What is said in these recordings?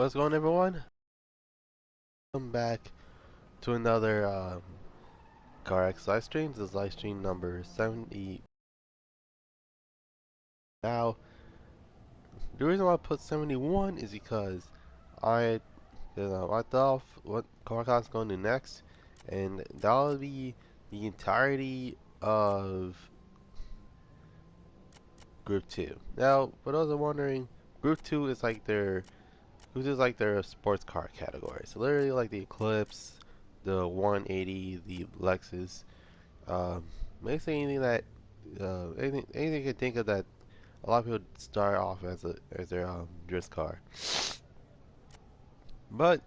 What's going on, everyone? Welcome back to another CarX live stream. This is live stream number 70. Now, the reason why I put 71 is because I, I thought of what CarCon's going to do next, and that'll be the entirety of Group 2. Now, for those who are wondering, Group 2 is like their sports car category. So literally like the Eclipse, the 180, the Lexus. Um, Basically anything that anything you can think of that a lot of people start off as their drift car. But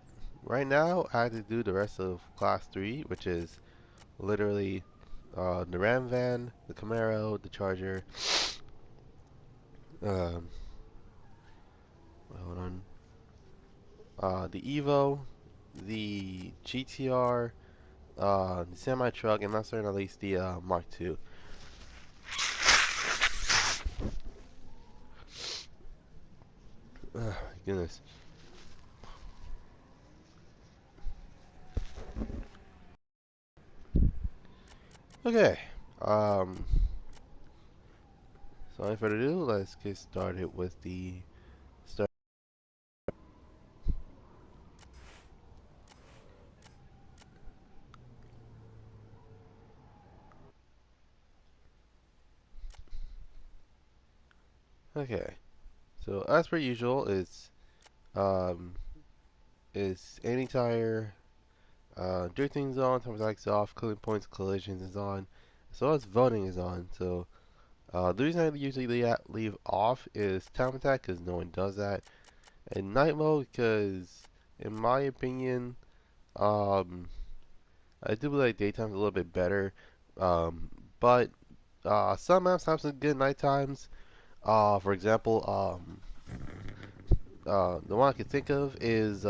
right now I had to do the rest of Class 3, which is literally the Ram van, the Camaro, the Charger. Um, Hold on. The Evo, the GTR, the semi truck, and not certain at least the Mark II. Goodness. Okay. Um, so without further ado, let's get started with the start. Okay. So as per usual, um it's any tire, drifting's on, time attack's off, cooling points, collisions is on, so as voting is on. So the reason I usually leave off is time attack because no one does that, and night mode because, in my opinion, um, I do like daytime's a little bit better, um, but some maps have some good night times. For example, the one I can think of is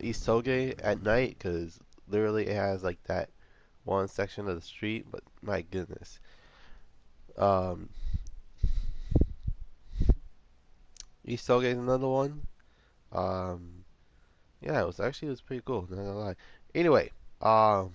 East Toge at night because literally it has like that one section of the street. But my goodness, um, East Toge is another one. Um, yeah, it was pretty cool. Not gonna lie. Anyway, um,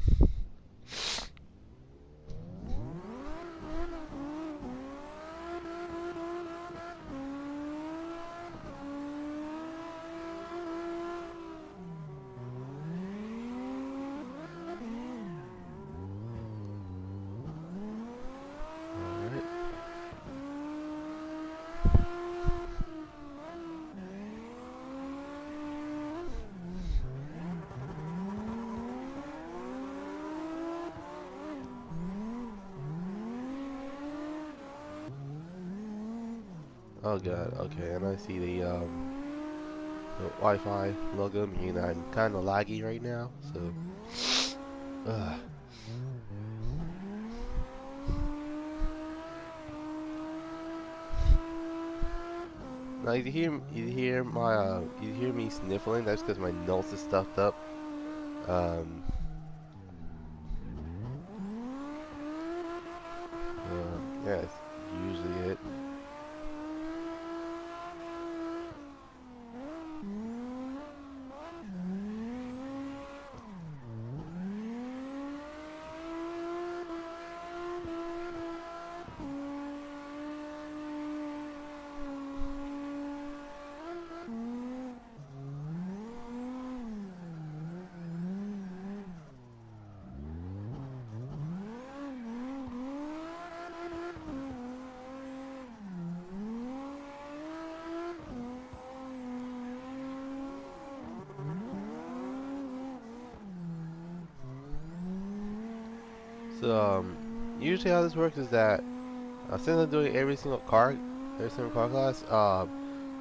alright. Oh god. Okay, and I see the Wi-Fi logo, meaning I'm kind of laggy right now. So, uh, now you hear me sniffling. That's because my nose is stuffed up. Um, yeah, it's usually it. So, usually how this works is that since I'm doing every single car class,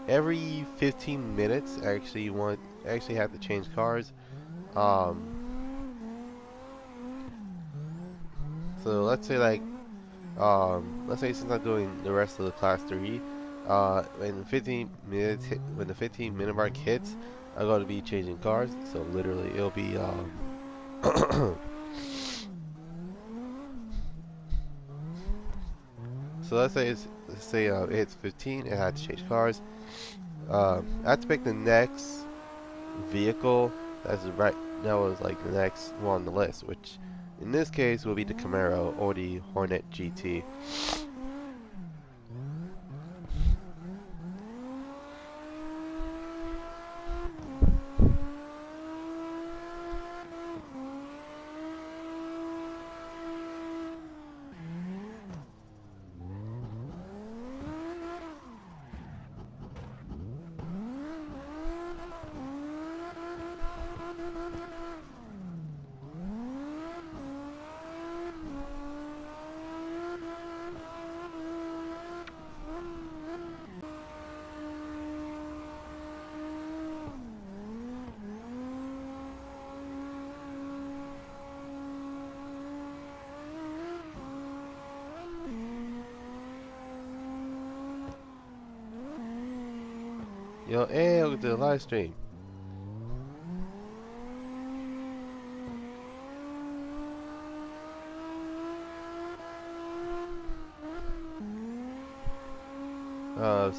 every 15 minutes, I actually have to change cars. Um, so let's say since I'm doing the rest of the class 3, when 15 minutes when the 15-minute mark hits, I'm going to be changing cars. So literally, it'll be so let's say it hits 15, and I had to change cars. I have to pick the next vehicle that's right. That was like the next one on the list, which in this case will be the Camaro or the Hornet GT. Yo, hey, welcome to the live stream.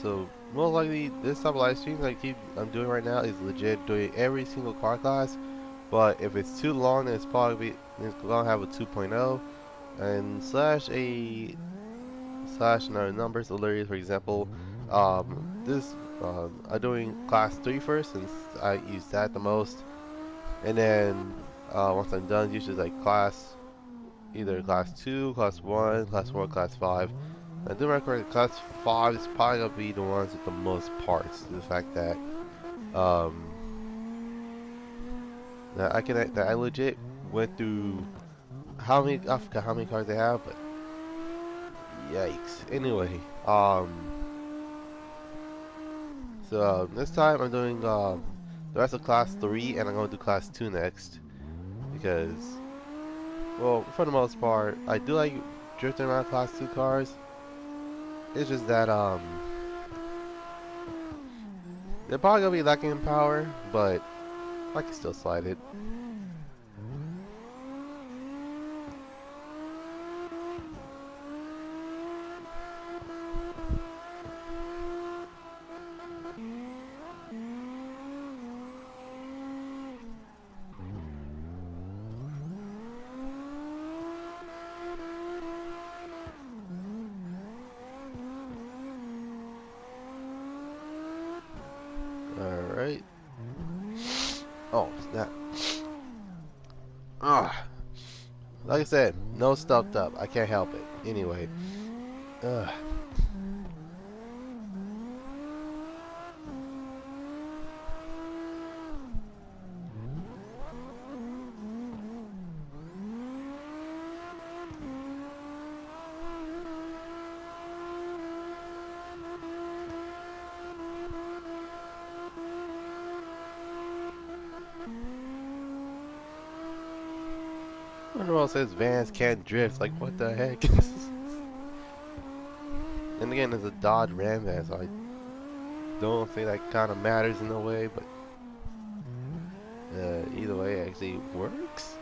So most likely this type of live streams I'm doing right now is legit doing every single car class. But if it's too long, then it's gonna have a 2.0 and slash another numbers. So literally, for example, this I'm doing class 3 first since I use that the most, and then once I'm done, usually like either class 2, class 1, class 5. I do record class 5 is probably gonna be the ones with the most parts. The fact that um that I legit went through I forgot how many cars they have, but yikes. Anyway, so this time I'm doing the rest of class 3 and I'm gonna do class 2 next because well for the most part I do like drifting around class 2 cars. It's just that they're probably gonna be lacking in power, but I can still slide it. Alright. Oh, snap. Ah. Like I said, no stuffed up. I can't help it. Anyway. Ugh. Wonder what says vans can't drift. Like, what the heck? And again, it's a Dodge Ram van, so I don't think that kind of matters in a way, but either way, it actually works.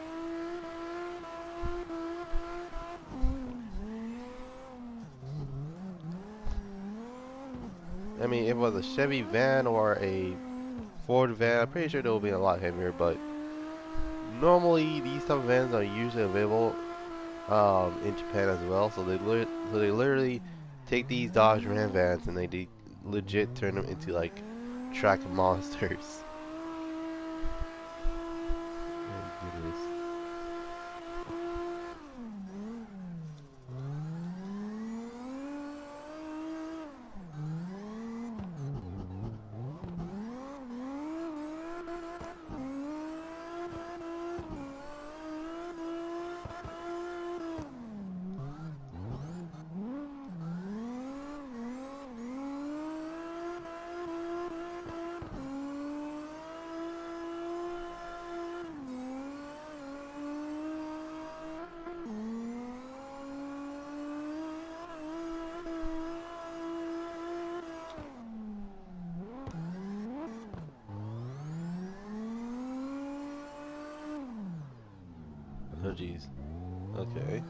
I mean, if it was a Chevy van or a Ford van, I'm pretty sure they will be a lot heavier, but normally these type of vans are usually available in Japan as well. So they literally take these Dodge Ram vans and they legit turn them into like track monsters. Oh, goodness. Oh jeez. Okay.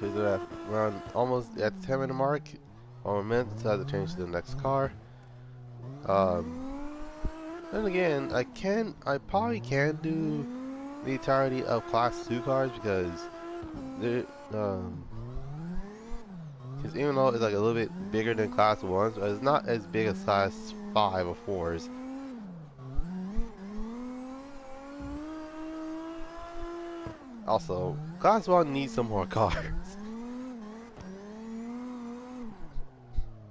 because we're on almost at the 10-minute mark. 1 minute, decided to change to the next car. Then again, I probably can do the entirety of Class 2 cars because they're, because even though it's like a little bit bigger than Class 1s, but it's not as big as Class 5 or 4s. Also, Class 1 needs some more cars.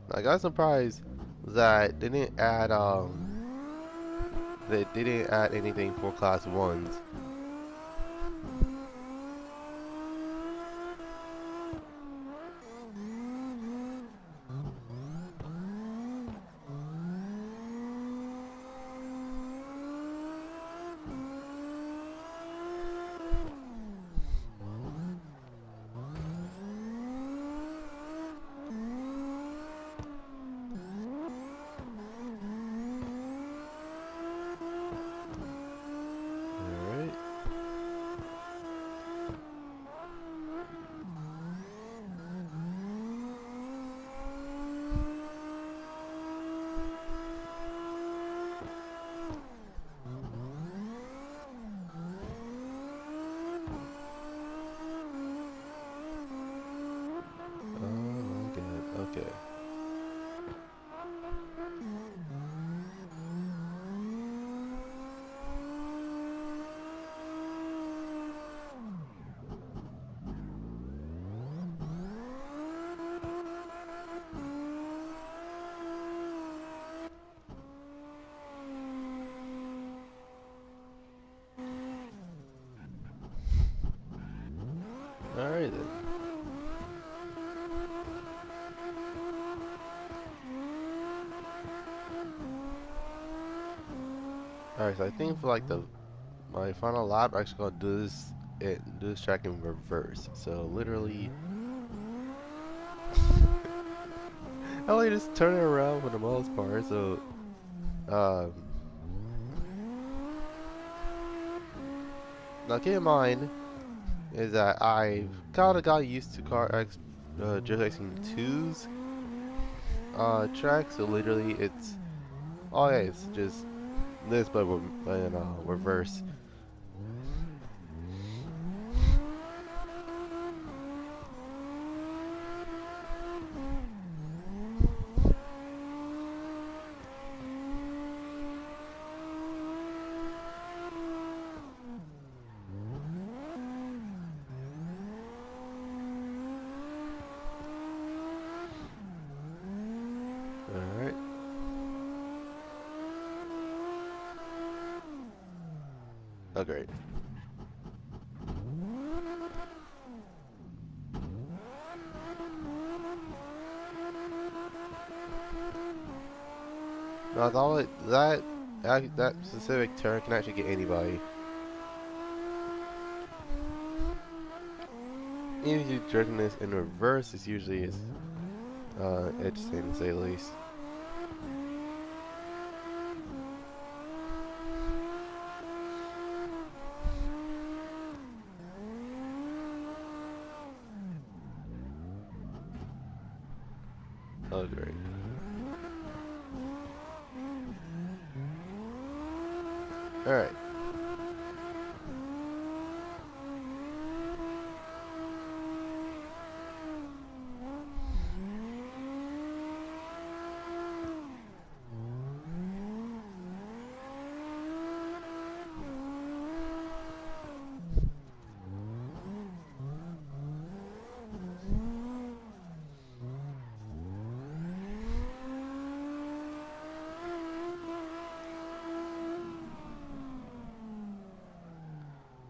Like, I'm surprised that they didn't add anything for Class 1s. Alright. Oh my god, okay. Alright then. Alright, so I think for like my final lap, I'm actually gonna do this track in reverse. So literally, I like just turn it around for the most part. So um, now keep in mind is that I've kind of got used to Just Racing 2's track. So literally, it's just this, but in reverse. Alright. Oh great. No, I thought that specific turn can actually get anybody. Even if you're jerking this in reverse, it's usually interesting to say the least. Oh great. Alright.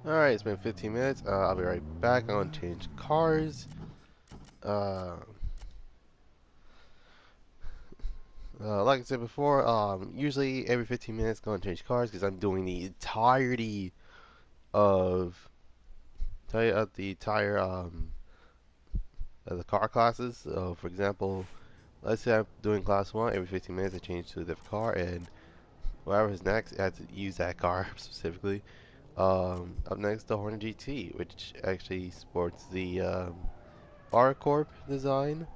Alright, it's been 15 minutes. I'll be right back. I'm gonna change cars. Uh, like I said before, usually every 15 minutes, I'm gonna change cars because I'm doing the entirety of the entire of the car classes. So, for example, let's say I'm doing class 1. Every 15 minutes, I change to a different car, and whatever's next, I have to use that car specifically. Up next, the Hornet GT, which actually sports the R-Corp design.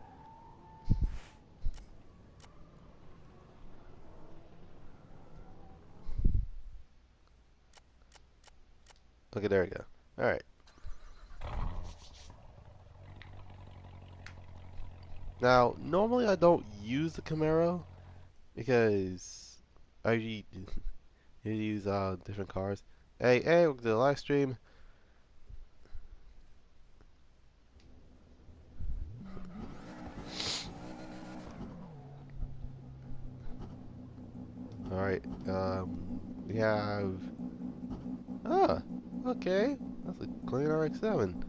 Okay, there we go. Alright. Now, normally I don't use the Camaro because I usually use different cars. Hey, welcome to the live stream. Alright, we have... Ah, okay. That's a clean RX-7.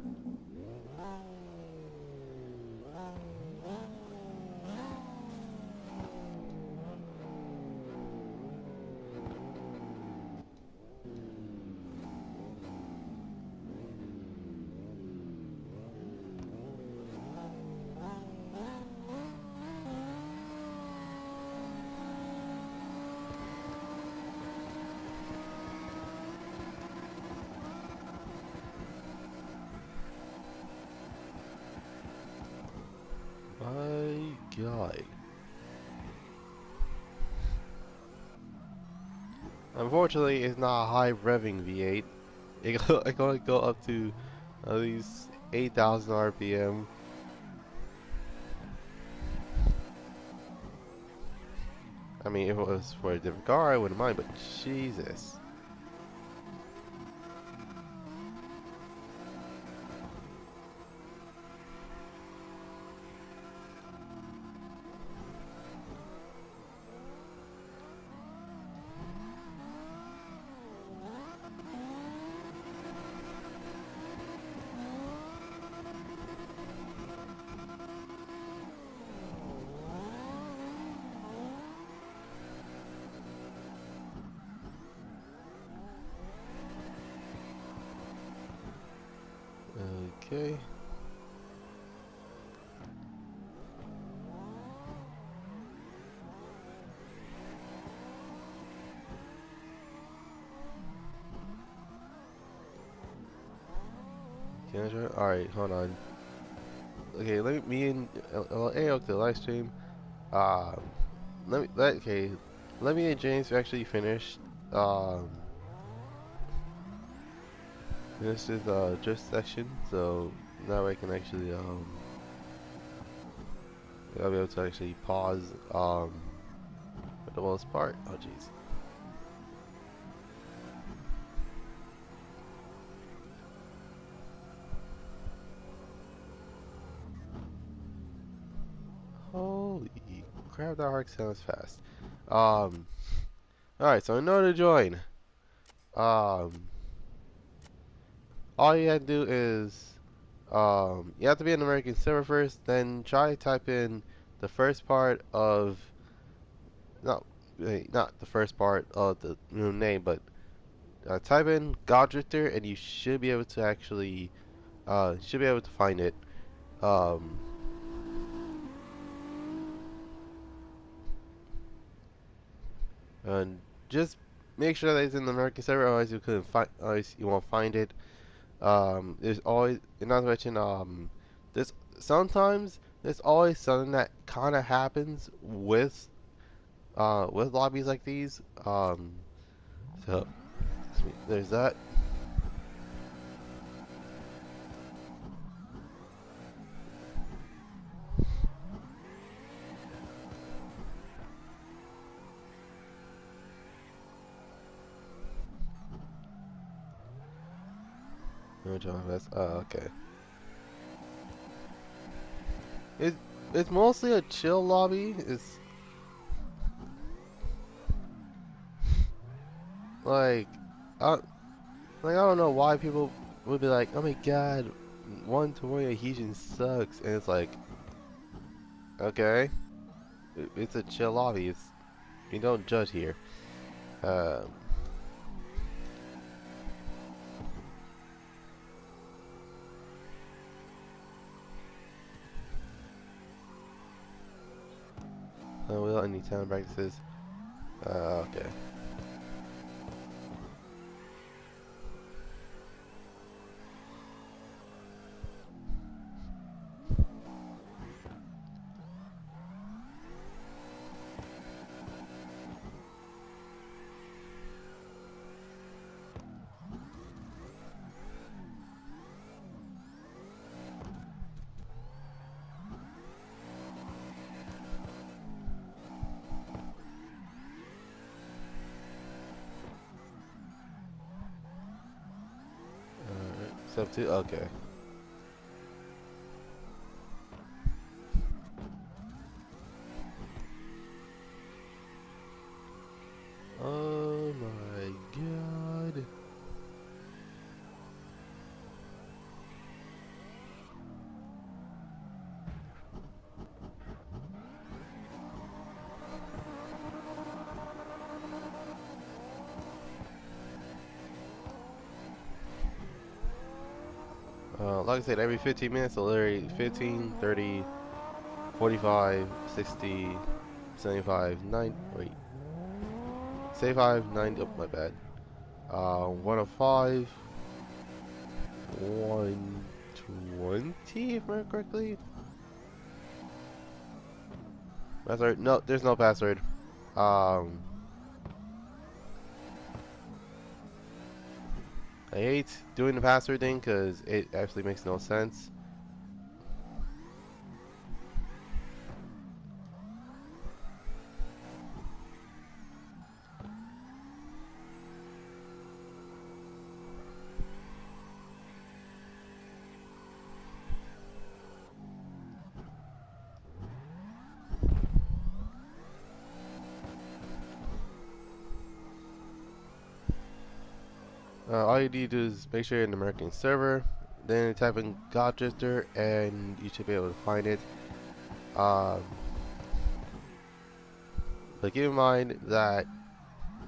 My God. Unfortunately, it's not a high revving V8. It can only go up to at least 8,000 RPM. I mean, if it was for a different car, I wouldn't mind, but Jesus. Okay. Can I try? Alright, hold on. Okay, let me and hey, okay, the live stream. Um, let me and James actually finish. Um, this is drift section, so now I can actually I'll be able to actually pause for the most part. Oh jeez. Holy crap, that arc sounds fast. Alright, so in order to join, um, all you have to do is, you have to be an American server first, then try to type in the first part of, not the first part of the new name, but type in Goddrifter and you should be able to actually, find it. Um, and just make sure that it's in the American server, otherwise you couldn't find, otherwise you won't find it. There's always, not to mention, there's sometimes there's always something that kind of happens with lobbies like these. So there's that. Okay. It it's mostly a chill lobby. It's like, I I don't know why people would be like, oh my god, 120 adhesion sucks, and it's like, okay, it's a chill lobby. It's, you don't judge here. Um, without any town practices. Okay. Step 2? Okay. Oh my god. Like I said, every 15 minutes, so literally 15, 30, 45, 60, 75, 9, wait, 75, 90, oh, my bad. 105, 120, if I remember correctly. Password? No, there's no password. Um, I hate doing the password thing because it actually makes no sense. All you need to do is make sure you're in the American server, then type in Goddrifter, and you should be able to find it. Um, but keep in mind that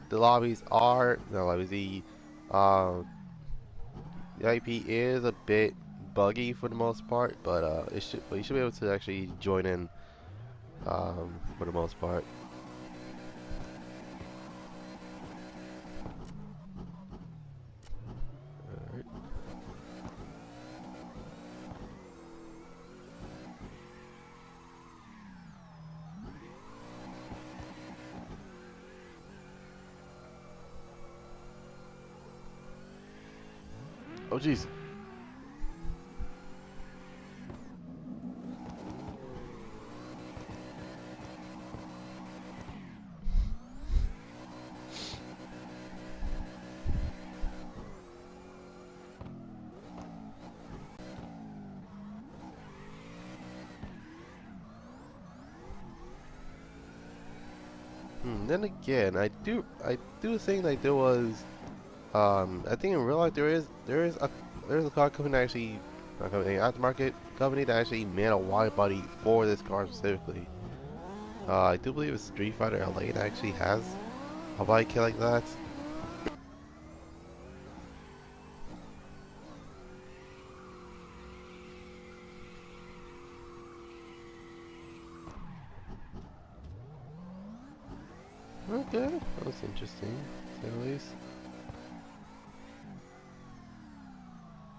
the lobbies are no lobbies. Uh, the IP is a bit buggy for the most part, but you should be able to actually join in for the most part. Alright. Oh jeez. Then again, I do think like there was I think in real life there is a car company that actually not company aftermarket company that actually made a wide body for this car specifically. I do believe it's Street Fighter LA that actually has a bike kit like that. Okay, that was interesting, to say the least.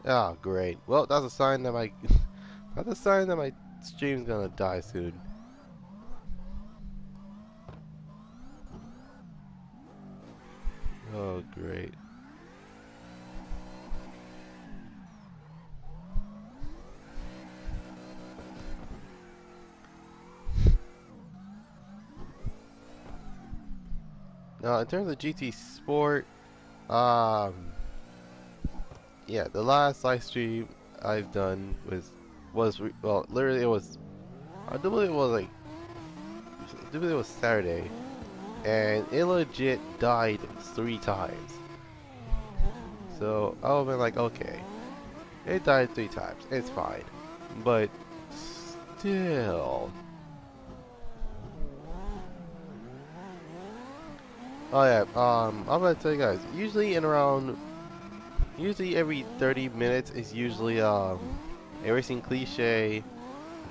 Ah, great. Well, that's a sign that my that's a sign that my stream's gonna die soon. Oh, great. Now, in terms of GT Sport, um, yeah, the last live stream I've done well, literally it was I do believe it was like I do believe it was Saturday, and it legit died 3 times. So I was been like, okay, it died 3 times, it's fine, but still. Oh yeah, I'm gonna tell you guys. Usually every 30 minutes is usually a racing cliche,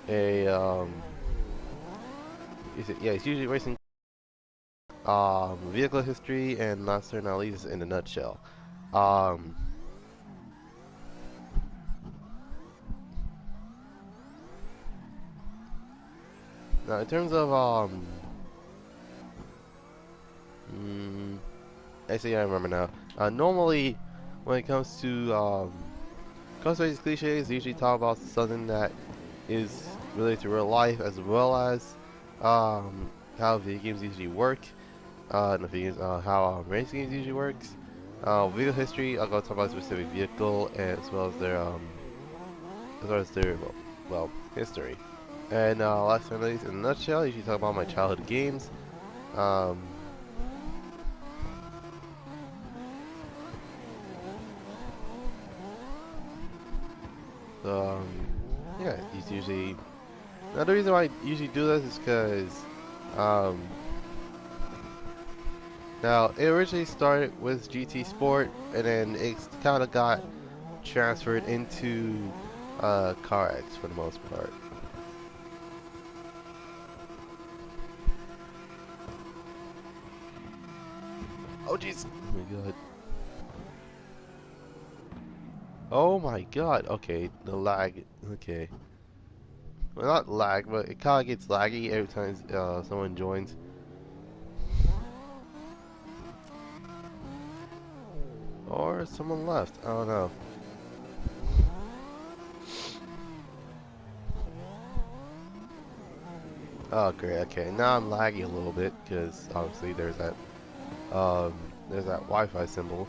a yeah, it's usually racing vehicle history, and last but not least in a nutshell. Um, Now in terms of mm, actually I remember now. Normally when it comes to these cliches, they usually talk about something that is related to real life as well as um how video games usually work. How racing games usually works. Vehicle history, I'll go talk about a specific vehicle as well as their history. And last but not least, in a nutshell, you should talk about my childhood games. Um, so, yeah, it's usually. Another reason why I usually do this is because, um, now it originally started with GT Sport, and then it kind of got transferred into Car X for the most part. Oh jeez! Oh my god! Oh my god! Okay, the lag. Okay. Well, not lag, but it kind of gets laggy every time someone joins. Or someone left. I don't know. Oh, great. Okay, now I'm laggy a little bit because obviously um, there's that Wi-Fi symbol.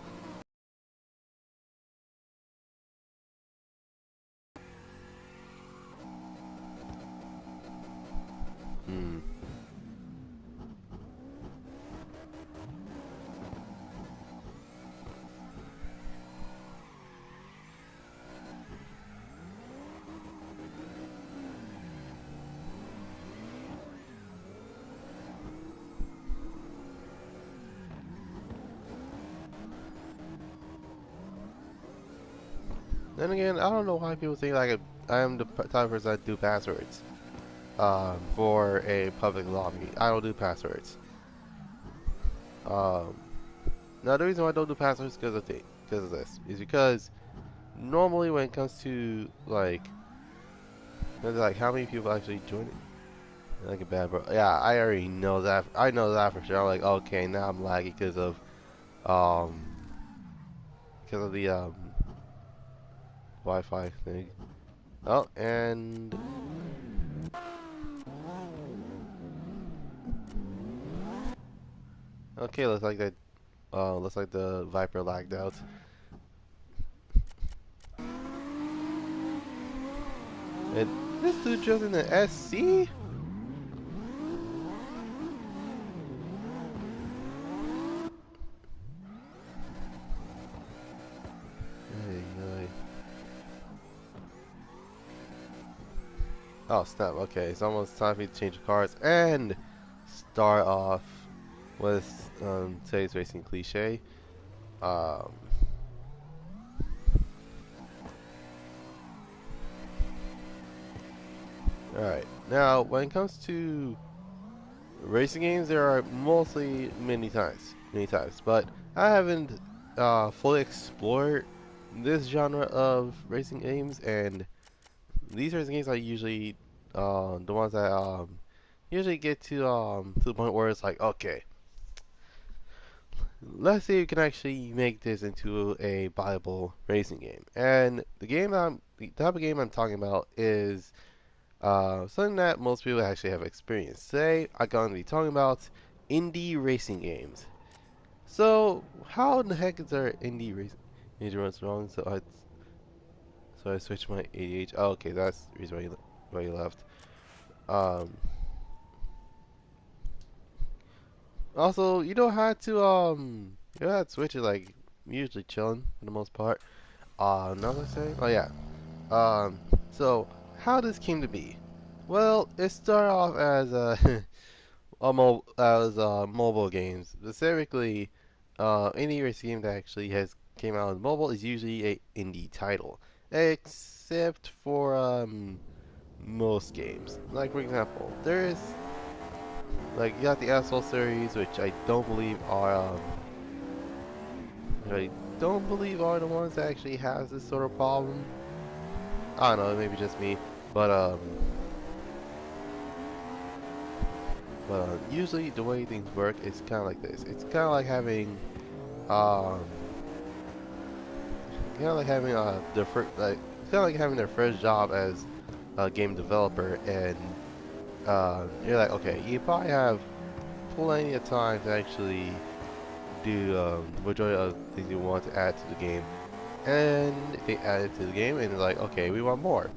Hmm. Then again, I don't know why people think like I am the type of person that do passwords. For a public lobby, I don't do passwords. Um, Now the reason why I don't do passwords is because of this is because normally when it comes to like how many people actually join it. Like a bad bro. Yeah, I already know that. I know that for sure. I'm like, okay, now I'm laggy um because of the Wi-Fi thing. Oh, and okay, looks like that. Looks like the Viper lagged out. And this dude just in the SC. Ay, ay. Oh snap! Okay, it's almost time for me to change the cars and start off with today's racing cliche. Um, Alright, now when it comes to racing games, there are mostly many types, but I haven't fully explored this genre of racing games, and these racing games are usually the ones that usually get to the point where it's like, okay, let's see if you can actually make this into a viable racing game. And the type of game I'm talking about is something that most people actually have experienced. Today, I'm going to be talking about indie racing games. So, how in the heck is there indie racing? Major what's wrong? So I switched my ADH. Oh, okay, that's the reason why you left. Um, Also, you don't have to you don't have to switch it like usually chilling for the most part. Now what was I saying? Oh yeah. Um, so how this came to be? Well, it started off as mobile games. Specifically, any racing game that actually has came out on mobile is usually a indie title, except for most games. Like for example, there is like you got the Asphalt series, which I don't believe are the ones that actually has this sort of problem. I don't know, maybe just me, but usually the way things work is kind of like this. It's kind of like having um kind of like having it's kind of like having their first job as a game developer, and you're like, okay, you probably have plenty of time to actually do majority of things you want to add to the game, and they add it to the game, and they're like, okay, we want more.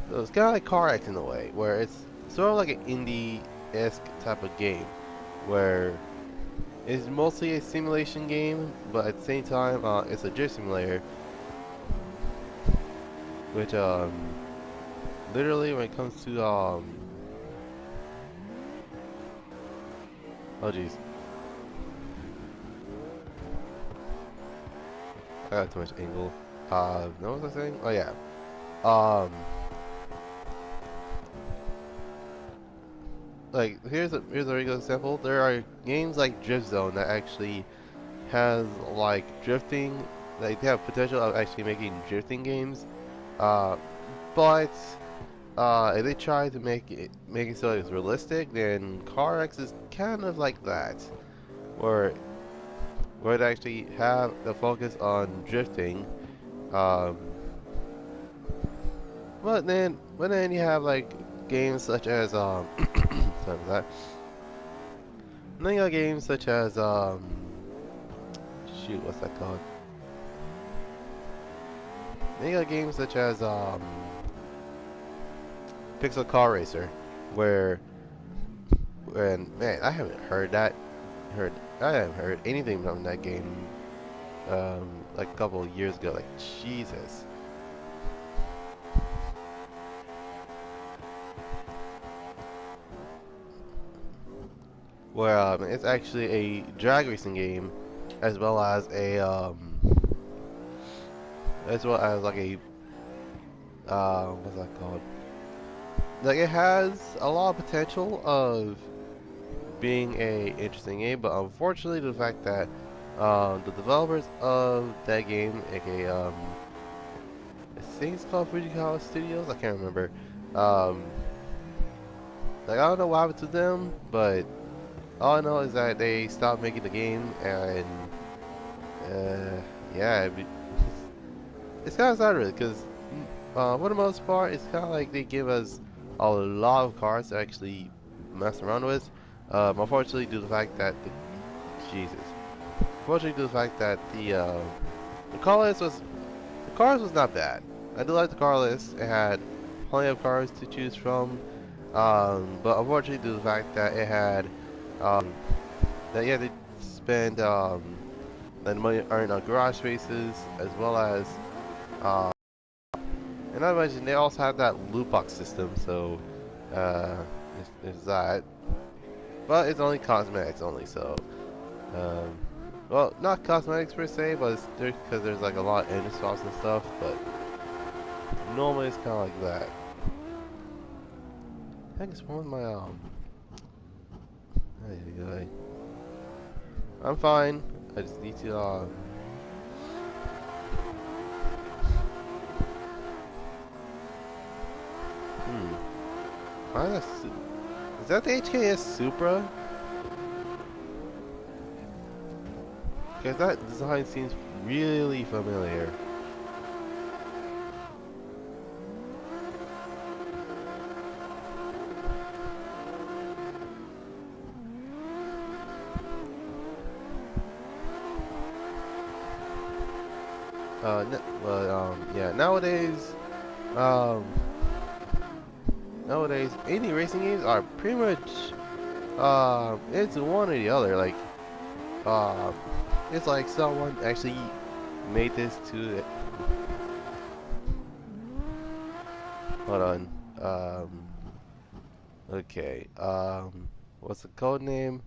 So it's kind of like Car X in a way, where it's sort of like an indie-esque type of game, where it's mostly a simulation game, but at the same time, it's a drift simulator, which literally when it comes to oh jeez, I got too much angle. No, what was I saying? Oh yeah. Um, like here's a regular example. There are games like Drift Zone that actually has like drifting, like they have potential of actually making drifting games. Uh, but if they try to make it so it's realistic, then Car X is kind of like that, where it actually have the focus on drifting. Um, but then you have like games such as sorry for that. And then you got games such as shoot, what's that called? Then you got games such as Pixel Car Racer, where and man, I haven't I haven't heard anything from that game like a couple of years ago. Like Jesus. Where it's actually a drag racing game, as well as a like a what's that called? Like it has a lot of potential of being a interesting game, but unfortunately, the fact that the developers of that game, aka I think it's called Fujikawa Studios, I can't remember. Um, like I don't know what happened to them, but all I know is that they stopped making the game, and yeah, it's kind of sad really, because for the most part, it's kind of like they give us a lot of cards to actually mess around with. Unfortunately, due to the fact that Jesus, unfortunately due to the fact that the card list was the cards was not bad. I do like the card list. It had plenty of cards to choose from. But unfortunately, due to the fact that it had that you had to spend that money earned on garage spaces, as well as uh, and not to mention they also have that loot box system. So uh, there's that, but it's only cosmetics only. So well, not cosmetics per se, but it's because there's like a lot of engine swaps and stuff. But normally it's kind of like that. I just want my I'm fine. I just need to why is that the HKS Supra? Because that design seems really familiar. Yeah. Nowadays, indie racing games are pretty much, it's one or the other. Like, it's like someone actually made this to it. Hold on. Okay. What's the code name?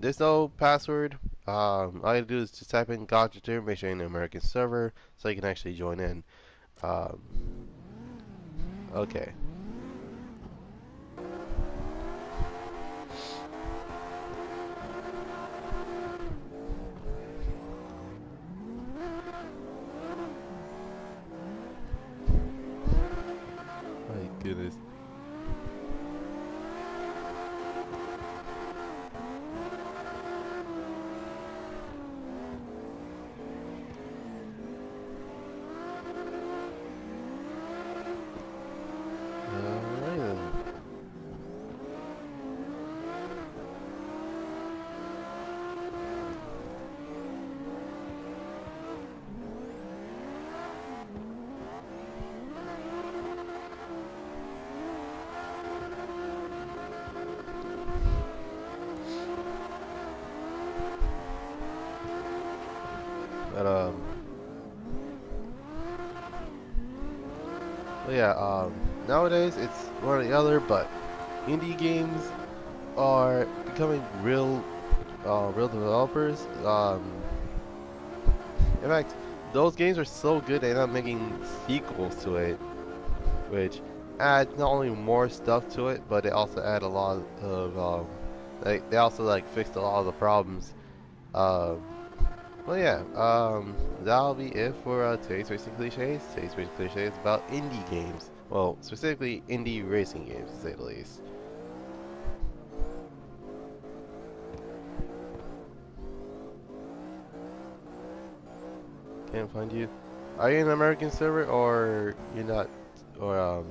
There's no password. All you do is just type in Goddrifter, make sure you're in the American server, so you can actually join in. Um, okay. My goodness. But yeah, nowadays it's one or the other, but indie games are becoming real developers. In fact, those games are so good they end up making sequels to it, which add not only more stuff to it, but they also add a lot of they also like fixed a lot of the problems. Um, well, yeah, that'll be it for today's Racing Cliches. Today's Racing Cliches is about indie games. Well, specifically indie racing games, to say the least. Can't find you. Are you in an American server or you're not? Or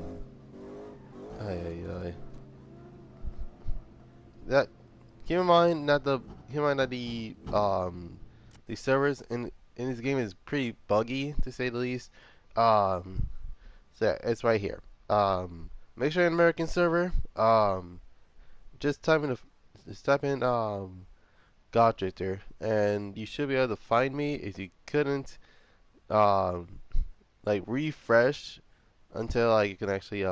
ay, ay, ay. That keep in mind that the servers in this game is pretty buggy to say the least. Um, so yeah, it's right here. Make sure you're an American server. Just type in Goddrifter and you should be able to find me. If you couldn't, um, like refresh until like you can actually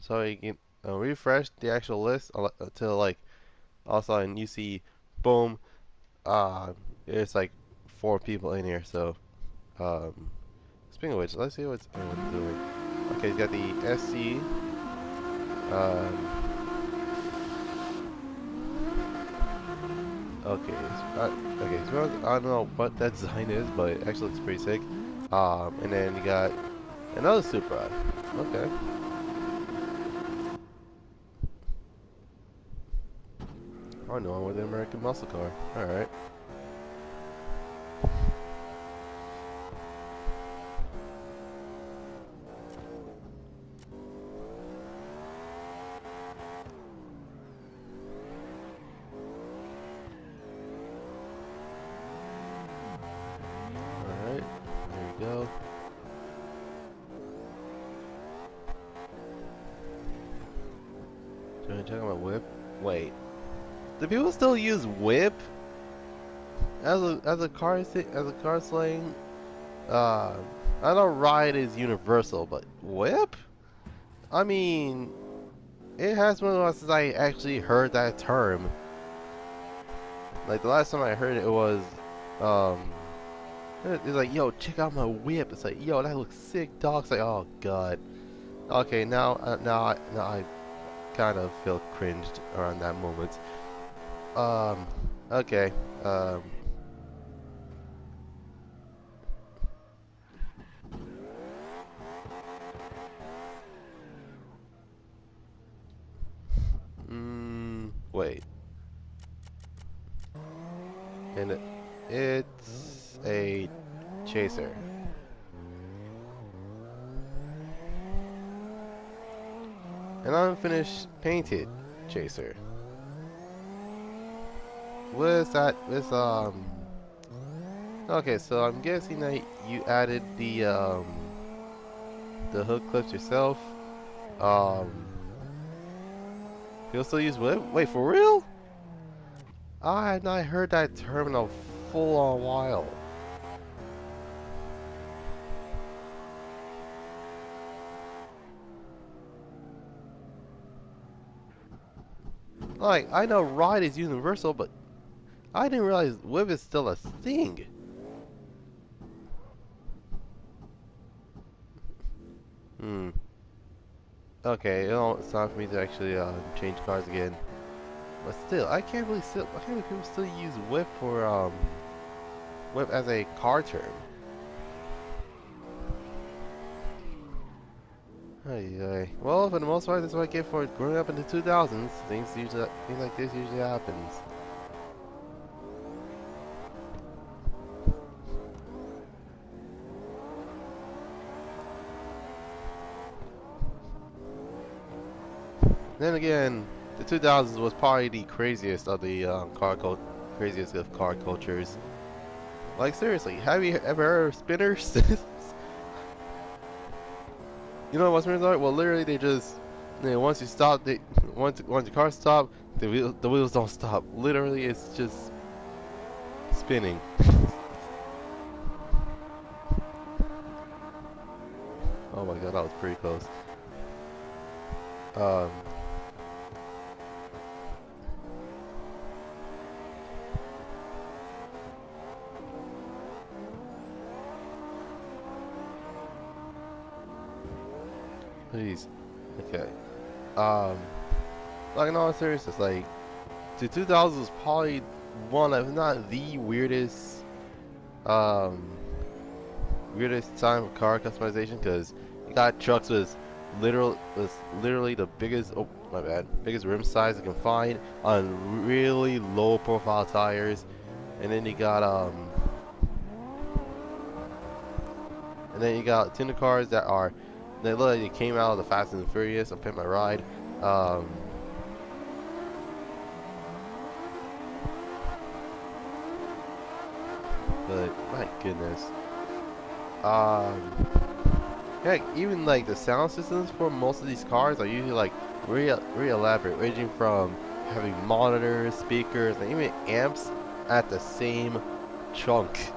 so you can refresh the actual list until like all of a sudden you see boom there's like 4 people in here. So um speaking of which, let's see what's everyone's doing. Okay, he's got the SC. um okay okay, so I don't know what that design is, but it actually looks pretty sick. And then you got another Supra. Okay. I know I'm with the American muscle car. Alright. Alright. There we go. Trying to check out my whip. Wait. Do people still use whip as a car slang? Uh, I know ride is universal, but whip? I mean, it has been a while since I actually heard that term. Like the last time I heard it, it was, it's like, yo, check out my whip. It's like, yo, that looks sick, dog. It's like, oh god. Okay, now I kind of feel cringed around that moment. Okay. Wait. And it's a chaser. An unfinished painted chaser. What is that? Okay, so I'm guessing that you added the hook clips yourself. Um, you'll still use whip? Wait, for real? I had not heard that term in a full on while. Like, I know ride is universal, but I didn't realize whip is still a thing. Okay, it's time for me to actually change cars again. But still, I can't believe people still use whip for whip as a car term. Ay. Well, for the most part, that's what I get for growing up in the 2000s. Things like this usually happens. Then again, the 2000s was probably the craziest of the craziest of car cultures. Like seriously, have you ever heard of spinners? You know what spinners are? Well, literally they just, once you stop, once the car stop, the wheels don't stop. Literally, it's just spinning. Oh my god, that was pretty close. Um, Please. Okay. Um, like in all seriousness, like the 2000s was probably one of, if not the um, weirdest time of car customization because you got trucks was literally the biggest. Oh my bad, biggest rim size you can find on really low profile tires, and then you got tender cars that are they look like they came out of the Fast and the Furious. I picked my ride. Um, but my goodness. Um, Heck, even like the sound systems for most of these cars are usually like really elaborate, ranging from having monitors, speakers, and even amps at the same trunk.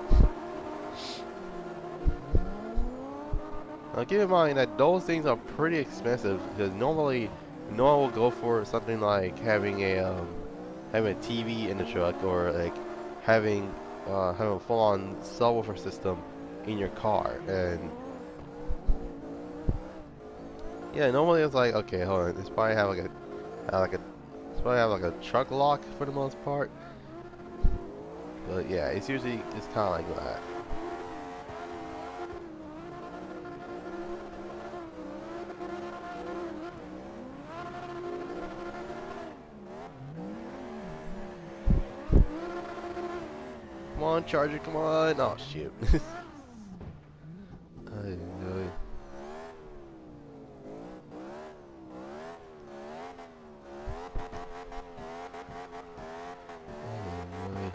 Now keep in mind that those things are pretty expensive because normally no one will go for something like having a TV in the truck or like having having a full-on subwoofer system in your car. And yeah, normally it's like, okay, hold on, it's probably have like a it's probably have like a truck lock for the most part. But yeah, it's usually it's kind of like that. Come on, Charger, come on! Oh shoot! Ay, ay. Ay, ay.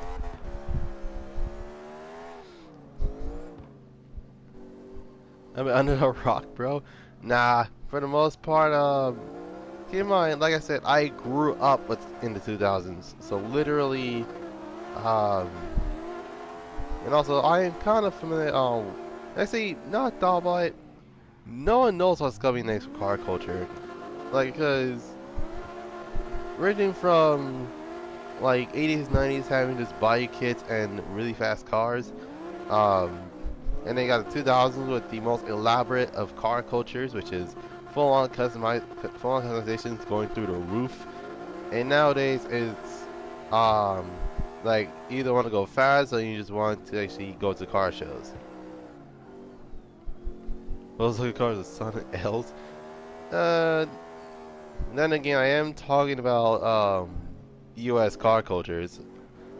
I mean, under a rock, bro. Nah, for the most part, keep in mind, like I said, I grew up in the 2000s, so literally, um, and also I am kind of familiar. Actually, not thought about it. No one knows what's coming next for car culture, like, because ranging from like 80s, 90s, having just body kits and really fast cars, um, and they got the 2000s with the most elaborate of car cultures, which is full on customizations going through the roof. And nowadays it's um like you either want to go fast or you just want to actually go to car shows. Those are the cars of Sun and L's. Uh, then again, I am talking about U.S. car cultures.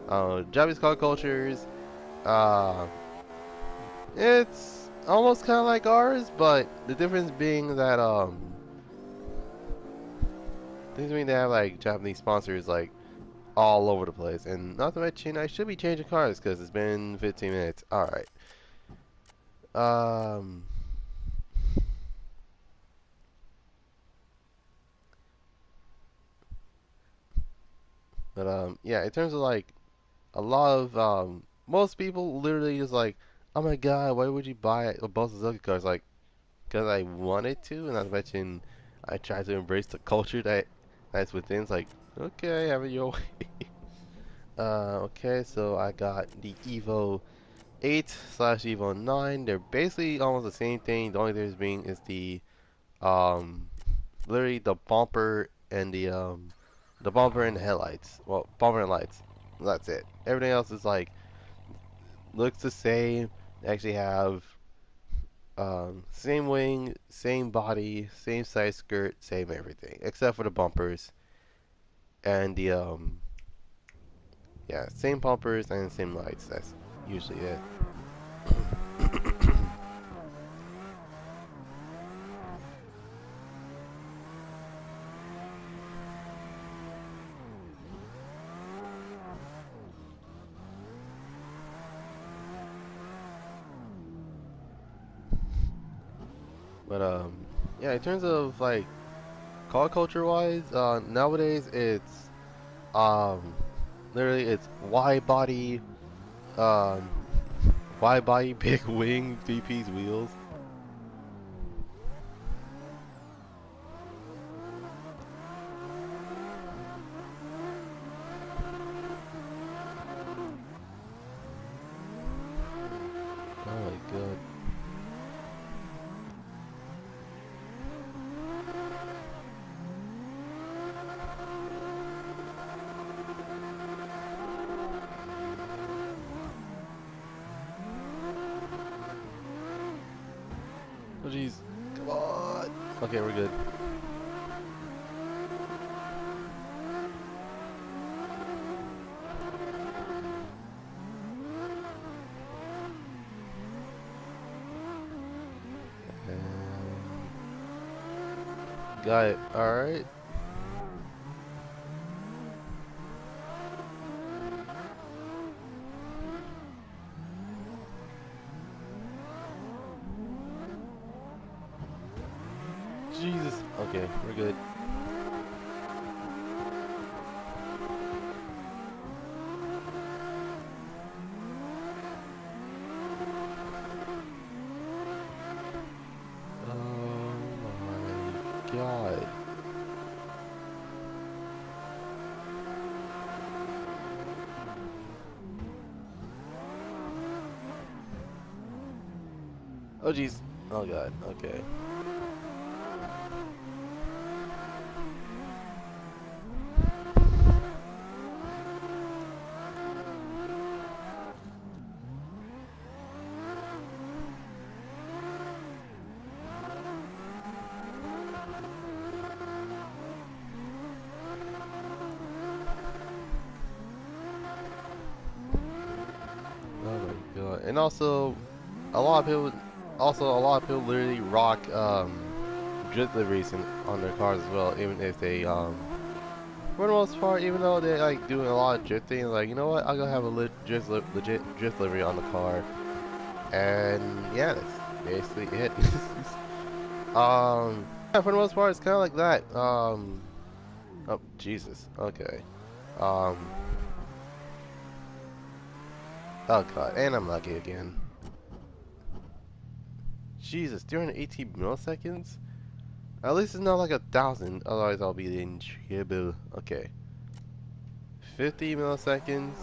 Japanese car cultures. Uh, it's almost kind of like ours, but the difference being that things mean they have like Japanese sponsors like all over the place, and not to mention I should be changing cars because it's been 15 minutes. All right. Um, but yeah. In terms of like a lot of most people literally just like, oh my god, why would you buy a both Suzuki cars? Like, because I wanted to, and not to mention I tried to embrace the culture that's within. It's like, okay, have it your way. Okay, so I got the Evo 8 slash Evo 9. They're basically almost the same thing. The only difference being is um, literally the bumper and the headlights. Well, bumper and lights. That's it. Everything else is like, looks the same. They actually have, same wing, same body, same size skirt, same everything. Except for the bumpers and yeah, same bumpers and same lights. That's usually it. But yeah, in terms of like car culture wise, nowadays it's um, literally it's wide body, Um, wide body, big wing, three-piece wheels. Oh my god. Oh jeez. Come on. Okay, we're good. Got it. Alright. Jesus. Okay, we're good. Oh my god. Oh jeez. Oh god. Okay. Oh my god. And also, a lot of people, literally rock drift liveries on their cars as well, even if they for the most part, even though they're like doing a lot of drifting, like you know what, I'll go have a legit drift livery on the car, and yeah, that's basically it. Yeah, for the most part, it's kind of like that. Oh Jesus, okay. Um, oh god, and I'm lucky again. Jesus, 218 milliseconds? At least it's not like 1,000, otherwise I'll be in trouble. Okay. 50 milliseconds.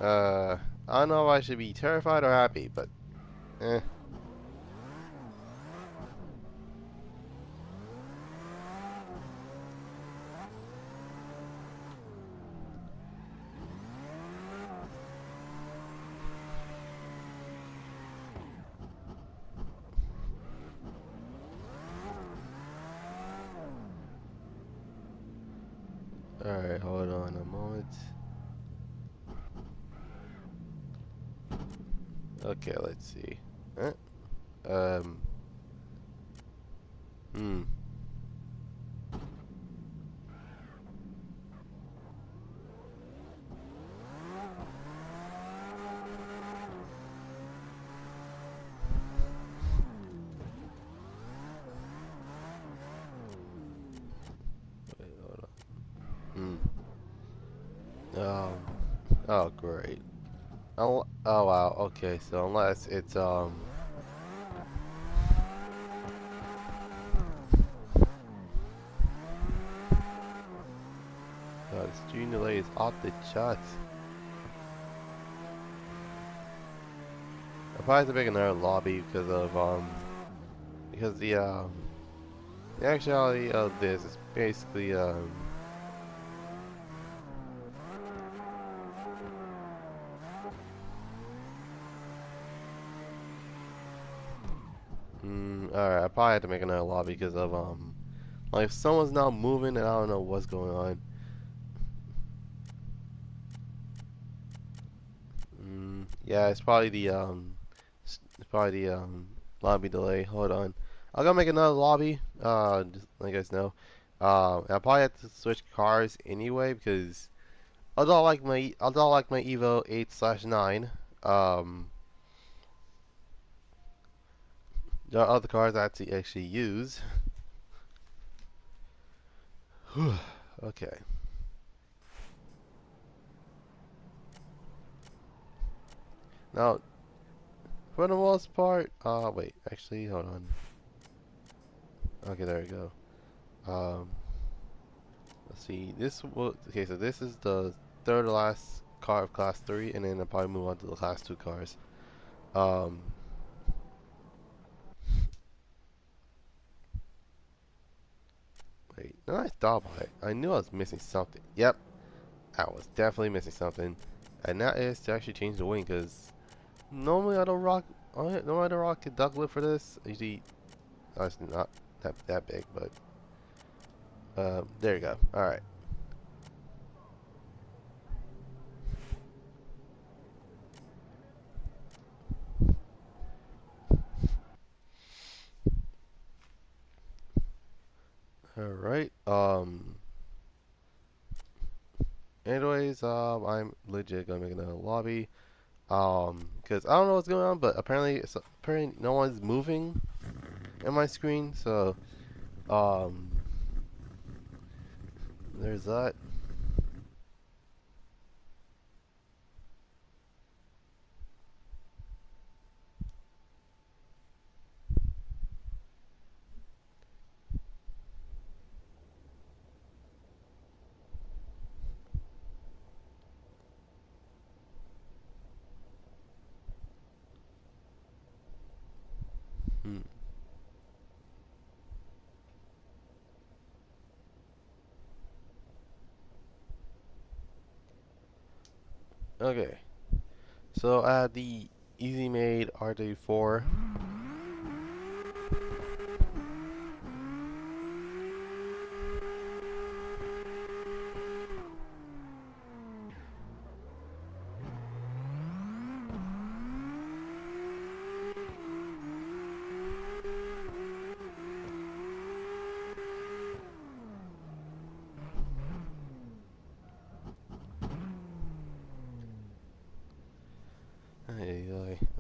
Uh, I don't know if I should be terrified or happy, but eh. Alright, hold on a moment. Okay, let's see. Huh? Um, hmm. Wait, hold on. Hmm. Oh, great. Oh, wow, okay, so unless it's, God, the stream delay is off the charts. I'll probably have to make another lobby because of, because the actuality of this is basically, alright, I probably have to make another lobby because of, like, if someone's not moving and I don't know what's going on. Yeah, it's probably the, lobby delay. Hold on. I'm gonna make another lobby, just let you guys know. I probably have to switch cars anyway because although I like my Evo 8/9, um, there are other cars I actually use. Okay. Now, for the most part, wait, actually, hold on. Okay, there we go. Let's see. Okay, so this is the third to last car of class 3, and then I'll probably move on to the class 2 cars. Um, wait, no, I thought about it. I knew I was missing something. Yep, I was definitely missing something. And that is to actually change the wing, because normally I don't rock, normally I don't rock a duck lip for this. Usually, it's not that big, but, there you go. Alright. Alright, anyways, I'm legit gonna make another lobby. Because I don't know what's going on, but apparently no one's moving in my screen, so, um, there's that. Hmm. Okay, so I had the easy made R34.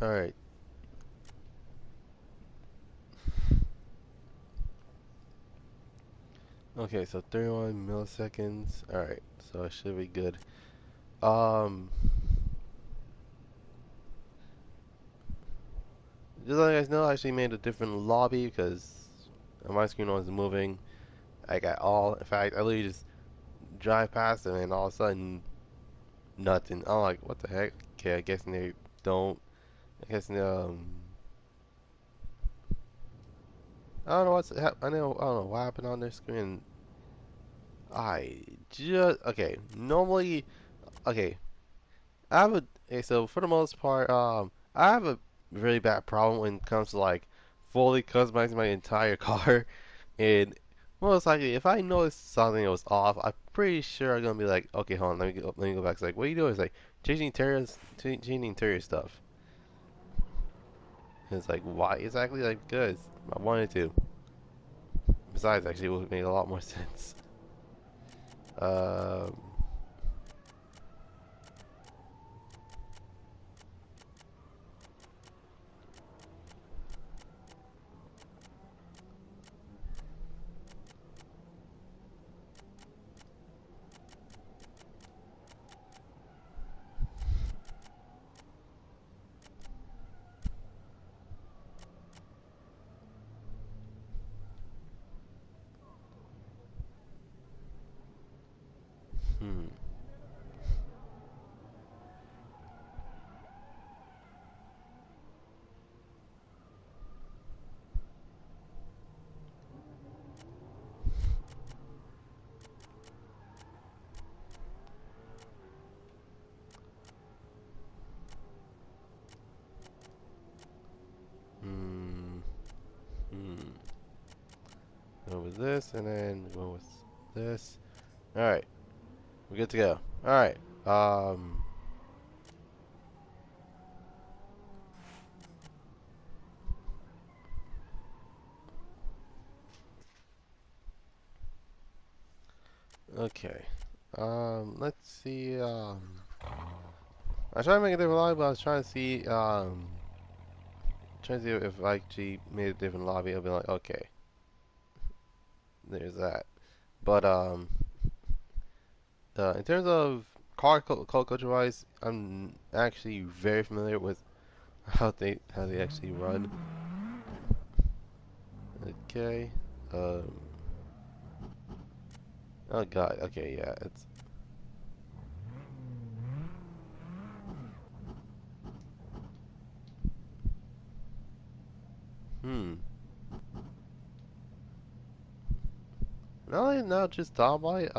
Alright. Okay, so 31 milliseconds. Alright, so it should be good. Um, just so you guys know, I actually made a different lobby because my screen wasn't moving. I got all, in fact, I literally just drive past it and all of a sudden, nothing. I'm like, what the heck? Okay, I guess they don't. I guess I don't know I don't know what happened on their screen. I just okay. Normally, okay. I have a okay, so for the most part, I have a really bad problem when it comes to like fully customizing my entire car, and most likely if I notice something that was off, I'm pretty sure I'm gonna be like, okay, hold on, let me go back. It's like, what are you doing? It's like changing interior stuff. And it's like, why exactly? Like, because I wanted to. Besides, actually, it would make a lot more sense. Um, hmm. Hmm. Hmm. Go with this, and then go with this. All right, we're good to go. All right. Um. Okay. Let's see. I tried to make a different lobby, but I was trying to see. Trying to see if I actually made a different lobby. I'll be like, okay, there's that. But in terms of culture wise, I'm actually very familiar with how they actually run. Okay. Um. Oh God. Okay. Yeah. It's. Hmm. No, just top light.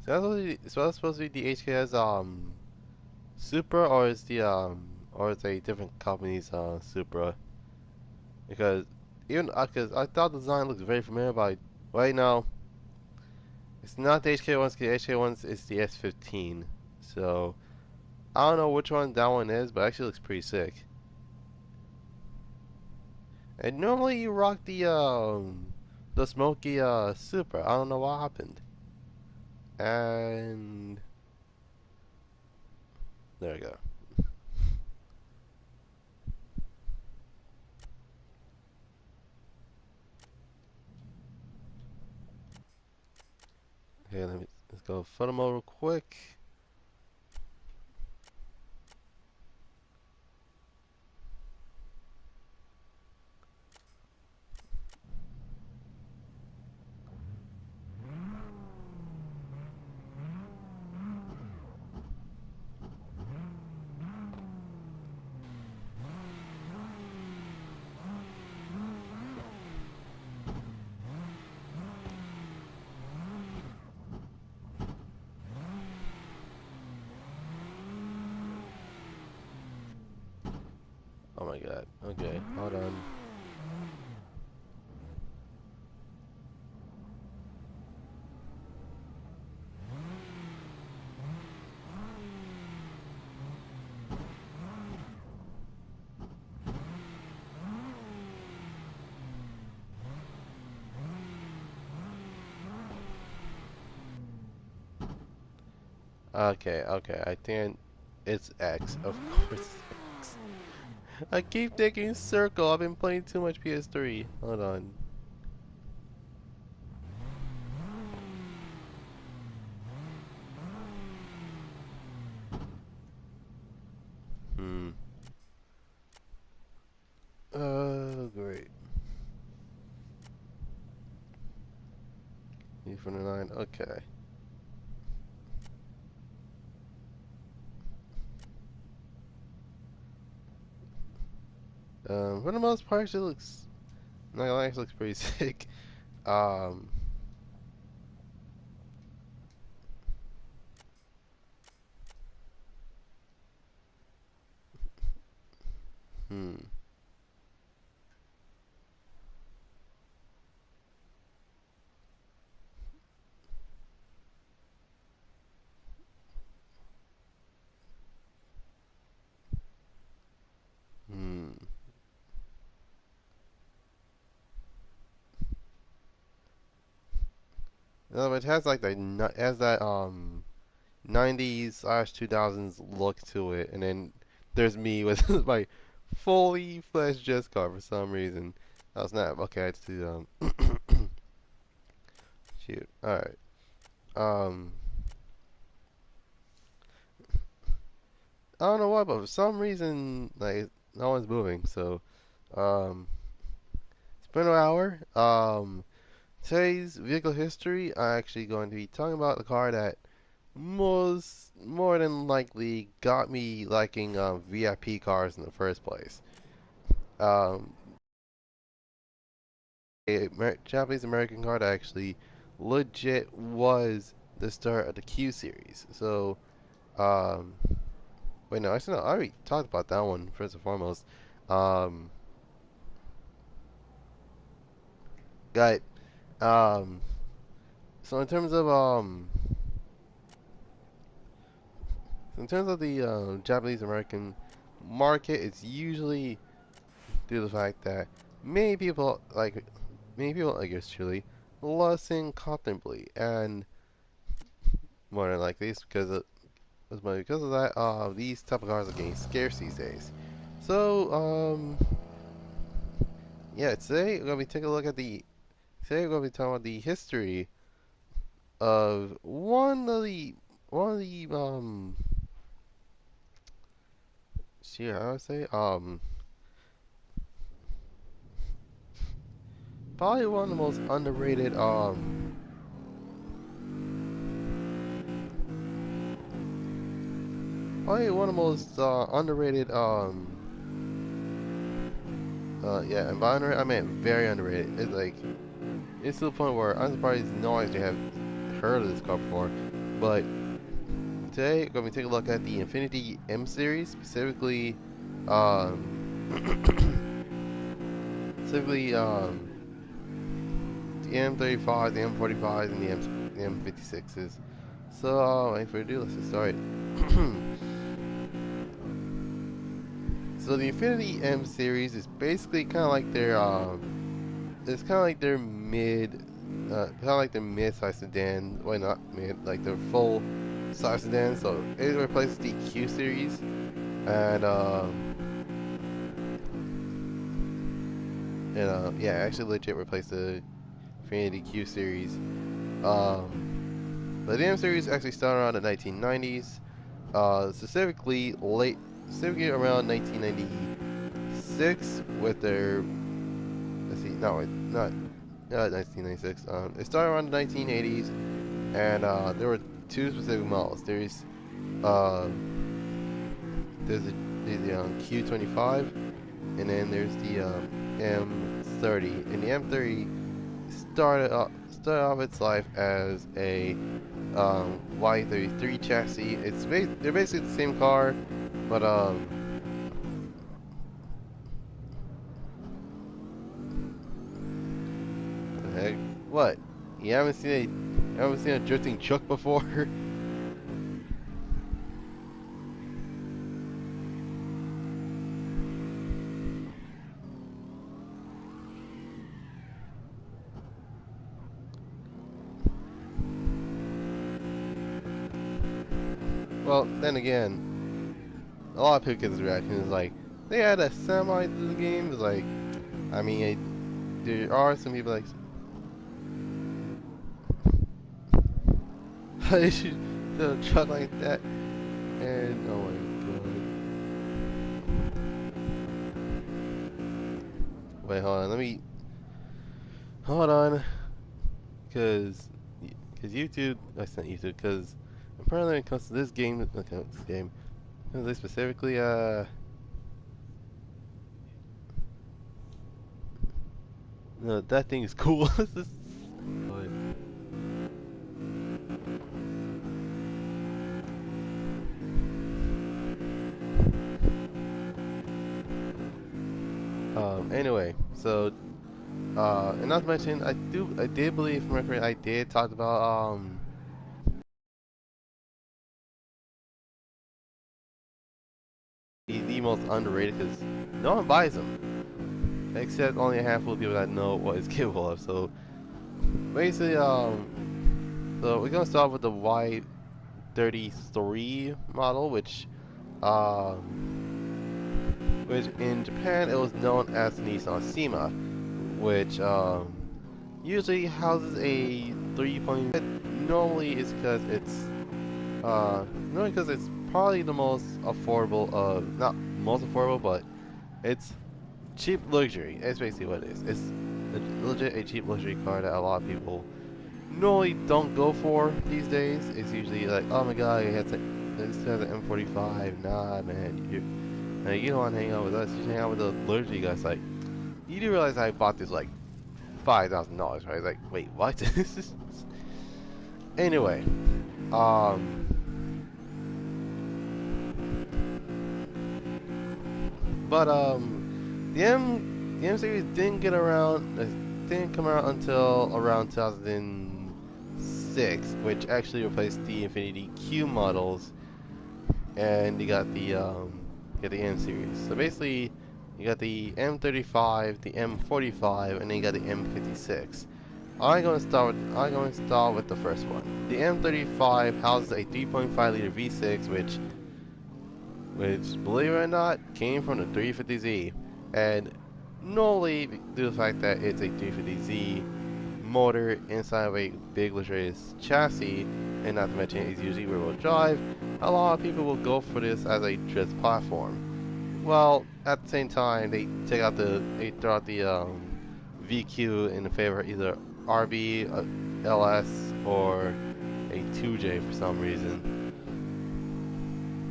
So that's supposed to be the HKS Supra, or is the or is a different company's Supra? Because even because I thought the design looked very familiar, but right now it's not the HK1s. The HK1s is the S15. So I don't know which one that one is, but it actually looks pretty sick. And normally you rock the smoky Supra. I don't know what happened. And there we go. Okay, let's go photo mode real quick. Oh my god. Okay, hold on. Okay, okay. I think it's X. Of course, X. I keep thinking circle. I've been playing too much PS3. Hold on. Hmm. Oh, great. E49. Okay. For the most part, it looks. Not gonna lie, it looks pretty sick. Um. Hmm. Hmm. No, but it has like it has that 90s/2000s look to it, and then there's me with my fully fledged Jets car for some reason. Oh snap! Okay, I had to shoot. All right. Um, I don't know why, but for some reason, like no one's moving. So, um, it's been an hour. Today's vehicle history, I'm actually going to be talking about the car that more than likely got me liking VIP cars in the first place. Um, a Japanese American car that actually legit was the start of the Q series. So, um, wait, no, actually, no, I already talked about that one first and foremost. Um, got um, so in terms of the Japanese American market, it's usually due to the fact that many people like many people like yours truly listen contemplate, and more than likely it's because of that these type of cars are getting scarce these days. So yeah, today we're gonna be taking a look at the today we're gonna be talking about the history of one of the shit, I would say probably one of the most underrated probably one of the most underrated yeah, and by underrated I meant very underrated. It's like it's to the point where I'm surprised no one actually have heard of this car before. But today we're going to take a look at the Infiniti M series, specifically specifically the M35, the M45s, and the M56s. So without further ado, let's get started. So the Infiniti M series is basically kind of like their it's kind of like their mid-size sedan. Well, not mid, like their full size sedan. So it replaces the Q series, and yeah, actually legit replaced the Infiniti Q series. But the M series actually started around the 1990s, specifically around 1996 with their, let's see, not 1996. It started around the 1980s, and there were two specific models. Uh, there's the Q25, and then there's the M30. And the M30 started off its life as a Y33 chassis. They're basically the same car, but the heck, what? You haven't seen a drifting truck before? Well, then again, a lot of people get this reaction is like they add a semi to the game. It's like, I mean, there are some people like they should do a truck like that, and oh my god. Wait, hold on. Hold on, cause YouTube. That's not YouTube. Cause apparently when it comes to this game, this specifically, no, that thing is cool. Anyway, so and not to mention, I did believe from record, I did talk about the most underrated because no one buys them except only a handful of people that know what it's capable of. So basically, so we're gonna start with the Y33 model, which in Japan it was known as Nissan Sima, which usually houses a 3.0. Normally it's because it's probably the most affordable of, not most affordable, but it's cheap luxury. That's basically what it is. It's legit a cheap luxury car that a lot of people normally don't go for these days. It's usually like, oh my god, this has an M45. Nah, man, you don't want to hang out with us. You should hang out with the luxury guys. Like, you do realize I bought this like $5,000, right? Like, wait, what? Anyway, um, but the M series didn't come around until around 2006, which actually replaced the Infiniti Q models, and you got the M series. So basically, you got the M35, the M45, and then you got the M56. I'm going to start with the first one. The M35 houses a 3.5 liter V6, which, believe it or not, came from the 350Z. And normally, due to the fact that it's a 350Z, motor inside of a big luxurious chassis, and not to mention it's usually rear-wheel drive, a lot of people will go for this as a drift platform. Well, at the same time, they throw out the VQ in favor of either RB, LS, or a 2J for some reason.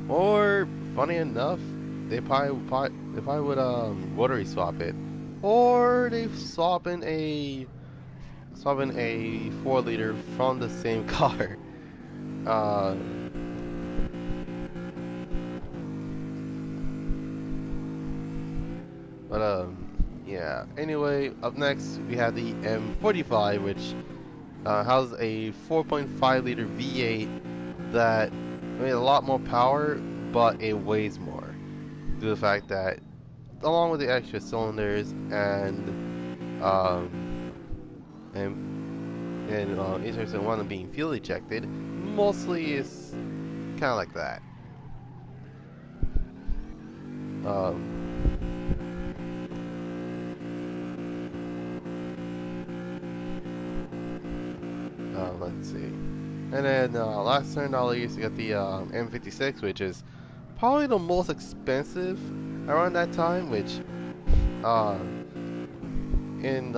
Or, funny enough, they probably would rotary swap it, or they swap in a 4-liter from the same car. Uh, but yeah. Anyway, up next we have the M45, which houses a 4.5-liter V8 that made a lot more power, but it weighs more due to the fact that, along with the extra cylinders um, interest in one of being fuel ejected, mostly is kind of like that. Um, let's see. And then last $100 you get the M56, which is probably the most expensive around that time, which uh, in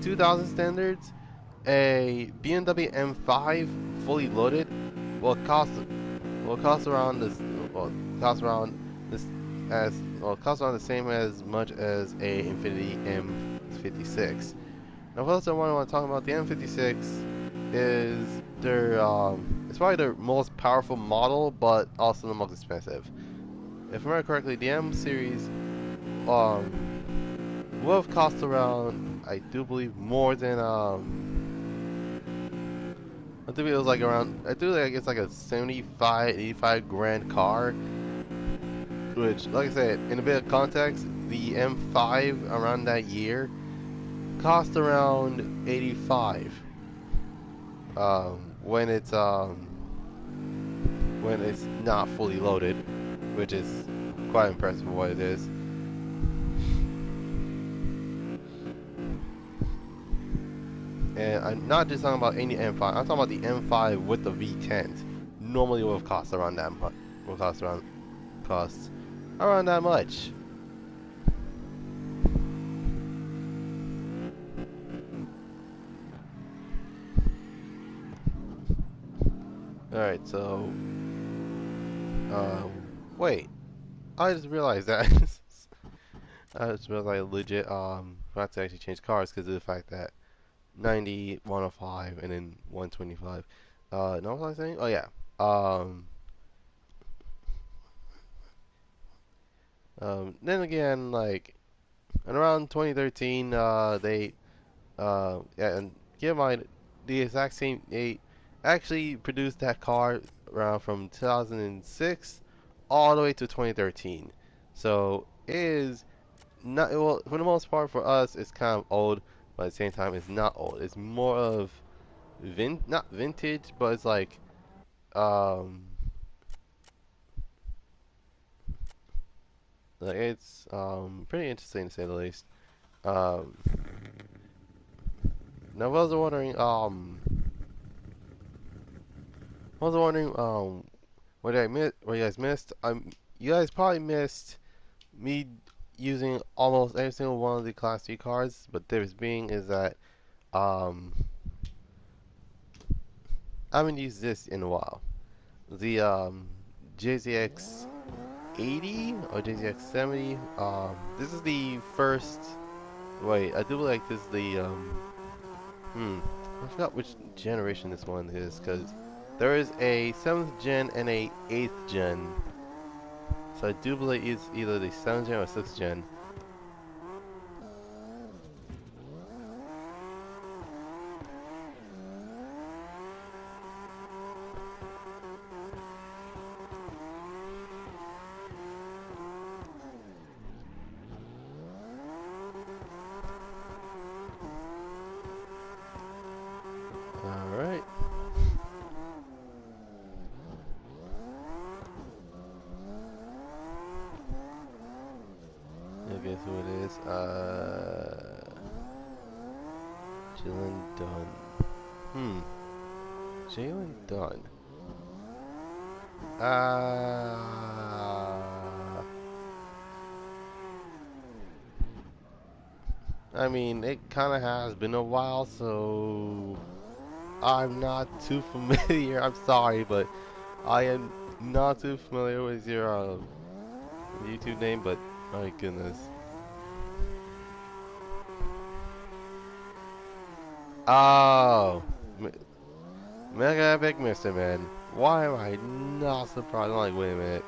2000 standards, a BMW M5 fully loaded will cost around this cost around this as well cost around the same as much as a Infiniti M56. Now, first I want to talk about the M56 is it's probably their most powerful model, but also the most expensive. If I remember correctly, the M series would have cost around, I do believe, more than I think it was like around, I think like it's like a 75, 85 grand car, which, like I said, in a bit of context, the M5 around that year cost around 85 when it's not fully loaded, which is quite impressive for what it is. And I'm not just talking about any M5. I'm talking about the M5 with the V10s. Normally, would have cost around that much. Will cost around that much. All right, so wait. I just realized that. I just realized I legit forgot to actually change cars because of the fact that 90, 105, and then 125. No, what was I saying? Oh yeah. Um, then again, like, in around 2013, yeah, and keep in mind, the exact same, they actually produced that car around from 2006 all the way to 2013. So it is not, well, for the most part for us, it's kind of old, but at the same time, it's not old. It's more of not vintage, but it's um, it's pretty interesting to say the least. Um, now, I was wondering, what you guys missed. You guys probably missed me using almost every single one of the Class 3 cars, but the difference being is that um, I haven't used this in a while. The JZX 80 or JZX 70. This is the first. Wait, I do like this. Is the I forgot which generation this one is because there is a 7th gen and a 8th gen. So I do believe it's either the 7th gen or 6th gen. Alright. You'll guess who it is. Dunn. Hmm. Jalen Dunn. I mean, it kind of has been a while, so I'm not too familiar. I'm sorry, but I am not too familiar with your YouTube name. But my goodness. Oh, Mega Epic Mister Man. Why am I not surprised? I'm like, wait a minute.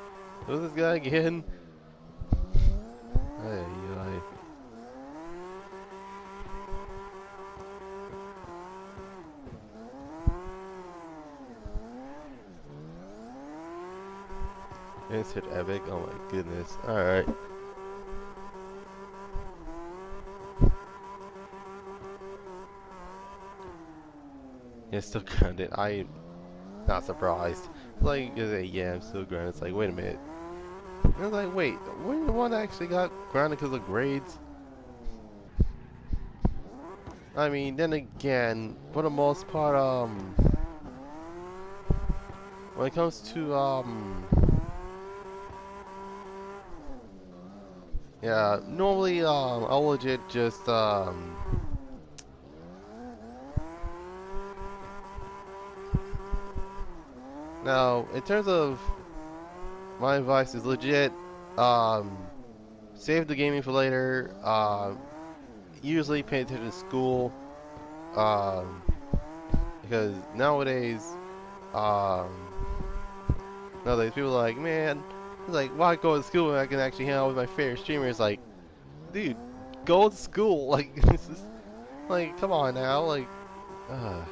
Who's this guy again? Hey, insert epic. Oh my goodness. All right. It's still grounded. I'm not surprised. Like, yeah, I'm still grounded. It's like, wait a minute. I was like, wait, we're the one that actually got grounded because of grades? I mean, then again, for the most part, when it comes to, yeah, normally, I'll legit just, now, in terms of my advice is legit, um, save the gaming for later, usually pay attention to school, um, because nowadays, um, nowadays people are like, man, it's like, why go to school when I can actually hang out with my favorite streamers? Like, dude, go to school. Like, this is, like, come on now. Like, uh.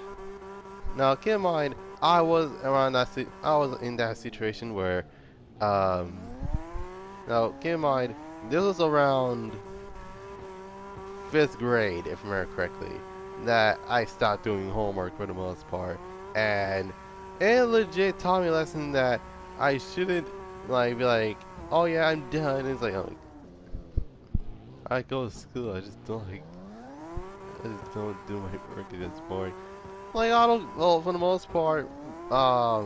Now, keep in mind, I was around that. I was in that situation where, um. Now, keep in mind, this was around fifth grade, if I remember correctly, that I stopped doing homework for the most part, and it legit taught me a lesson that I shouldn't like be like, oh yeah, I'm done. And it's like, oh, I go to school. I just don't like. I just don't do my work. It's boring. Like I don't. Well, for the most part, I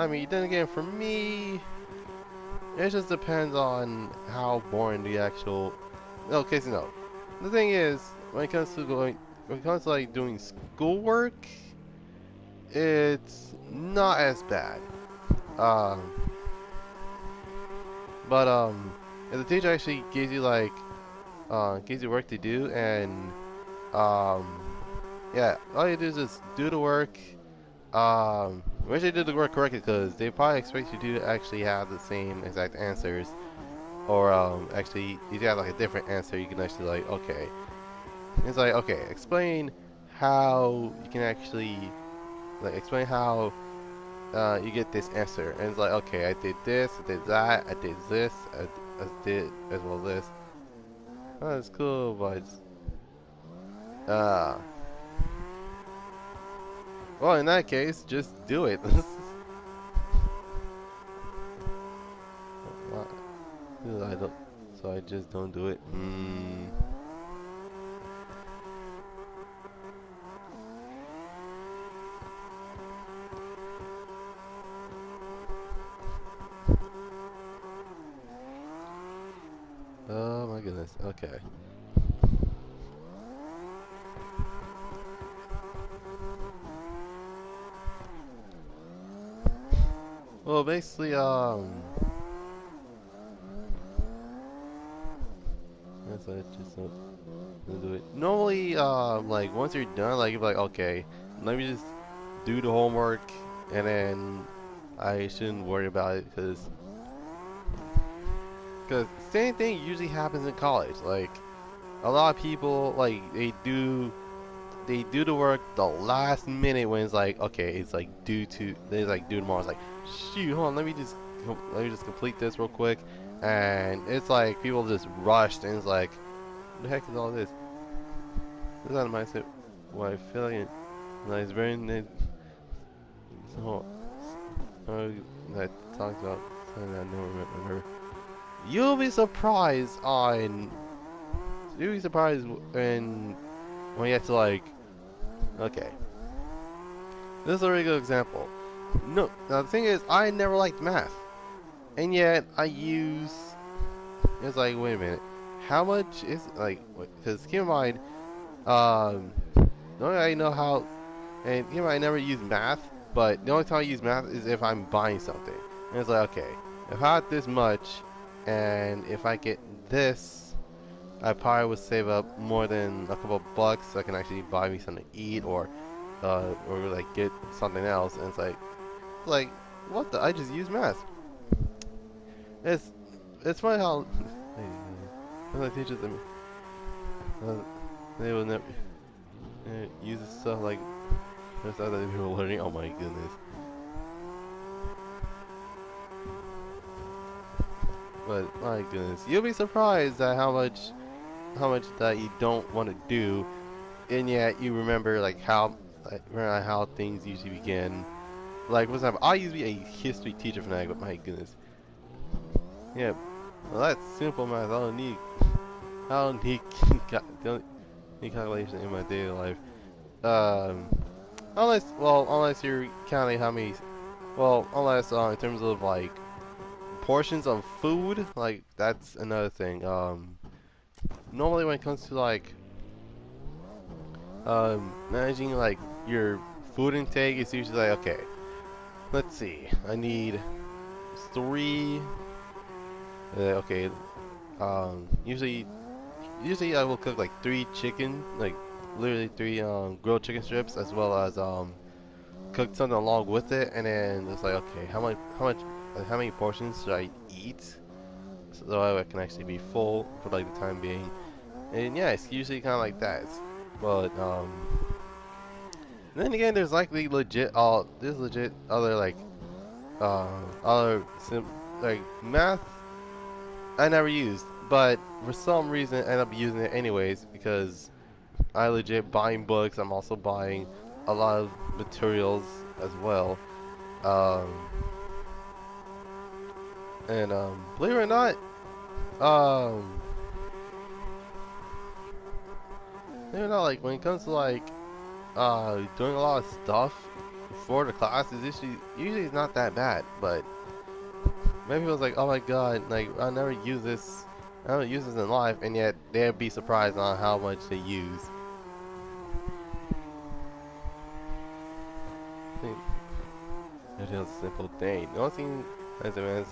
mean, then again, for me, it just depends on how boring the actual. Okay, so no. The thing is, when it comes to like doing schoolwork, it's not as bad. Um, but if the teacher actually gives you like, gives you work to do, and um, yeah, all you do is just do the work. Wish they did the work correctly because they probably expect you to actually have the same exact answers, or actually if you have like a different answer, you can actually like, okay, it's like, okay, explain how you can actually like explain how you get this answer, and it's like, okay, I did this, I did that, I did this, I did as well this. Oh, that's cool, but uh, well, in that case, just do it. I don't, so I just don't do it. Oh my goodness. Okay. Well, basically, that's I just don't do it. Normally, like once you're done, like you're like, okay, let me just do the homework, and then I shouldn't worry about it because same thing usually happens in college. Like a lot of people, like they do the work the last minute when it's like, okay, it's like they like due tomorrow. It's like, shoot, hold on, let me just complete this real quick, and it's like people just rushed, and it's like, what the heck is all this? This is not a mindset. What I feel like it's very so that talks about something I don't remember. You'll be surprised on. You'll be surprised when when you have to like, okay, this is a really good example. No, now the thing is, I never liked math, and yet I use. It's like, wait a minute, how much is like? Because keep in mind, um, the only I know how, and keep in mind, I never use math, but the only time I use math is if I'm buying something. And it's like, okay, if I had this much, and if I get this, I probably would save up more than a couple of bucks so I can actually buy me something to eat or like get something else. And it's like, what the? I just use math. It's it's funny how my teachers uh, they will never use this stuff like the stuff that people are learning. Oh my goodness! But my goodness, you'll be surprised at how much that you don't want to do, and yet you remember remember how things usually begin. Like for example, I used to be a history teacher fanatic, but my goodness, yeah, well that's simple math. I don't need don't need calculation in my daily life. Um, unless you're counting how many, unless in terms of like portions of food, like that's another thing. Normally when it comes to like managing like your food intake, it's usually like, okay, let's see, I need three. Okay, usually I will cook like three chicken, like literally three grilled chicken strips, as well as cook something along with it, and then it's like, okay, how many portions should I eat so I can actually be full for like the time being. And yeah, it's usually kind of like that. But then again, there's legit other like like math I never used, but for some reason I end up using it anyways because I legit buying books. I'm also buying a lot of materials as well. Um, and believe it or not, um, like when it comes to like doing a lot of stuff for the class, is usually it's not that bad. But many people's like, oh my god, like I never use this. I don't use this in life, and yet they'd be surprised on how much they use. It is a simple thing. The only thing as a is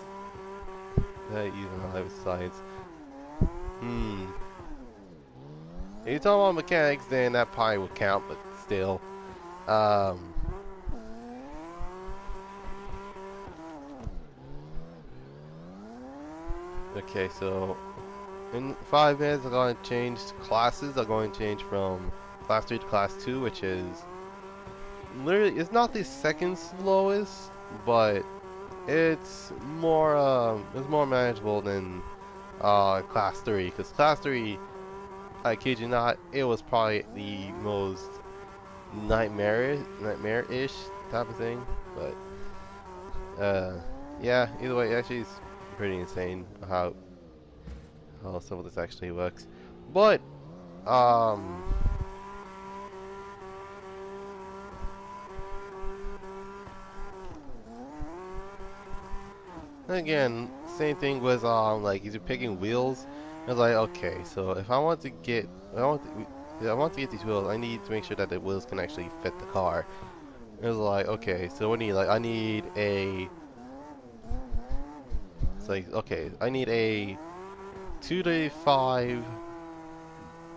that I use in life is science. If you're talking about mechanics, then that probably would count, but still. Okay, so in 5 minutes, I'm going to change classes. I'm going to change from class 3 to class 2, which is literally, it's not the second slowest, but it's more manageable than class 3. Because class 3, I kid you not, it was probably the most nightmare-ish type of thing. But yeah, either way, actually, it's pretty insane how some of this actually works. But again, same thing with like if you're picking wheels. It's like, okay, so if I want to get these wheels, I need to make sure that the wheels can actually fit the car. It's like, okay, so what do you like? I need a. It's like, okay, I need a 2 to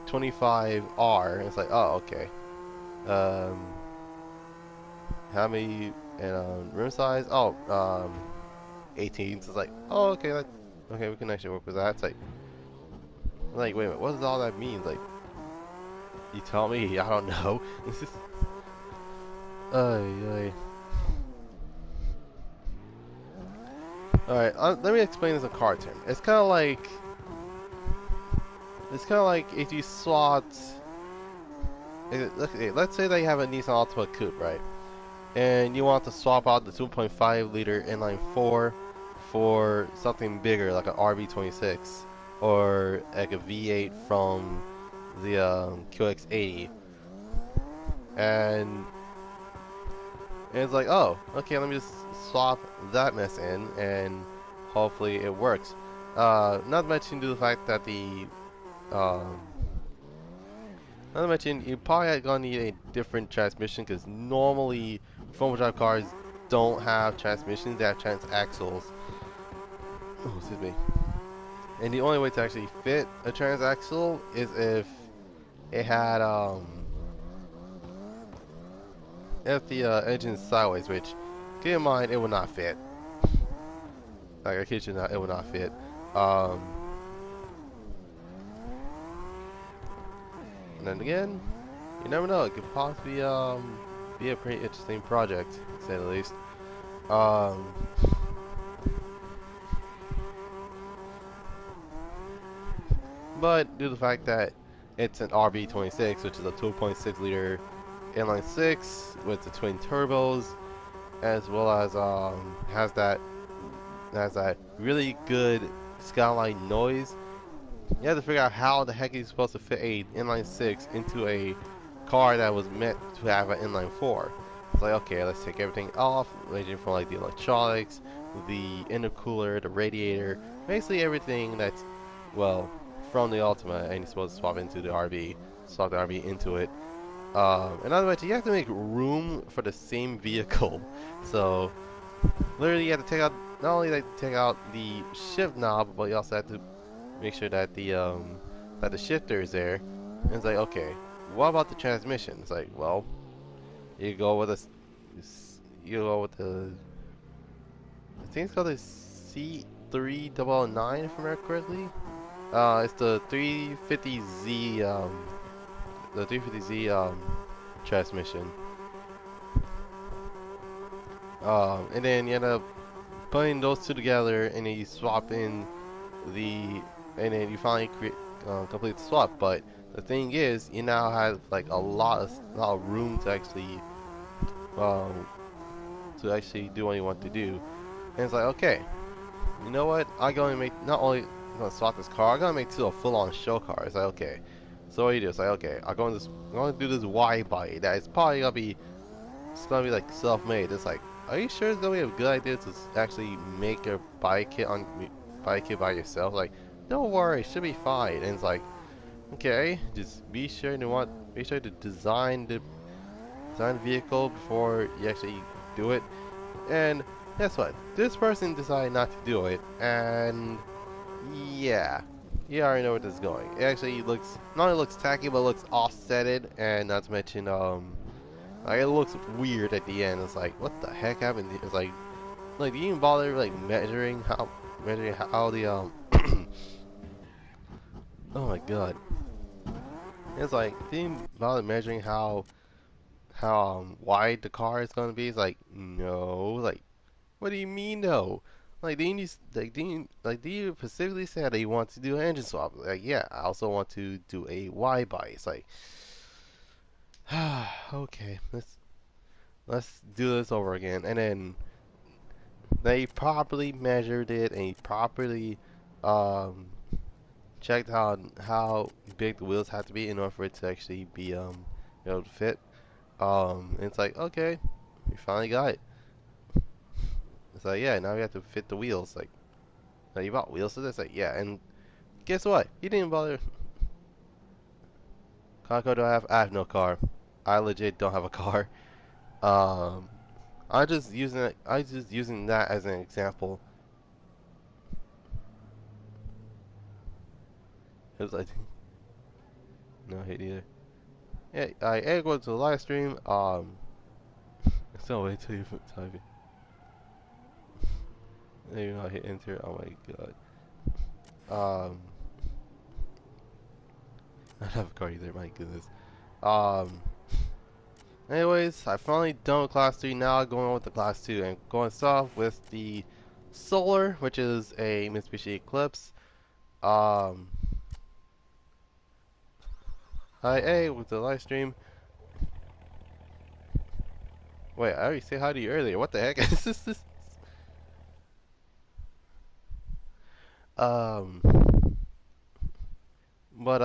25R. It's like, oh, okay. Um, how many rim size? Oh, 18. So it's like, oh, okay, okay, we can actually work with that. It's like, wait a minute, what does all that mean? Like, you tell me, I don't know. This is, ay. Alright, let me explain this in car term. It's kind of like if you slot. Let's say that you have a Nissan Altima Coupe, right? And you want to swap out the 2.5 liter inline 4 for something bigger like an RB26 or like a V8 from QX80, and it's like, oh, okay, let me just swap that mess in, and hopefully it works. Not to mention the fact that um, not to mention you probably gonna need a different transmission because normally front-wheel drive cars don't have transmissions; they have transaxles. Oh, excuse me. And the only way to actually fit a transaxle is it had if the engine's sideways, which keep in mind it will not fit. Like I kid you not, it will not fit. Um, and then again, you never know. It could possibly be a pretty interesting project, to say the least. Um, but due to the fact that it's an RB26, which is a 2.6 liter inline six with the twin turbos, as well as has that really good skyline noise. You have to figure out how the heck you're supposed to fit a inline six into a car that was meant to have an inline four. It's like, okay, let's take everything off, ranging from like the electronics, the intercooler, the radiator, basically everything that's, well, from the Ultima, and you're supposed to swap into the RV, swap the RV into it. In other words, you have to make room for the same vehicle. So, literally, you have to take out, not only like take out the shift knob, but you also have to make sure that the shifter is there. And it's like, okay, what about the transmission? It's like, well, you go with you go with the, I think it's called the C3009 if I remember correctly. It's the 350Z transmission. And then you end up putting those two together, and then you swap in the, and then you finally complete the swap. But the thing is, you now have like a lot of room um, to actually do what you want to do. And it's like, okay, you know what? I'm going to make, not only gonna swap this car, I'm gonna make two a full-on show car. It's like, okay, so what do you do? It's like, okay, I'm going to do this Y body that is probably gonna be, it's gonna be like self-made. It's like, are you sure it's gonna be a good idea to actually make a bike kit by yourself? Like, don't worry, it should be fine. And it's like, okay, just be sure to design the vehicle before you actually do it. And guess what? This person decided not to do it, and yeah, you already know where this is going. It actually looks, not only looks tacky, but it looks offsetted, and not to mention like it looks weird at the end. It's like, what the heck happened? It's like you even bother like measuring how the oh my god. It's like, didn't bother measuring how wide the car is gonna be. It's like, no, like, what do you mean no? Like, do you specifically say that you want to do an engine swap? Like, yeah, I also want to do a Y body. It's like, okay, let's do this over again. And then they properly measured it, and he properly um checked how big the wheels have to be in order for it to actually be able to fit. And it's like, okay, we finally got it. It's like, yeah, now we have to fit the wheels. Like, now you bought wheels for this? Like, yeah, and guess what? You didn't bother. Car do I have no car. I legit don't have a car. Um, I just using that as an example. It was like, no hate either. Yeah, I go to the live stream. So wait till you type it. Maybe not hit enter. Oh my god. I don't have a car either. My goodness. Um. Anyways, I finally done with class 3. Now going on with the class 2 and going off with the Solar, which is a Mitsubishi Eclipse. Um. Hi, hey, with the live stream. Wait, I already said hi to you earlier. What the heck is this? Um. But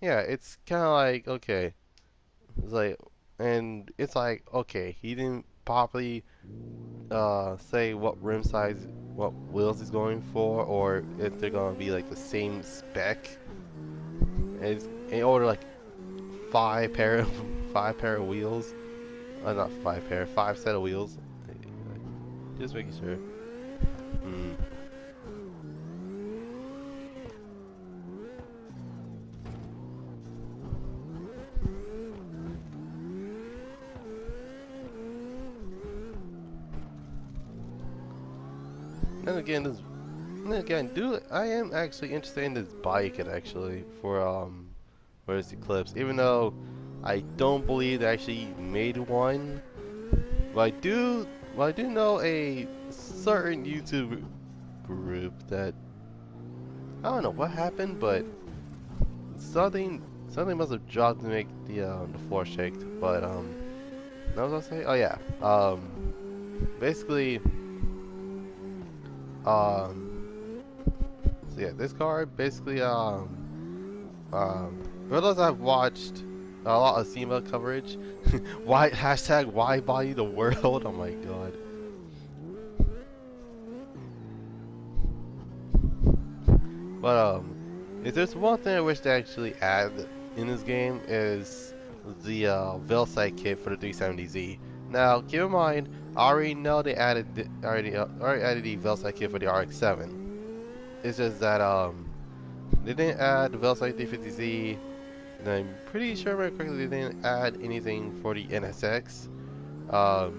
yeah, it's kind of like okay, it's like, and it's like okay, he didn't properly say what rim size, what wheels he's going for, or if they're gonna be like the same spec. And it's, he ordered like five pair of five pair of wheels. Not five pair, five set of wheels. Just making sure. Hmm. Then again, this. Then again, dude, I am actually interested in this bike. Actually, for this Eclipse, even though I don't believe they actually made one, but I do know a certain YouTube group that I don't know what happened, but something must have dropped to make the floor shake. But what was I saying? Oh yeah. Basically, so yeah, this card basically for those I've watched a lot of SEMA coverage, why hashtag why body the world? Oh my god. But if there's one thing I wish they actually add in this game is the Veilsight kit for the 370Z. Now, keep in mind, I already know they already added the Veilsight kit for the RX-7. It's just that they didn't add the Veilsight 350Z, and I'm pretty sure, if I remember correctly, they didn't add anything for the NSX. Um,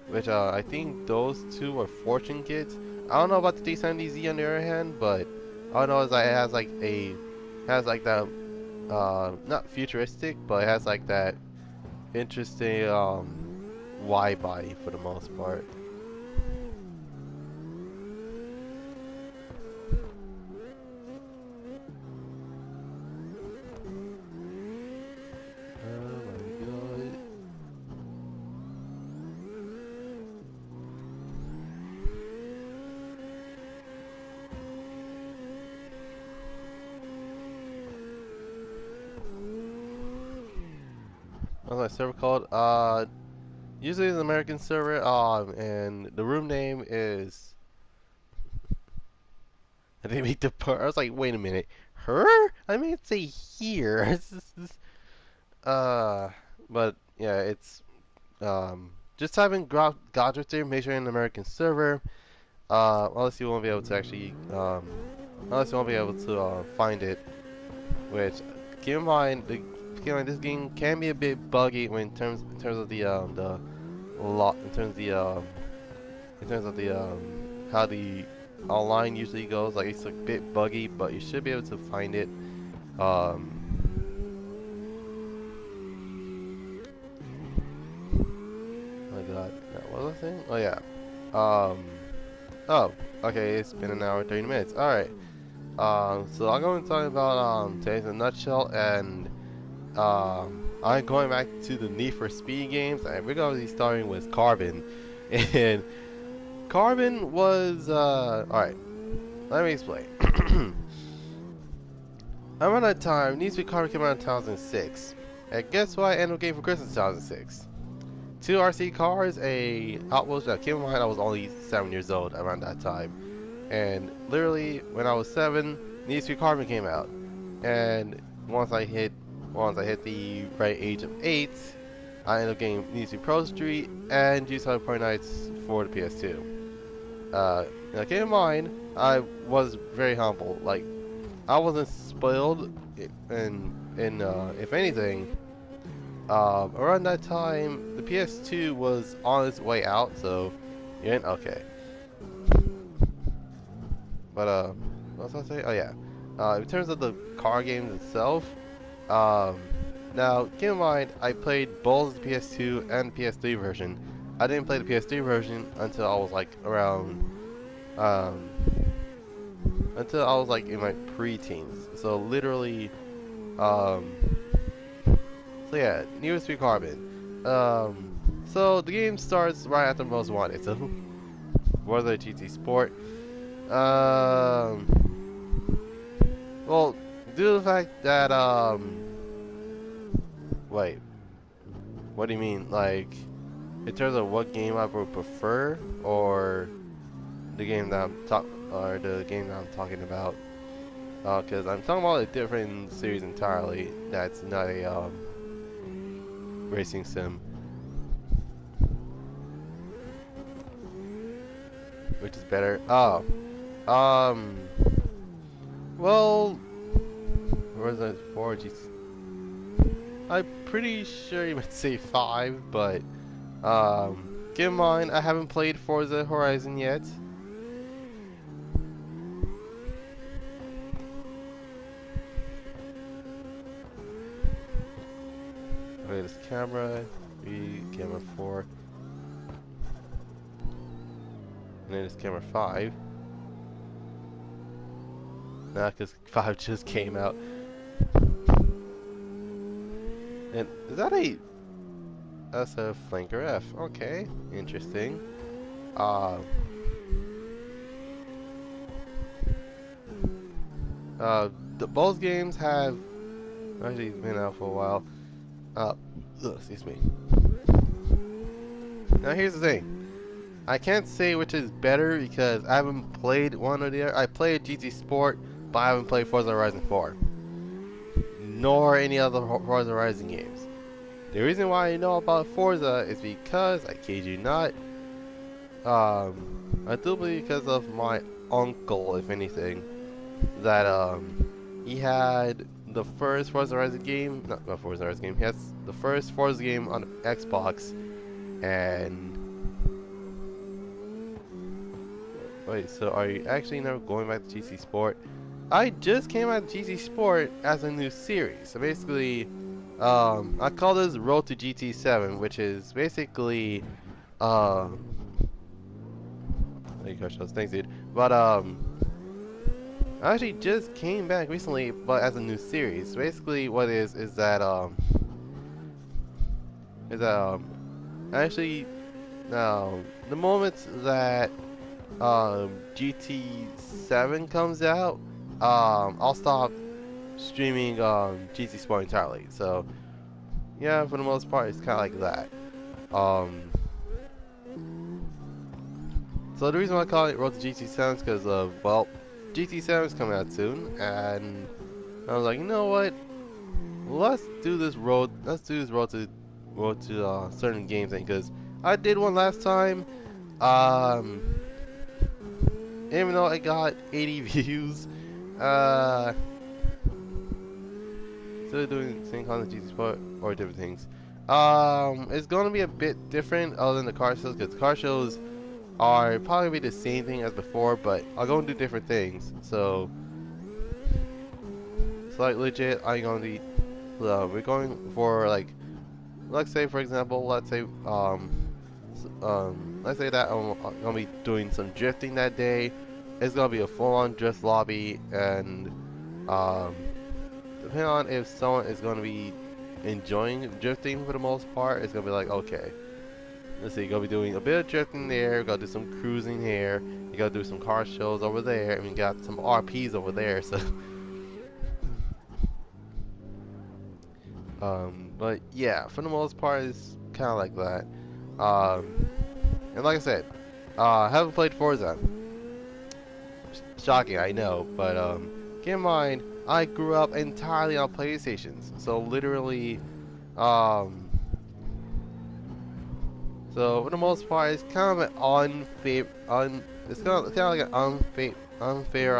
which I think those two are fortune kits. I don't know about the 370Z on the other hand, but all I know is that it has like that not futuristic, but it has like that interesting wide body for the most part. Oh my god. What's my server called? Usually it's an American server, and the room name is. And they make the part. I was like, wait a minute, her? I mean, say here. uh, but yeah, it's just type in Goddrifter, make sure you're in an American server. Unless you won't be able to actually unless you won't be able to find it. Which keep in mind, this game can be a bit buggy when in terms of the lot in terms of the how the online usually goes. Like it's a bit buggy, but you should be able to find it. Um, oh my God, what was I saying? Oh yeah. Um, oh, okay. It's been an hour, 30 minutes. All right. So I'm going to talk about today's in a nutshell, and I'm going back to the Need for Speed games, and we're going to be starting with Carbon. And Carbon was alright, let me explain. Around that time, Need for Speed Carbon came out in 2006. And guess what I ended up getting for Christmas in 2006? Two RC cars, a Hot Wheels. Now, keep in mind I was only 7 years old around that time. And literally, when I was 7, Need for Speed Carbon came out. And once I hit the right age of 8, I ended up getting Need for Speed Pro Street and G7 Party Nights for the PS2. Now keep in mind, I was very humble. Like, I wasn't spoiled, and if anything, around that time, the PS2 was on its way out. So, yeah, okay. But what was I saying? Oh yeah. In terms of the car games itself, um, now keep in mind, I played both the PS2 and the PS3 version. I didn't play the PS3 version until I was like around um, until I was like in my pre-teens. So literally, um, so yeah, Need for Speed Carbon. So the game starts right after Most Wanted. So Warzone GT Sport. Well, due to the fact that wait, what do you mean? Like, in terms of what game I would prefer, or the game that I'm talking about? Because I'm talking about a different series entirely. That's not a racing sim, which is better. Oh, um, well, Resident 4 G. I'm pretty sure you would say 5, but keep in mind I haven't played Forza Horizon yet. Okay, this camera, 3, camera 4, and then this camera 5. Nah, because 5 just came out. And is that a... That's a flanker F. Okay, interesting. Uh, both games have actually been out for a while. Excuse me. Now here's the thing. I can't say which is better because I haven't played one or the other. I played GT Sport, but I haven't played Forza Horizon 4. Nor any other Forza Horizon games. The reason why I know about Forza is because, I kid you not, I do believe because of my uncle, if anything, that he had the first Forza Horizon game, not Forza Horizon game, he has the first Forza game on Xbox, and wait, so are you actually now going back to GT Sport? I just came out of GT Sport as a new series, so basically, I call this Road to GT7, which is basically, hey gosh, thanks dude, but I actually just came back recently, but as a new series. Basically, what it is that actually now the moment that GT7 comes out, I'll stop streaming GT Sport entirely. So yeah, for the most part, it's kind of like that. Um, so the reason why I call it Road to GT7 is because well, GT7 is coming out soon, and I was like, you know what? Let's do this road. Let's do this road to certain games thing because I did one last time. Um, even though I got 80 views, uh, still doing the same content GT Sport or different things. It's gonna be a bit different other than the car shows because car shows are probably the same thing as before, but I'll go and do different things. So, it's like legit. I'm gonna be. We're going for like, let's say for example, let's say that I'm gonna be doing some drifting that day. It's gonna be a full-on drift lobby, and um, depending on if someone is gonna be enjoying drifting for the most part, it's gonna be like, okay, let's see, you're gonna be doing a bit of drifting there, you gotta do some cruising here, you gotta do some car shows over there, and we got some RPs over there, so but yeah, for the most part, it's kind of like that. And like I said, I haven't played Forza. Shocking, I know, but keep in mind, I grew up entirely on PlayStations, so literally, um, so for the most part, it's kind of an it's kind of like an unfair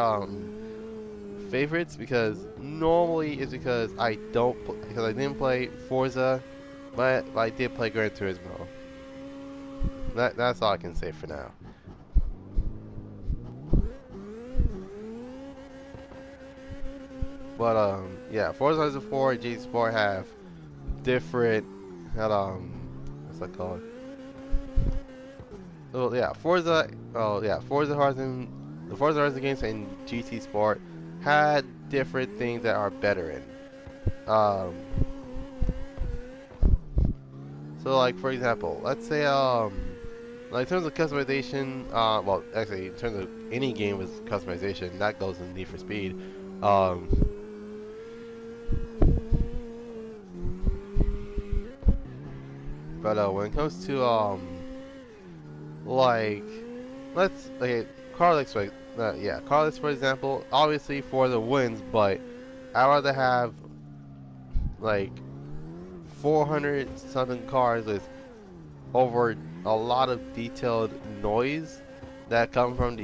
favorites because normally it's because because I didn't play Forza, but I did play Gran Turismo. That's all I can say for now. But yeah, Forza Horizon 4 and GT Sport have different, had what's that called? Oh yeah, Forza Horizon, the Forza Horizon games and GT Sport had different things that are better in. Um, so like for example, let's say like in terms of customization, well actually in terms of any game with customization, that goes in Need for Speed. Um, But when it comes to like let's okay, Carlix, like yeah, Carlix for example, obviously for the wins, but I'd rather have like 400 something cars with over a lot of detailed noise that come from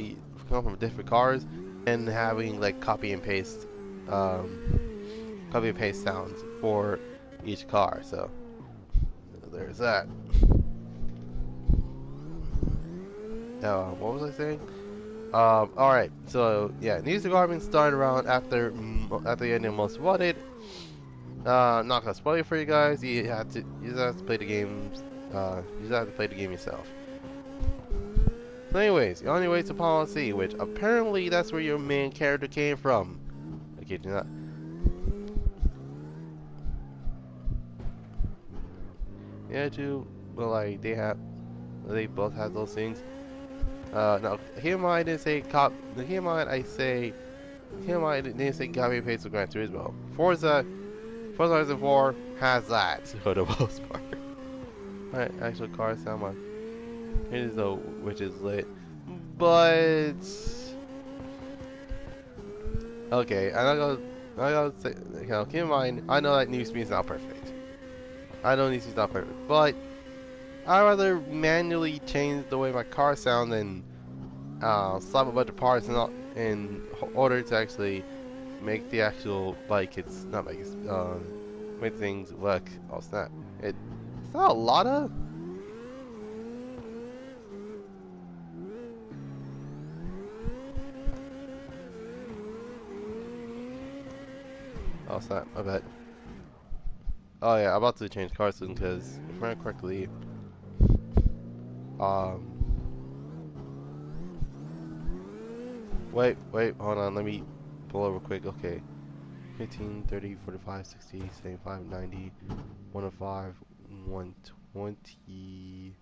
different cars, and having like copy and paste sounds for each car. So there's that. What was I saying? All right. So yeah, News to Garmin started around after the end of Most Wanted. Not gonna spoil it for you guys. You just have to play the games. You just have to play the game yourself. So anyways, the only way to policy, which apparently that's where your main character came from. I kid you not. Yeah, too. But like they both have those things. Now here mine didn't say cop. Here mine didn't say copy and paste for Gran Turismo. Forza Horizon 4 has that for the most part. My actual car sound my it is though, which is lit. But okay, I gotta say, you know, keep in mind, I know that new speed is not perfect. I know new speed is not perfect, but I'd rather manually change the way my car sounds than slap a bunch of parts in order to actually make the actual bike. It's not make it, make things work. Oh snap! It's not a lot of. Oh snap! I bet. Oh yeah, I'm about to change cars soon because if I remember correctly, um, wait, hold on, let me pull over quick. Okay, 15, 30, 45, 60, 75, 90, 105, 120,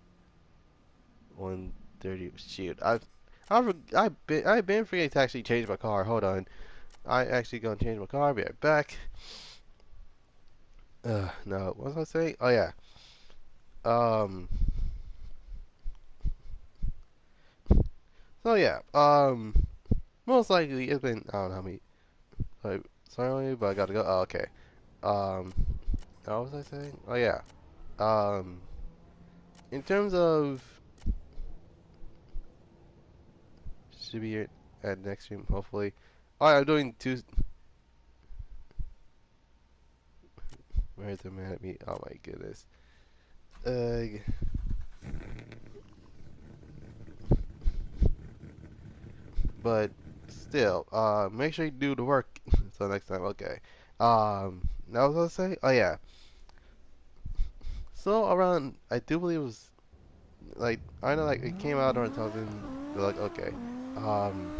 130. Shoot, I've been forgetting to actually change my car. Hold on, I actually gonna change my car. Be right back. No, what was I saying? Oh yeah. Um. So yeah. Most likely it's been I don't know how many. Like, sorry, but I gotta go. Oh, okay. Um. What was I saying? Oh yeah. Um. In terms of should be here at next stream hopefully. Oh, I'm doing two. Where's the man at me? Oh my goodness. Uh. But still, make sure you do the work. So next time, okay. Now what was I say? Oh yeah. So around, I do believe it was like I know like it came out around 2000. They're like okay. Um.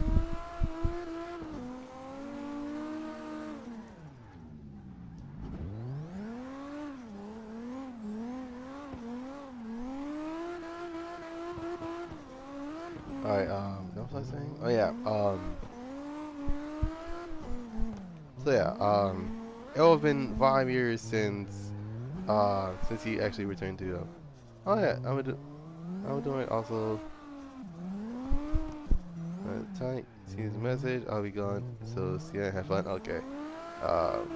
Alright. What was I saying? Oh yeah. So yeah. It will have been 5 years since he actually returned to. Oh yeah. I'm doing also. Tiny, see his message. I'll be gone. So see you and have fun. Okay. Um.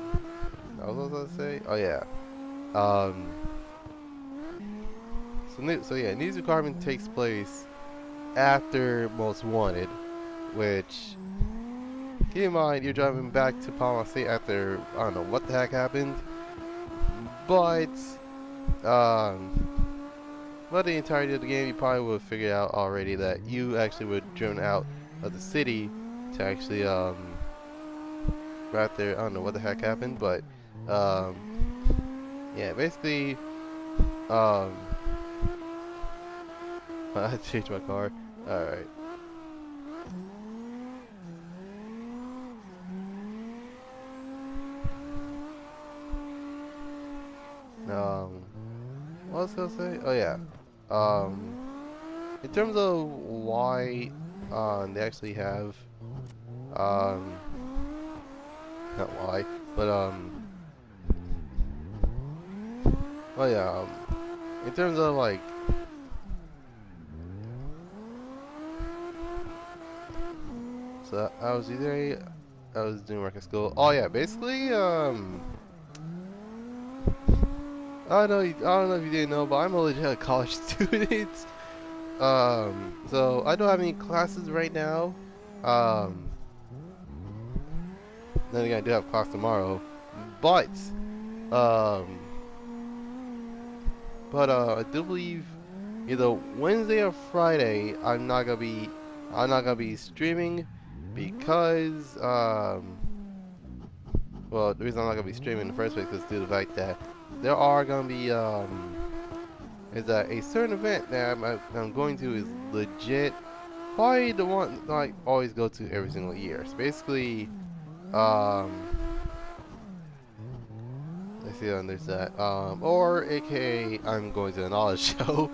I was supposed to say. Oh yeah. Um. So yeah, News Requirement takes place after Most Wanted, which keep in mind you're driving back to Palma State after I don't know what the heck happened, but um, by the entirety of the game you probably would figure out already that you actually were driven out of the city to actually right there. I don't know what the heck happened, but um, yeah, basically um, I changed my car. All right. What was I gonna say? Oh yeah. Um, in terms of why, they actually have, um, not why, but oh yeah. in terms of like, so I was either I was doing work at school. Oh yeah, basically, I don't know if you didn't know, but I'm a legit college student. So I don't have any classes right now. Um, then again, I do have class tomorrow, but um, I do believe either Wednesday or Friday I'm not gonna be streaming because well, the reason I'm not gonna be streaming in the first place is due to the fact that there are gonna be is that a certain event that I'm going to is legit probably the one that I always go to every single year. So basically, let's see, there's that, or AKA I'm going to the knowledge show.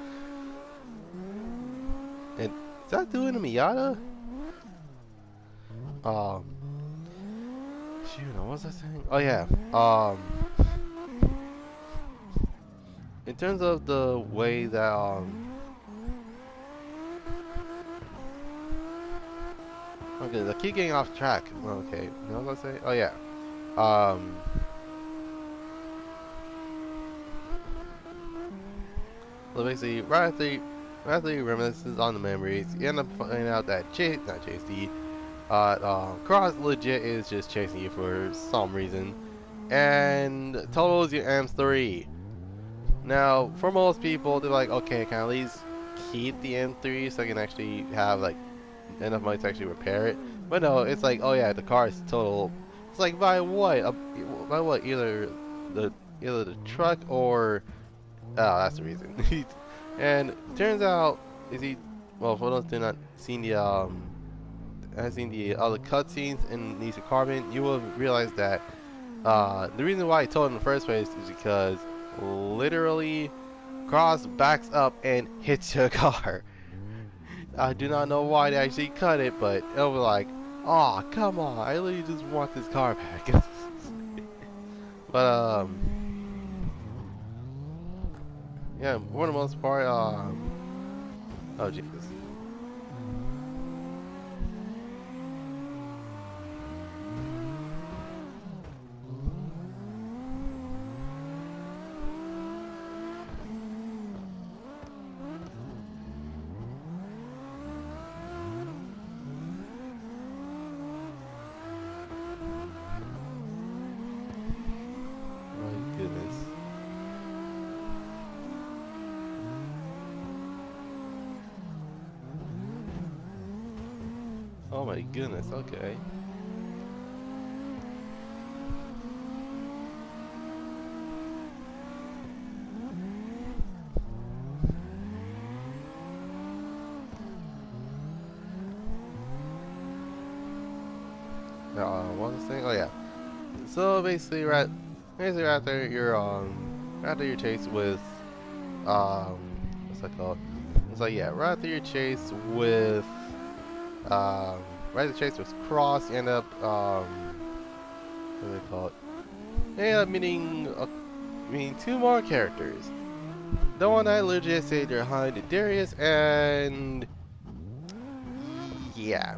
And is that doing a Miata? Um, shoot, what was I saying? Oh yeah, in terms of the way that okay, I keep getting off track. Okay, you know what I was saying? Oh yeah, um, so basically, right after you reminisces on the memories, you end up finding out that not Chase, Cross legit is just chasing you for some reason, and totals your M3. Now, for most people, they're like, okay, can I at least keep the M3 so I can actually have like enough money to actually repair it? But no, it's like, oh yeah, the car is total. It's like by what? By what? The either the truck or oh, that's the reason. And it turns out, is he? Well, for those who have not seen the has seen the other cutscenes in Nice Carbon, you will realize that the reason why I told him in the first place is because literally Cross backs up and hits your car. I do not know why they actually cut it, but it was like, oh come on, I literally just want this car back. But yeah, for the most part, oh Jesus. My goodness. Oh my goodness, okay. What was I saying? Oh yeah. So basically after your chase with what's that called? It's like yeah, right after your chase with um right after the chase with Cross, you end up what do they call it? You end up meeting two more characters. The one I legit said they're behind Darius and yeah.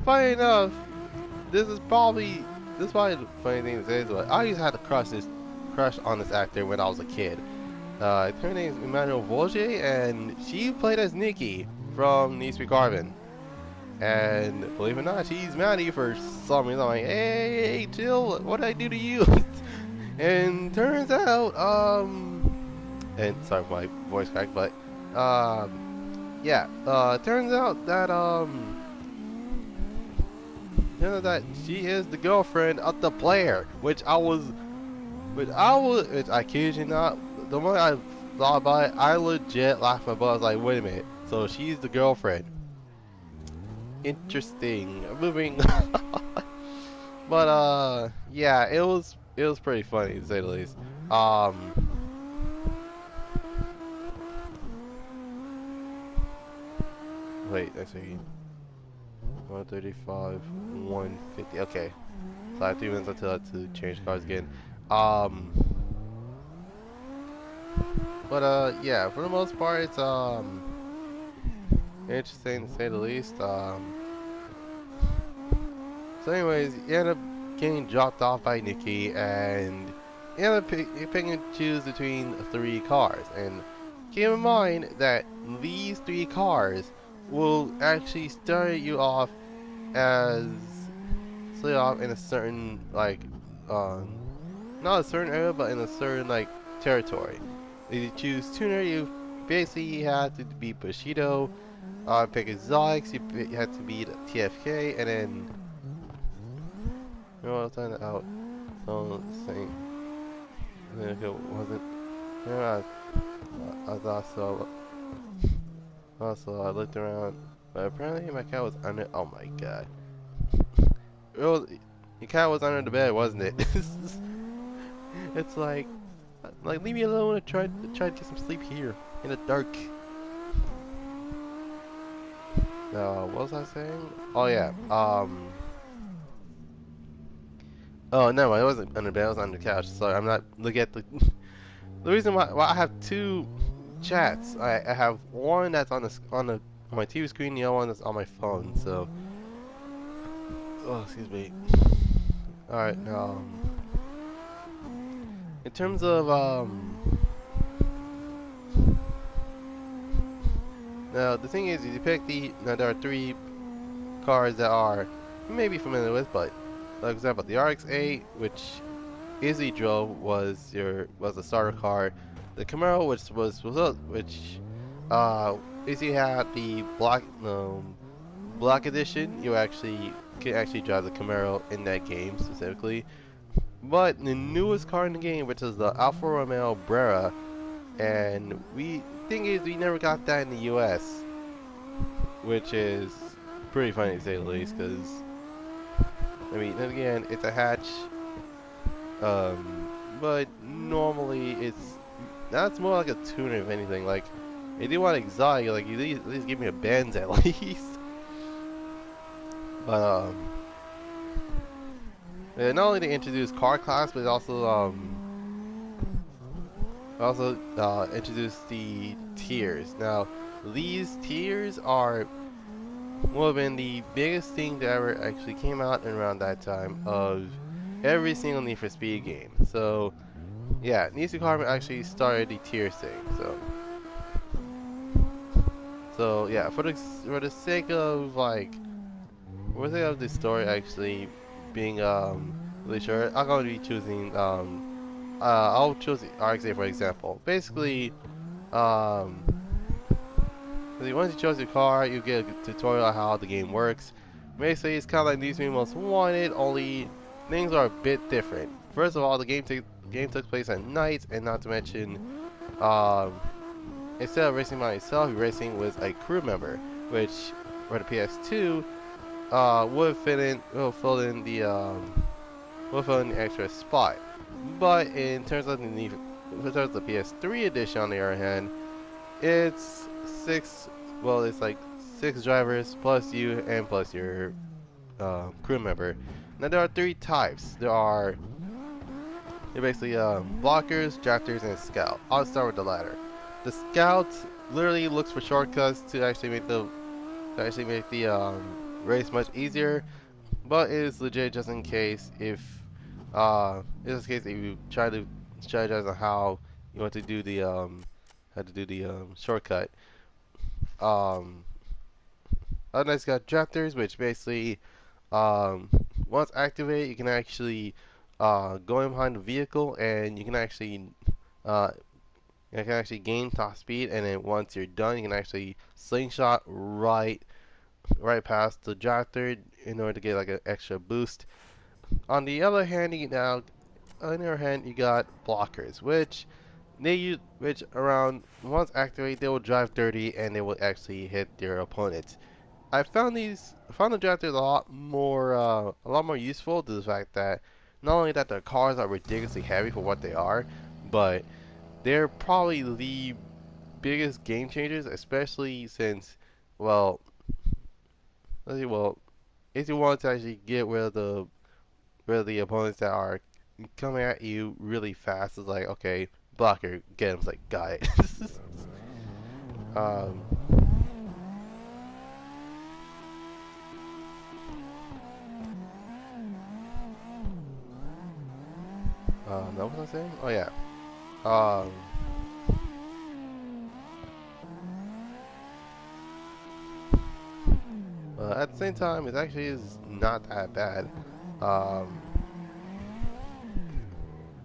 Funny enough, this is probably the funny thing to say is, but I used to have a crush on this actor when I was a kid. Her name is Emmanuel Volge, and she played as Nikki from Need for Speed Carbon. And believe it or not, she's mad at you for some reason. I'm like, hey, chill, what did I do to you? And turns out, and sorry for my voice crack, but, yeah, turns out that, she is the girlfriend of the player, which I kid you not, the moment I thought about it, I legit laughed my butt. I was like, wait a minute, so she's the girlfriend. Interesting. Moving. But yeah, it was pretty funny to say the least. Wait, let's see. 135, 150. Okay, so I have 3 minutes until I have to change cars again. But yeah, for the most part, it's interesting to say the least. So anyways, you end up getting dropped off by Nikki, and you end up picking and choose between three cars. And keep in mind that these three cars will actually start you off as start off in a certain um not a certain area, but in a certain territory. If you choose tuner, you basically have to beat Bushido. Pick exotics, you have to beat TFK, and then you know what I'm out. So saying if it wasn't, yeah, I thought so. Also, I looked around, but apparently my cat was under. Oh my god, it was, your cat was under the bed, wasn't it? It's like leave me alone and try to get some sleep here in the dark. What was I saying? Oh yeah. Oh no, it wasn't under the bed. It was on the couch. Sorry, I'm not looking at the. The reason why I have two chats. I have one that's on my TV screen. The other one that's on my phone. So, oh excuse me. All right, now in terms of now the thing is, you pick now there are three cars that are you may be familiar with, but for example, the RX-8, which Izzy drove, was the starter car. The Camaro, which Izzy had the black edition. You actually can actually drive the Camaro in that game specifically. But the newest car in the game, which is the Alfa Romeo Brera, and we thing is we never got that in the U.S., which is pretty funny to say the least. Because I mean, then again, it's a hatch, but normally that's more like a tuner if anything. Like, if you want exotic, like you at least give me a Benz at least. But not only they introduce car class, but also introduce the tiers. Now, these tiers are would have been the biggest thing that ever actually came out around that time of every single Need for Speed game. So yeah, Need for Carbon actually started the tier thing. So yeah, for the sake of for the sake of the story actually being really short, I'm going to be choosing I'll choose RX-8 for example. Basically, um once you choose your car, you get a tutorial on how the game works. Basically, it's kind of like Need for Speed Most Wanted, only things are a bit different. First of all, the game took place at night, and not to mention, um, instead of racing by yourself, you're racing with a crew member, which for the PS2 would fill in the extra spot. But in terms of the PS3 edition, on the other hand, it's six. Well, it's like six drivers plus you and plus your crew member. Now there are three types. They're basically blockers, drafters, and scout. I'll start with the latter. The scout literally looks for shortcuts to actually make the race much easier, but it is legit just in case in this case if you try to strategize on how you want to do the shortcut. Um, Other nice got drafters, which basically um, once activated, you can actually go in behind the vehicle and uh, you can actually gain top speed. And then once you're done, you can actually slingshot right past the drafter in order to get like an extra boost. On the other hand, you got blockers, which around once activated, they will drive dirty and they will actually hit their opponents. I found the drafters a lot more useful to the fact that not only that their cars are ridiculously heavy for what they are, but they're probably the biggest game changers, especially since, well, let's see, well, if you want to actually get rid of the opponents that are coming at you really fast, it's like okay, blocker. Get him. It's like, got it. um, what was I saying? Oh yeah. Um, at the same time, it actually is not that bad. Um,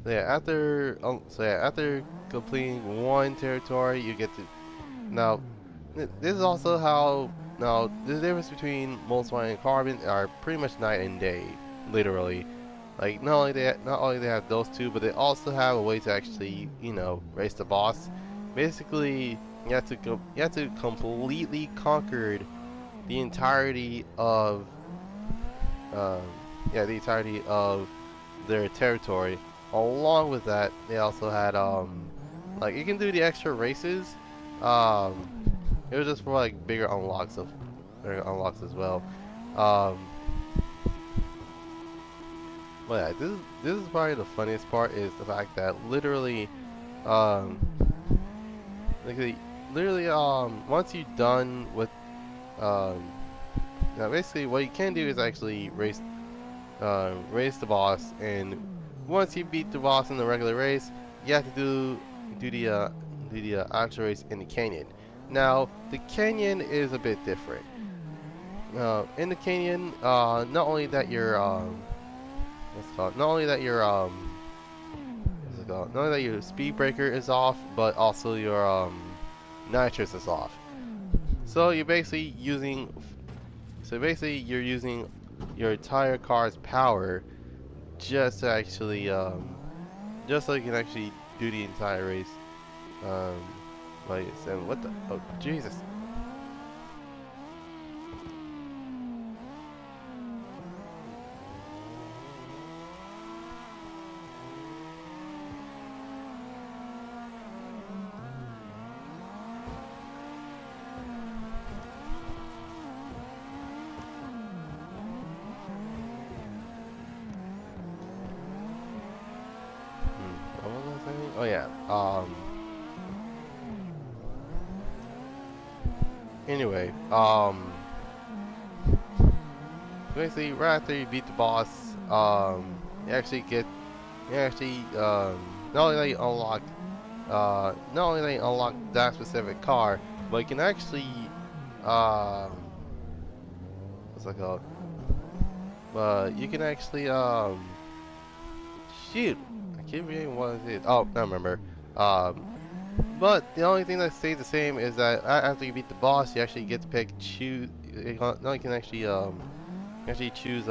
after completing one territory, you get to now. This is also how now the difference between Moleswine and Carbon are pretty much night and day, literally. Like not only they have those two, but they also have a way to actually race the boss. Basically, you have to completely conquer the entirety of um, the entirety of their territory. Along with that, they also had like you can do the extra races. Um, it was just for like bigger unlocks as well. Um, but yeah, this is probably the funniest part is the fact that um, literally, once you're done with um, now basically what you can do is actually race the boss, and once you beat the boss in the regular race, you have to do the actual race in the canyon. Now the canyon is a bit different. In the canyon, not only that you're what's it called? Not only that you're what's it called? Not only that your speed breaker is off, but also your nitrous is off. So you're basically you're using your entire car's power just to actually just so you can actually do the entire race. Um, like I said, what the? Oh, Jesus! What was I saying? Oh yeah. Anyway. Basically, right after you beat the boss, you actually get, you actually, not only that you unlock, not only that you unlock that specific car, but you can actually, um, what's it called? You can actually, shoot, I keep forgetting what it is. Oh, I remember. Um, but the only thing that stays the same is that after you beat the boss, you actually get to now you can actually choose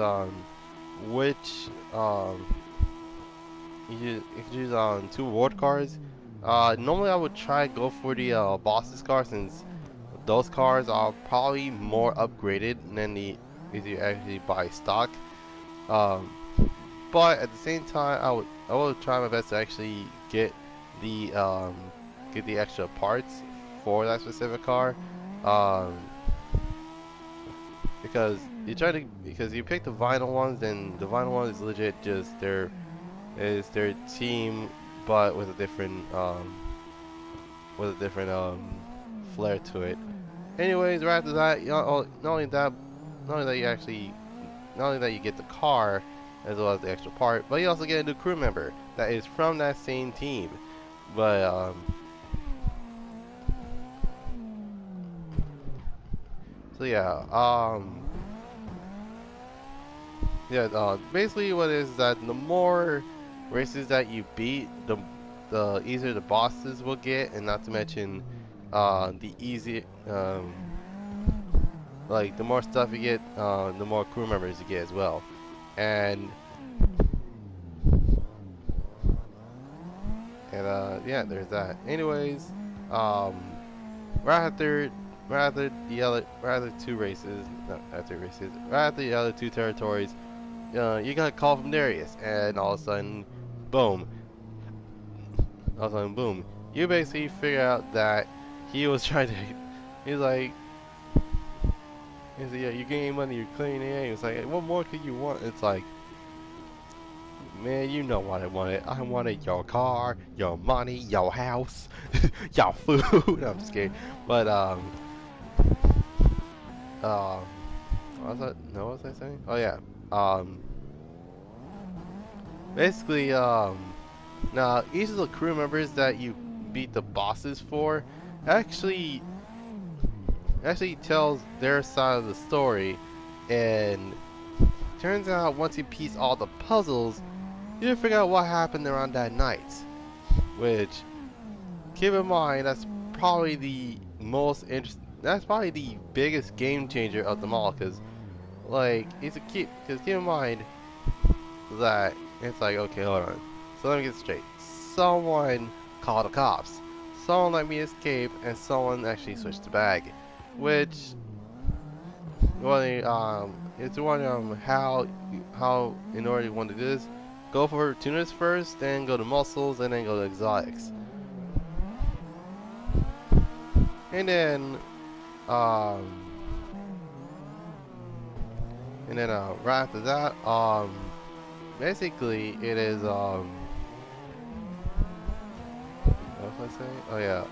which you can choose two reward cards. Normally I would try to go for the boss's card since those cards are probably more upgraded than the if you actually buy stock. Um, but at the same time, I will try my best to actually the um, get the extra parts for that specific car. Um, because you pick the vinyl ones, then the vinyl one is legit just their team, but with a different flair to it. Anyways, right after that, not only that you actually, not only that you get the car as well as the extra part, but you also get a new crew member that is from that same team. But so yeah, basically what it is that the more races that you beat, the easier the bosses will get, and not to mention, the easy, like the more stuff you get, the more crew members you get as well, and yeah, there's that. Anyways, um, right after right after two races, not after races, right after the other two territories, you got a call from Darius, and all of a sudden, boom, all of a sudden, boom, you basically figure out that he was trying to, he's like, yeah, you're getting money, you're clearing the air. It's like, what more could you want? It's like, Man, you know what I wanted. I wanted your car, your money, your house, your food. No, I'm just kidding. But um, what was I? No, what was I saying? Oh yeah. Um, basically, now each of the crew members that you beat the bosses for actually actually tells their side of the story, and turns out once you piece all the puzzles, you figure out what happened around that night. Which, keep in mind, that's probably the most interesting. That's probably the biggest game changer of them all, because like because keep in mind that it's like, okay, hold on. So let me get straight. Someone called the cops. Someone let me escape, and someone actually switched the bag, which well, it's one how in order you want to do this, go for tuners first, then go to muscles, and then go to exotics, and then um right after that basically it is what was I saying? Oh yeah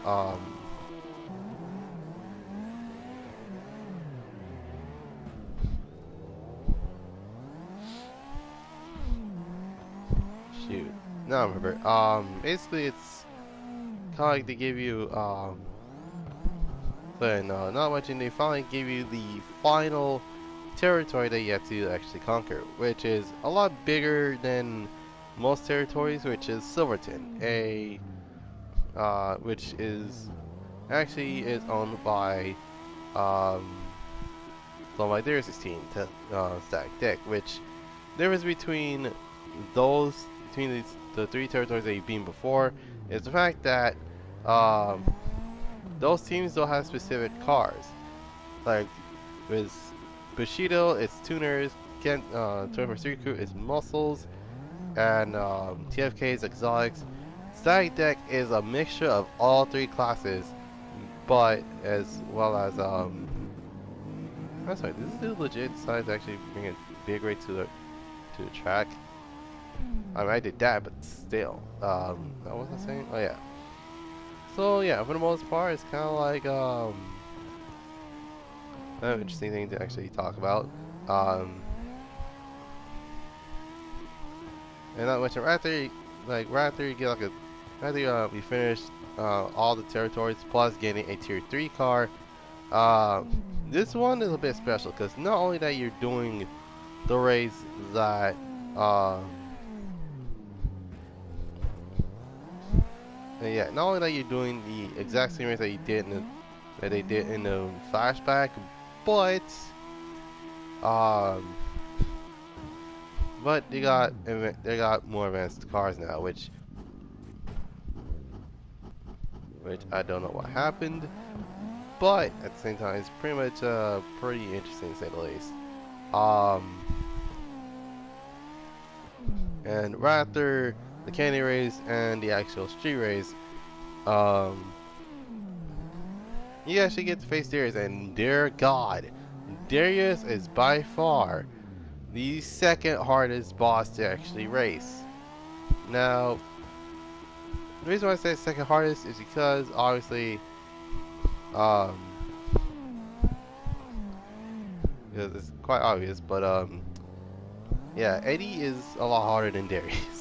shoot, now I remember. Basically it's kind of like they give you but no, not much, and they finally give you the final territory that you have to actually conquer, which is a lot bigger than most territories, which is Silverton, a which is actually is owned by um, their 16 stack deck. Which difference between the three territories that you've been before is the fact that um, those teams don't have specific cars. Like with Bushido, it's tuners. Ken 21st Recruit is muscles, and TFK is exotics. Static deck is a mixture of all three classes, but as well as I'm sorry, this is legit decided to actually bring a big rate to the track. I mean, I did that, but still, what was I saying? Oh yeah. So yeah, for the most part, it's kind of like an interesting thing to actually talk about. Um, and not much right after you get like a after we finish all the territories plus getting a tier 3 car. Uh, this one is a bit special because not only that you're doing the race that uh, yeah, not only that you're doing the exact same race that that they did in the flashback, but um, they got more advanced cars now, which I don't know what happened, but at the same time, it's pretty much pretty interesting to say the least. Um, and right after the candy race and the actual street race, um, you actually get to face Darius, and dear God, Darius is by far the second hardest boss to actually race. Now, the reason why I say second hardest is because obviously, um, because it's quite obvious, but yeah, Eddie is a lot harder than Darius.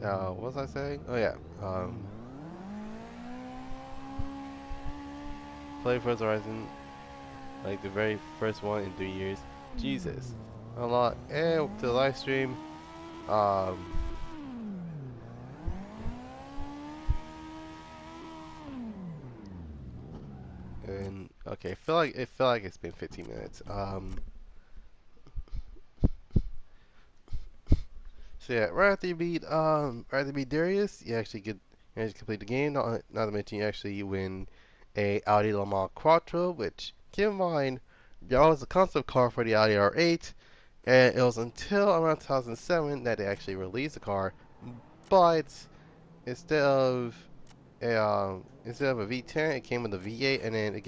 What was I saying? Oh yeah, play Forza Horizon like the very first one in 3 years. Jesus, a lot. And to the live stream, um, and okay, feel like it's been 15 minutes. So yeah, right after you beat Darius, you actually complete the game. Not to mention you actually win a Audi Le Mans Quattro, which keep in mind there was a concept car for the Audi R8, and it was until around 2007 that they actually released the car. But instead of instead of a V10, it came with a V8, and then they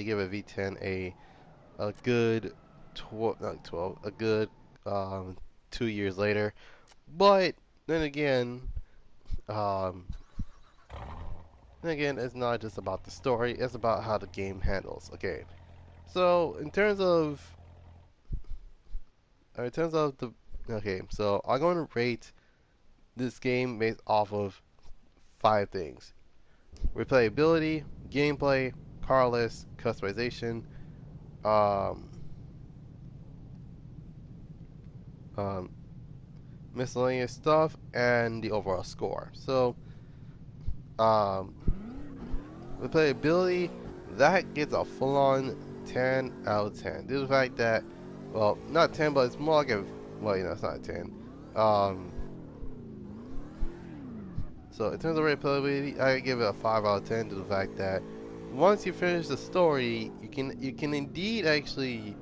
gave a V10 a good not 12, a good 2 years later. But then again, um, it's not just about the story; it's about how the game handles a game. So in terms of the okay, so I'm going to rate this game based off of 5 things: replayability, gameplay, car list, customization, um, um, miscellaneous stuff, and the overall score. So, um, replayability, that gets a full-on 10 out of 10. Due to the fact that, well, not 10, but it's more like a, well, it's not a 10. Um, so in terms of replayability, I give it a 5 out of 10 due to the fact that once you finish the story, you can indeed actually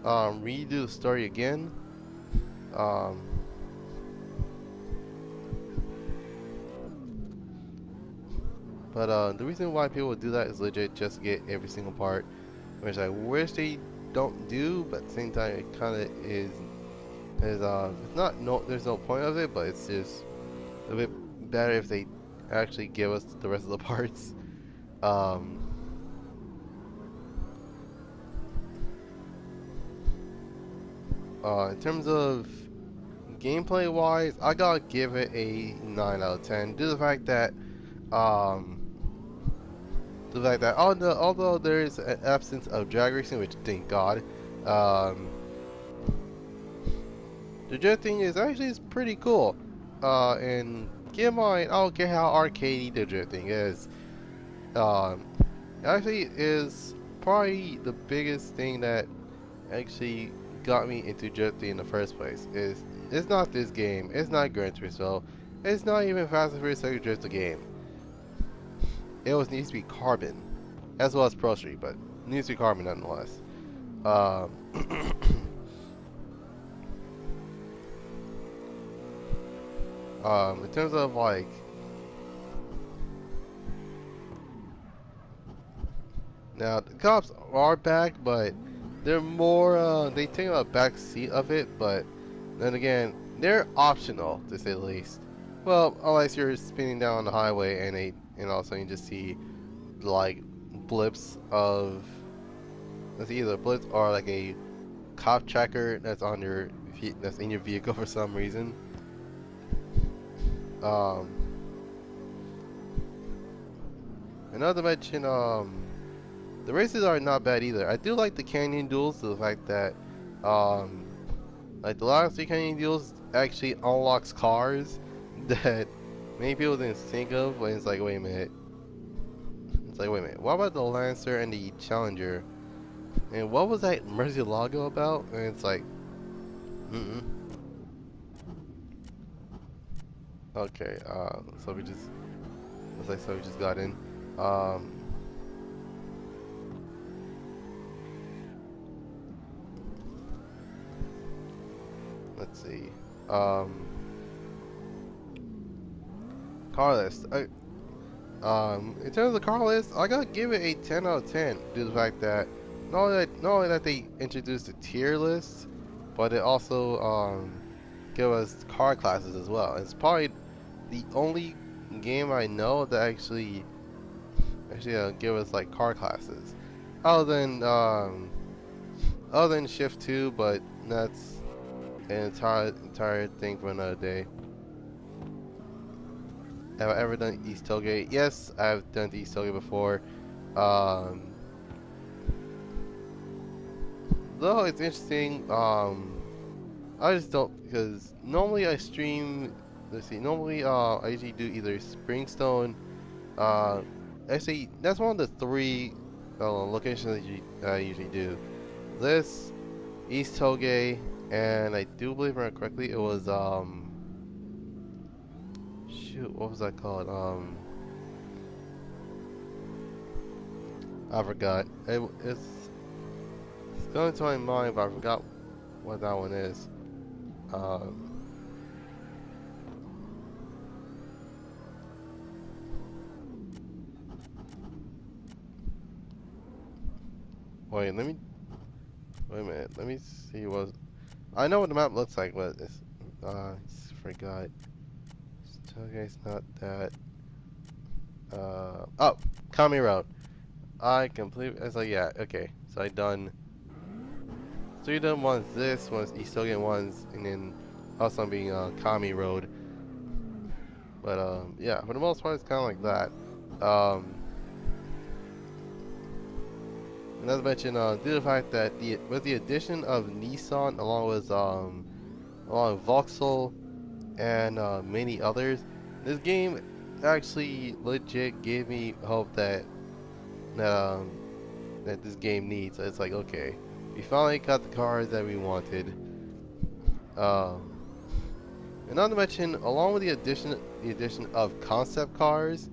redo the story again. Um, but the reason why people would do that is legit just to get every single part, which I wish they don't do, but at the same time it kind of is it's not no there's no point of it, but it's just a bit better if they actually give us the rest of the parts. Um, in terms of gameplay wise, I gotta give it a 9 out of 10 due to the fact that um although there is an absence of drag racing, which thank God, um, the drifting is actually is pretty cool. And keep in mind, I don't care how arcadey the drifting is. Um, it actually is probably the biggest thing that actually got me into drifting in the first place. It's not this game. It's not Gran Turismo. It's not even Fast and Furious Second Drift the game. It was needs to be Carbon, as well as Pro Street, but needs to be Carbon nonetheless. Um, in terms of like, now the cops are back, but they're more they take a back seat of it. But then again, they're optional to say the least. Well, unless you're spinning down the highway and all of a sudden you just see like blips of, it's either blips or like a cop tracker that's on that's in your vehicle for some reason. Um, Another mention, the races are not bad either. I do like the canyon duels, the fact that, um, like the last 3 canyon duels actually unlocks cars that many people didn't think of. When it's like, wait a minute, what about the Lancer and the Challenger? And what was that Murcielago about? And it's like, mm-mm. Okay, so we just, looks like so we just got in. Um, let's see. Um, Car list. In terms of the car list, I gotta give it a 10 out of 10 due to the fact that not only that they introduced a tier list, but it also give us car classes as well. It's probably the only game I know that actually give us like car classes, other than um, other than Shift 2, but that's an entire thing for another day. Have I ever done East Tollgate? Yes, I've done the East Tollgate before. Um, though it's interesting, I just don't, because normally I stream. Let's see. Normally, I usually do either Springstone. Uh, Actually, that's one of the 3 locations that I usually do. This, East Tollgate, and I do believe, if I remember correctly, it was shoot, what was that called? I forgot. It's going to my mind, but I forgot what that one is. Um, Wait, let me. Wait a minute. Let me see what. I know what the map looks like, but it's forgot. Okay, it's not that. Oh, Kami Road. I completely. It's like yeah. Okay, so I done. So you done ones this, ones you still get ones, and then also I'm being Kami Road. But yeah, for the most part, it's kind of like that. Not to mention, due to the fact that with the addition of Nissan along with Vauxhall and many others, this game actually legit gave me hope that um, that this game needs. So it's like okay, we finally got the cars that we wanted. Um, and not to mention, along with the addition of concept cars,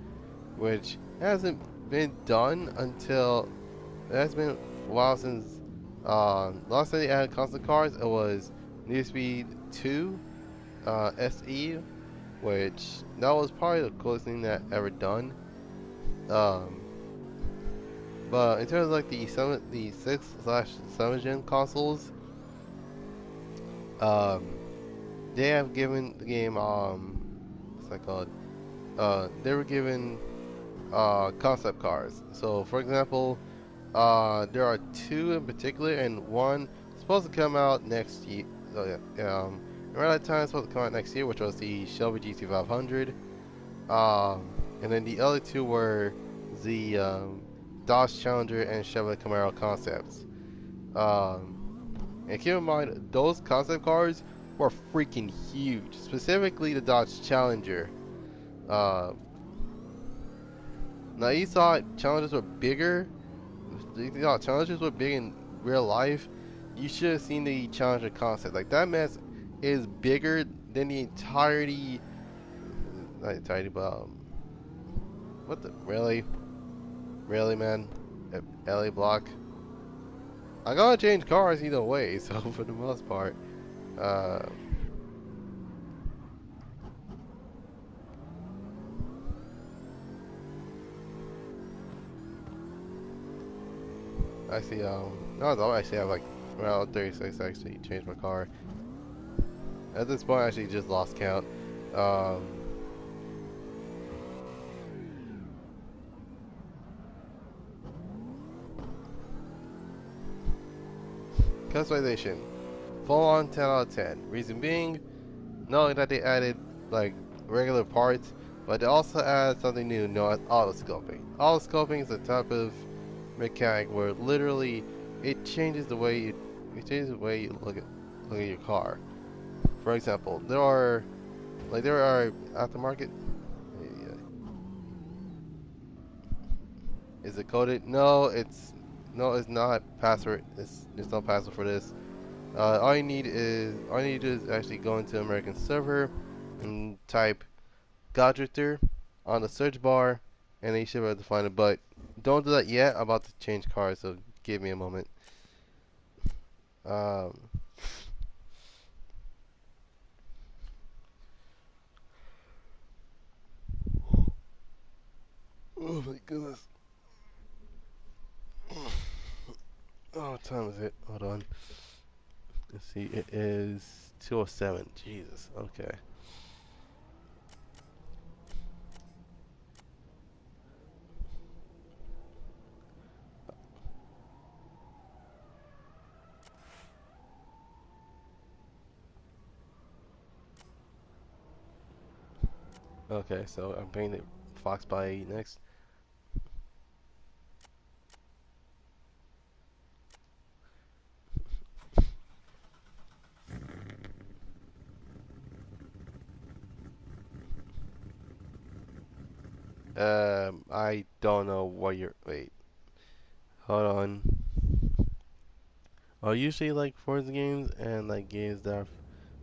which hasn't been done until it has been a while since last time they added concept cars. It was Need for Speed 2 SE, which that was probably the coolest thing that ever done. Um, but in terms of like the 6/7 gen consoles, um, they have given the game what's that called? They were given concept cars. So for example, there are two in particular, and one is supposed to come out next year. Oh yeah, around that time it's supposed to come out next year, which was the Shelby GT500. And then the other two were the Dodge Challenger and Chevrolet Camaro concepts. And keep in mind, those concept cars were freaking huge. Specifically, the Dodge Challenger. Uh, Now you thought Challengers were bigger. You thought Challengers were big in real life. You should have seen the Challenger concept. Like that mess is bigger than the entirety. Not entirety, but what the really, man? LA block. I gotta change cars either way, so for the most part, uh, I see. No, no, actually, I have like around 36. Actually, changed my car. At this point, I actually just lost count. Um, Customization, full on 10 out of 10. Reason being, not only that they added like regular parts, but they also added something new known as auto scoping. Auto scoping is a type of mechanic where literally it changes the way you look at your car. For example, there are aftermarket. uh, Is it coded? No, it's not password. There's no password for this. All you need to do is actually go into American server and type Goddrifter on the search bar, and then you should be able to find it. But don't do that yet. I'm about to change cars, so give me a moment. Um, oh my goodness. Oh, what time is it? Hold on. Let's see. It is 2:07. Jesus. Okay. Okay. So I'm paying the Fox by 8 next. I don't know what you're. Wait. Hold on. Are usually like Forza games and like games that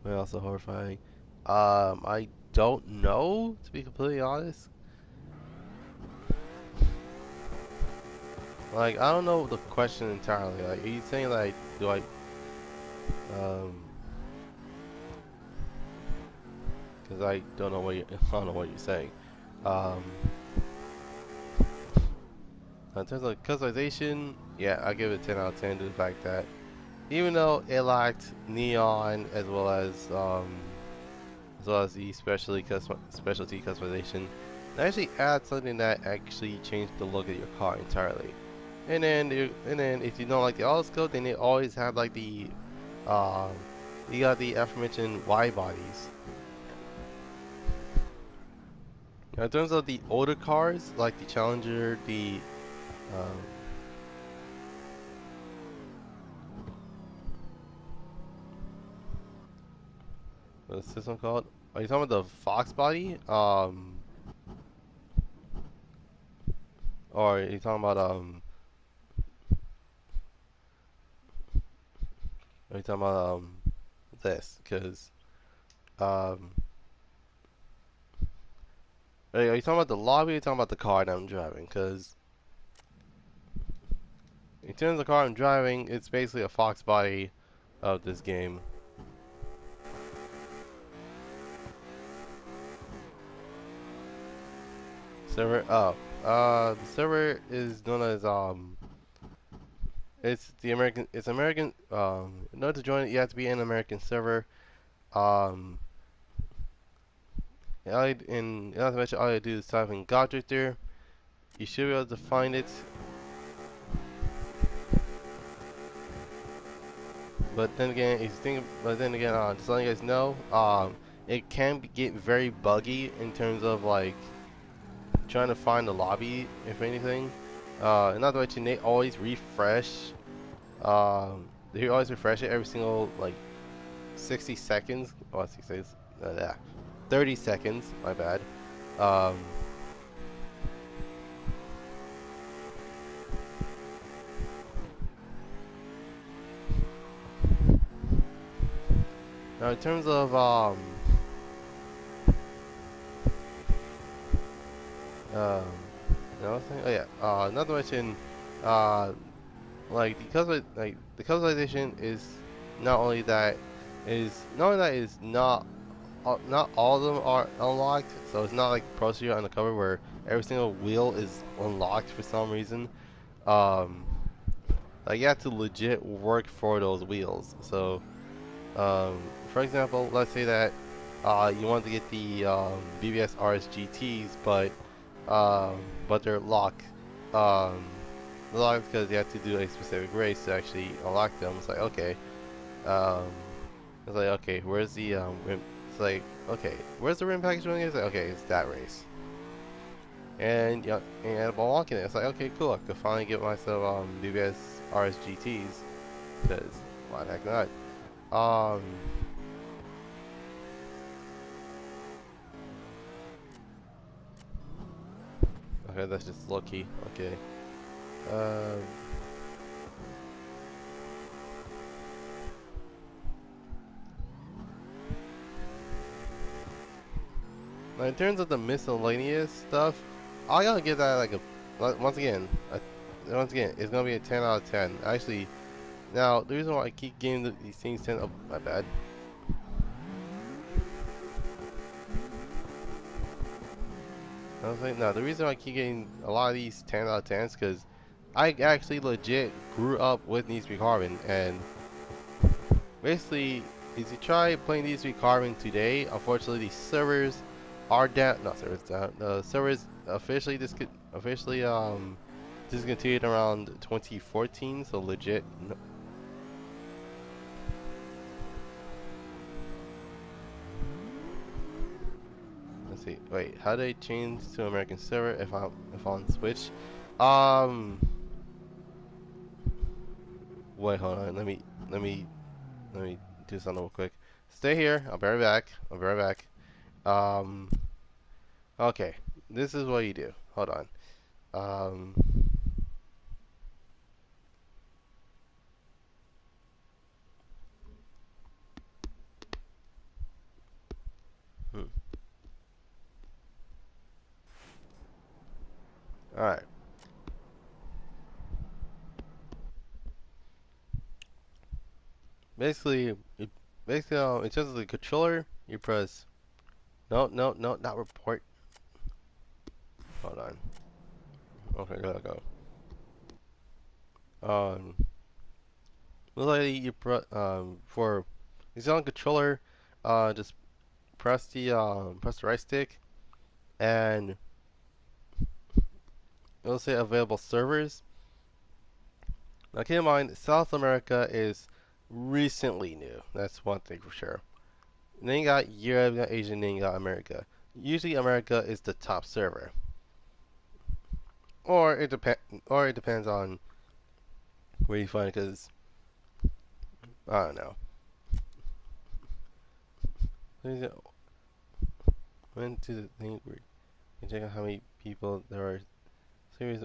are also horrifying. I don't know to be completely honest. Like I don't know the question entirely. Like, are you saying like do I um? Because I don't know what you I don't know what you're saying. Um, in terms of customization, yeah, I give it 10 out of 10 to the fact that even though it lacked neon as well as the specialty customization, it actually adds something that actually changed the look of your car entirely. And then if you don't like the auto scope, then they always have like the um, you got the aforementioned wide bodies. Now, in terms of the older cars, like the Challenger, um, what's this one called? Are you talking about the Fox body? Or are you talking about Are you talking about this? Because um, are you talking about the lobby? Or are you talking about the car that I'm driving? Because in terms of the car I'm driving, it's basically a Fox body of this game. Server. Oh, the server is known as it's the American. It's American. In order to join it, you have to be an American server. Um, not to mention, all you do is type in Goddrifter. You should be able to find it. But then again, if you think, but then again, just letting you guys know, it can get very buggy in terms of like trying to find the lobby, if anything. And not to mention, they always refresh. They always refresh it every single like 60 seconds. Oh, 60 seconds. Yeah, 30 seconds. My bad. Um, Now, in terms of um, another thing. Oh yeah. Not to mention, uh, like the customization is not only that is not all of them are unlocked. So it's not like Pro Studio Undercover where every single wheel is unlocked for some reason. Um, like you have to legit work for those wheels. So Um, for example, let's say that you want to get the BBS RSGTs, but they're locked. Um, they're locked because you have to do a specific race to actually unlock them. It's like um, okay, where's the rim? It's like okay, where's the rim package running? It's like okay, it's that race. And yeah, and I'm unlocking it. It's like okay, cool. I could finally get myself BBS RSGTs because why the heck not? Um, Okay, that's just lucky. Okay. Um, Now in terms of the miscellaneous stuff, I gotta give that like once again, it's gonna be a 10 out of 10. Actually, now the reason why I keep giving these things 10, oh my bad. I was like, no, the reason why I keep getting a lot of these 10 out of 10s because I actually legit grew up with Need to Be Carbon, and basically, if you try playing these three carving today, unfortunately the servers are down. Not servers down. The servers officially discontinued around 2014. So legit. No, let's see. Wait, how do I change to American server if I'm on Switch? Um. Wait, hold on. Let me do something real quick. Stay here. I'll be right back. I'll be right back. Um. Okay. This is what you do. Hold on. Um. Hmm. All right. Basically, in terms of the controller, you press no, not report. Hold on. Okay, gotta go. Um, Most likely you for it's on controller, just press the right stick and it'll say available servers. Now keep in mind, South America is recently new. That's one thing for sure. And then you got Europe, you got Asia, and then you got America. Usually America is the top server. Or it depends on where you find it, because I don't know. Went to the thing where you can check out how many people there are. Series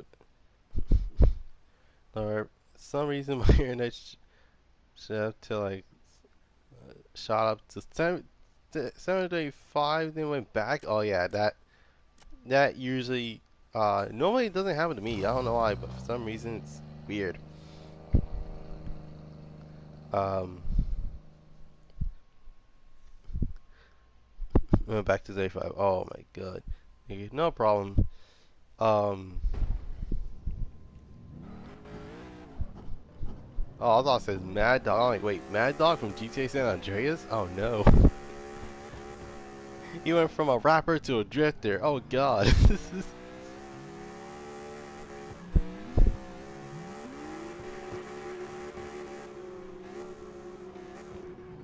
or some reason my internet shot to like shot up to 735, then went back. Oh yeah, that usually normally it doesn't happen to me. I don't know why, but for some reason it's weird. Um, went back to 35. Oh my god, okay, no problem. Um, oh, I thought it says Mad Dog. I'm like, wait, Mad Dog from GTA San Andreas? Oh no. He went from a rapper to a drifter. Oh god. This is.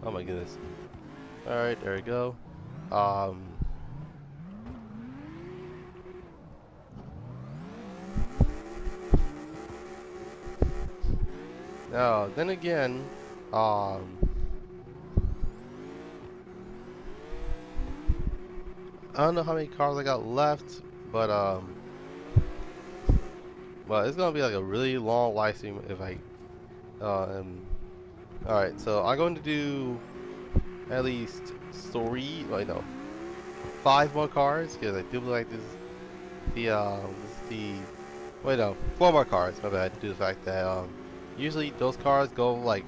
Oh my goodness. Alright, there we go. Now, then again, I don't know how many cars I got left, but well, it's gonna be like a really long live stream if I, alright, so I'm going to do at least 5 more cars, because I do believe like wait no, 4 more cars, my bad, due to the fact that, usually those cars go like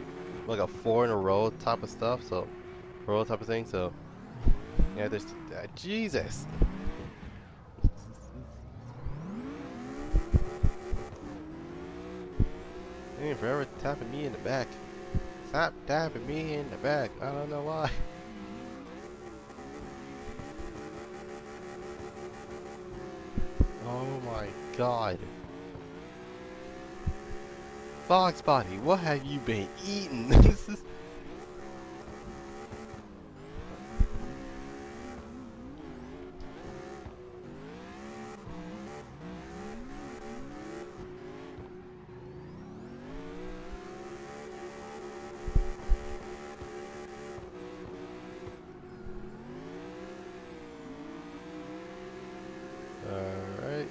a 4 in a row type of stuff, so, row type of thing, so, yeah, there's, Jesus! They ain't forever tapping me in the back. Stop tapping me in the back, I don't know why. Oh my god. Fox Body, what have you been eating? This is. Alright.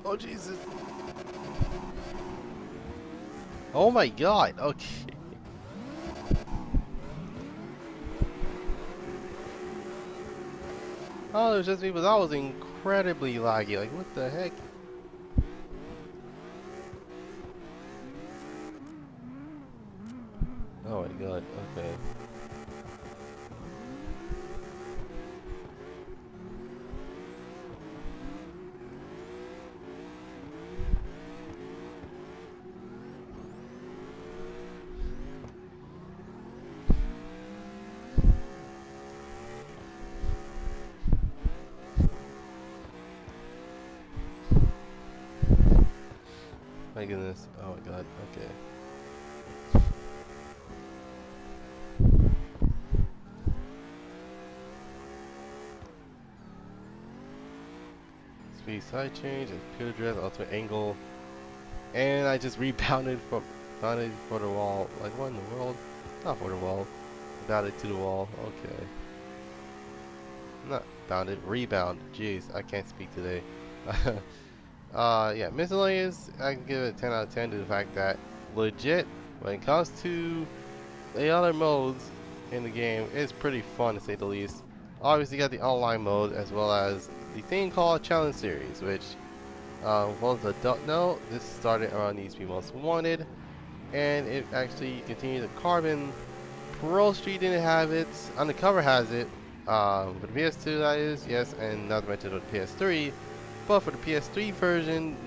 Oh Jesus. Oh my god, okay. Oh, it was just me, but that was incredibly laggy. Like, what the heck? Oh my god, okay. My goodness. Oh my god, okay. Speed side change, pure drift, ultimate angle. And I just rebounded for the wall. Like, what in the world? Not for the wall. Bounded to the wall. Okay. Not bounded. Rebound. Jeez, I can't speak today. Yeah, miscellaneous, I can give it a 10 out of 10 due to the fact that, legit, when it comes to the other modes in the game, it's pretty fun to say the least. Obviously, you got the online mode as well as the thing called Challenge Series, which, for those that don't know, this started around Need to Be Most Wanted, and it actually continued to Carbon. Pro Street didn't have it, Undercover has it, for the PS2 that is, yes, and not to mention the PS3. But for the PS3 version,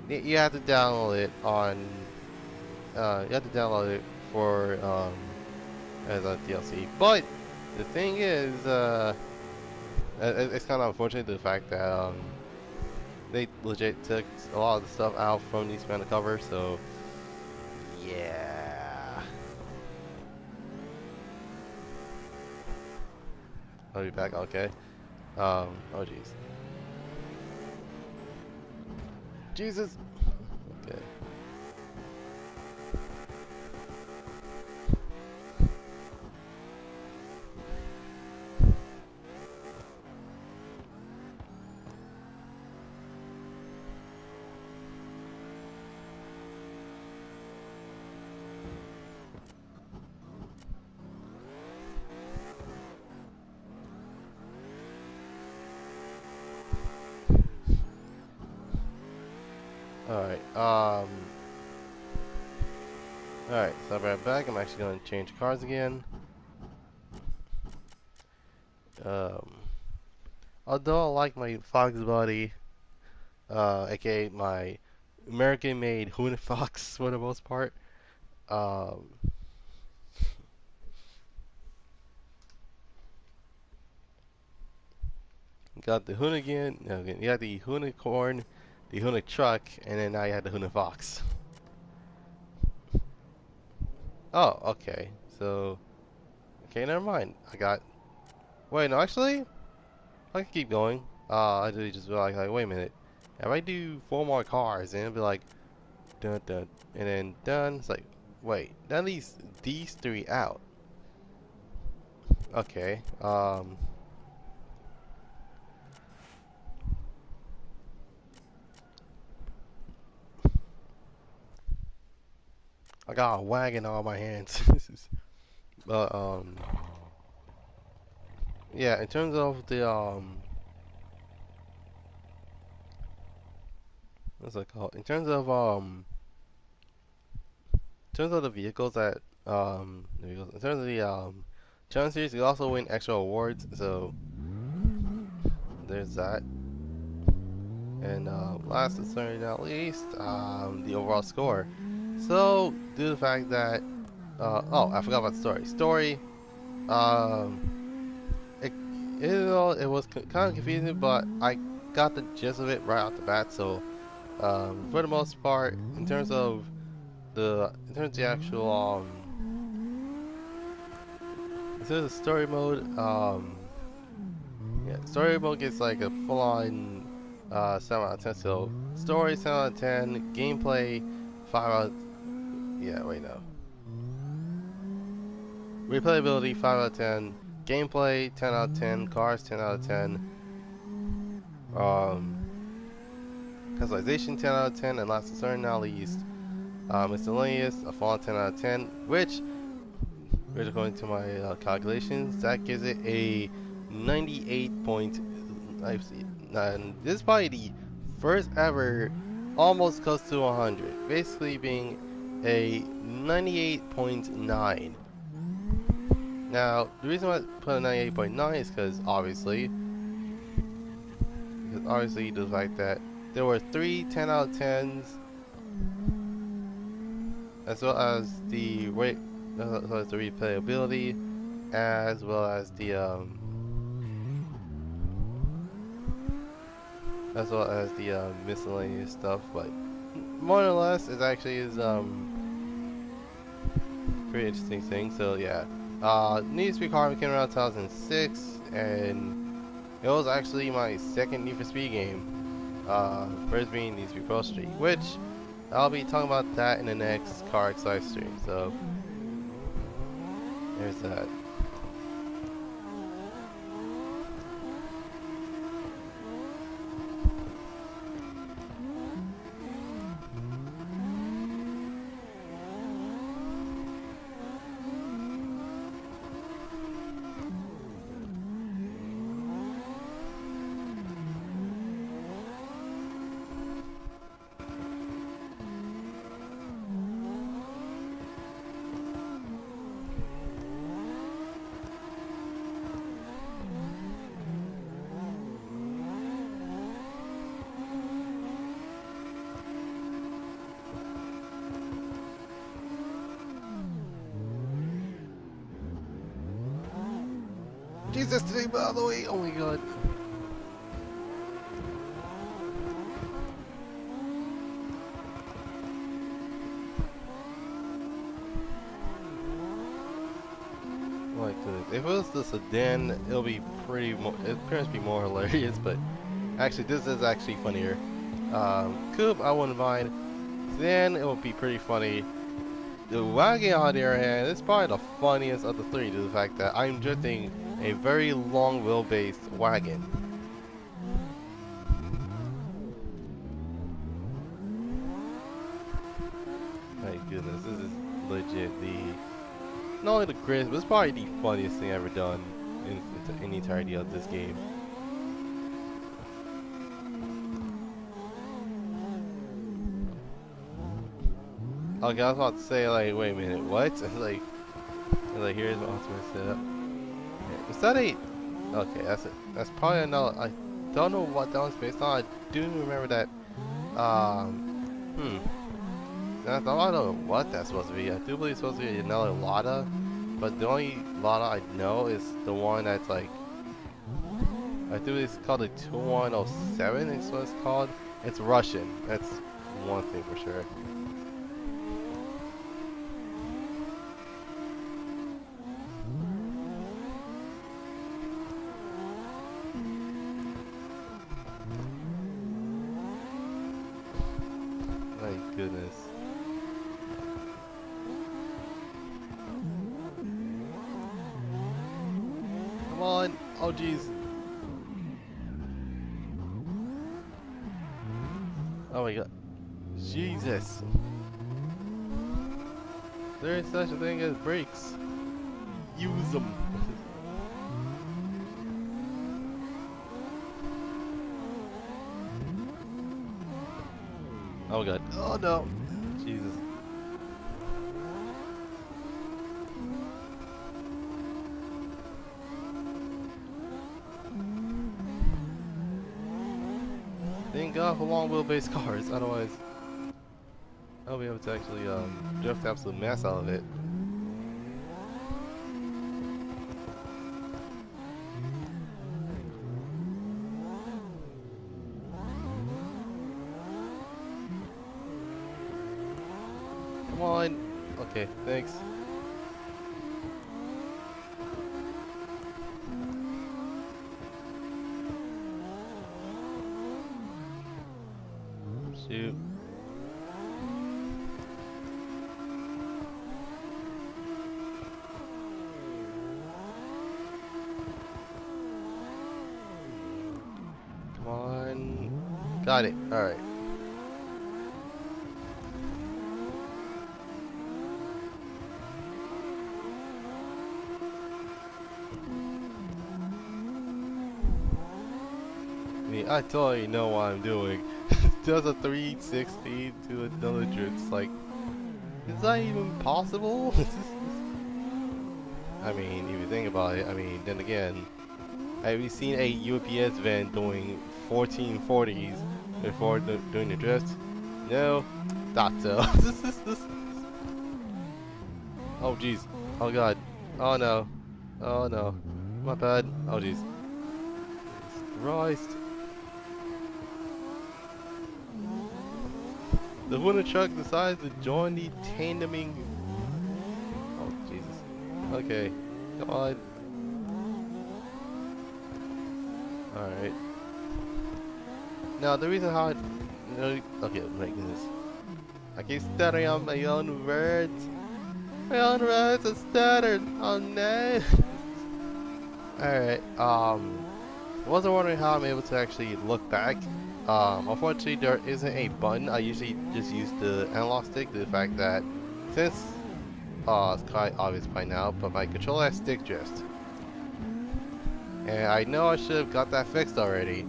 you have to download it on you have to download it for as a DLC. But the thing is, it's kind of unfortunate the fact that they legit took a lot of the stuff out from the expanded cover. So yeah, I'll be back. Okay. Oh jeez. Jesus. Okay. Alright, alright, so I'll be right back. I'm actually going to change cars again. Um, although I like my Fox body, aka my American-made Hoon Fox for the most part. Um, got the Hoonigan, no, you got the Hoonicorn, the Hoonic truck, and then now you have the Hoonic Fox. Oh, okay. So, okay, never mind. I got. Wait, no, actually, I can keep going. I just realized, like, wait a minute. If I do 4 more cars, and it'll be like, dun dun, and then done. It's like, wait, that leaves these 3 out. Okay. I got a wagon on my hands. But yeah. In terms of the what's it called? In terms of the vehicles that in terms of the challenge series, you also win extra awards. So there's that. And last and certainly not least, the overall score. So due to the fact that oh, I forgot about the story. Story, um, it, it was kind of confusing, but I got the gist of it right off the bat. So for the most part, in terms of the actual in terms of story mode, yeah, story mode gets like a full-on 7 out of 10. So story 7 out of 10, gameplay 5 out. Yeah, wait no. Replayability 5 out of 10, gameplay 10 out of 10, cars 10 out of 10, um, customization 10 out of 10, and last but certainly not least, miscellaneous a full 10 out of 10, which according to my calculations, that gives it a 98 point. And this is probably the first ever almost close to 100, basically being a 98.9. Now, the reason why I put a 98.9 is because obviously the fact that there were 3 10 out of 10s, as well as the rate, as well as the replayability, as well as the miscellaneous stuff. But more or less, it actually is pretty interesting thing. So yeah, Need for Speed Carbon came around 2006, and it was actually my second Need for Speed game. First being Need for Speed Pro Street, which I'll be talking about that in the next Car X live stream. So there's that. Jesus, today by the way. Oh my god. My goodness. If it was the sedan, it'll be pretty. It appears to be more hilarious, but actually, this is actually funnier. Coupe, I wouldn't mind. Sedan, it would be pretty funny. The wagon, on the other hand, is probably the funniest of the three, due to the fact that I'm drifting a very long wheelbase wagon. My goodness, this is legit not only the greatest, but it's probably the funniest thing I've ever done in the entirety of this game. Okay, I was about to say, like, wait a minute, what? like here's my ultimate setup. Is that a? Okay, that's it. That's probably another. I don't know what that was based on. I do remember that. Hmm. I don't know what that's supposed to be. I do believe it's supposed to be another Lada, but the only Lada I know is the one that's like. I think it's called a 2107. It's what it's called. It's Russian. That's one thing for sure. My goodness. Come on. Oh jeez. Oh my god. Jesus. There is such a thing as brakes. Use them. Oh god. Oh no. Jesus. Thank God for long wheelbase cars, otherwise I'll be able to actually drift the absolute mess out of it. Come on. Okay, thanks. Shoot. Come on. Got it. Alright. I mean, I totally know what I'm doing. Does a 360 to another drift. It's like, is that even possible? I mean, if you think about it, I mean, then again, have you seen a UPS van doing 1440s before doing the drift? No, thought so. Oh jeez. Oh god. Oh no. Oh no. My bad. Oh jeez. Christ. The winter truck decides to join the tandeming. Oh Jesus. Okay. Come on. Alright. Now the reason how okay, my goodness. I keep stuttering on my own words. My own words are stuttered. Oh no. Alright, wasn't wondering how I'm able to actually look back. Unfortunately there isn't a button. I usually just use the analog stick due to the fact that since it's quite obvious by now, but my controller has stick drift. And I know I should have got that fixed already.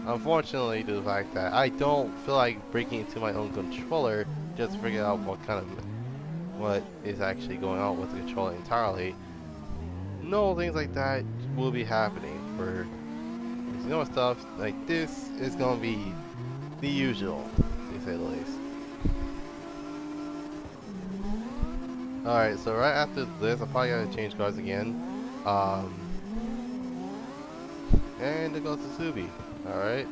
Unfortunately, due to the fact that I don't feel like breaking into my own controller just to figure out what is actually going on with the controller entirely. No things like that will be happening for stuff like this is gonna be the usual, to say the least. Alright, so right after this, I'm probably gonna change cars again. Um, and it goes to Subi. Alright.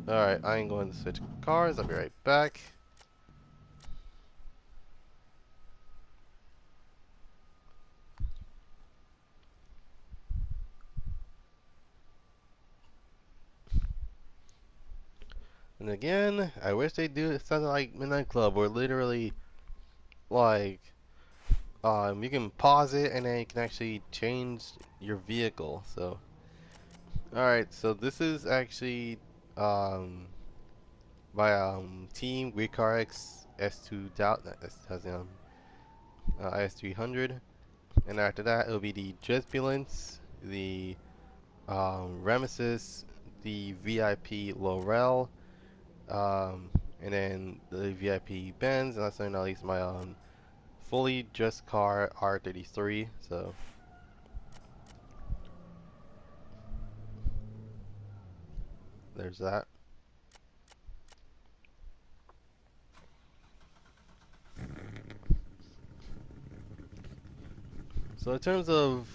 Alright, I ain't going to switch cars. I'll be right back. And again, I wish they do something like Midnight Club, where literally, like, you can pause it and then you can actually change your vehicle. So, alright, so this is actually, by, Team GreekCarX S2 Doubt, has, IS300. And after that, it'll be the Jesbulance, the, Remesis, the VIP Laurel, and then the VIP Benz, and last but not least, my fully just car R33. So there's that. So in terms of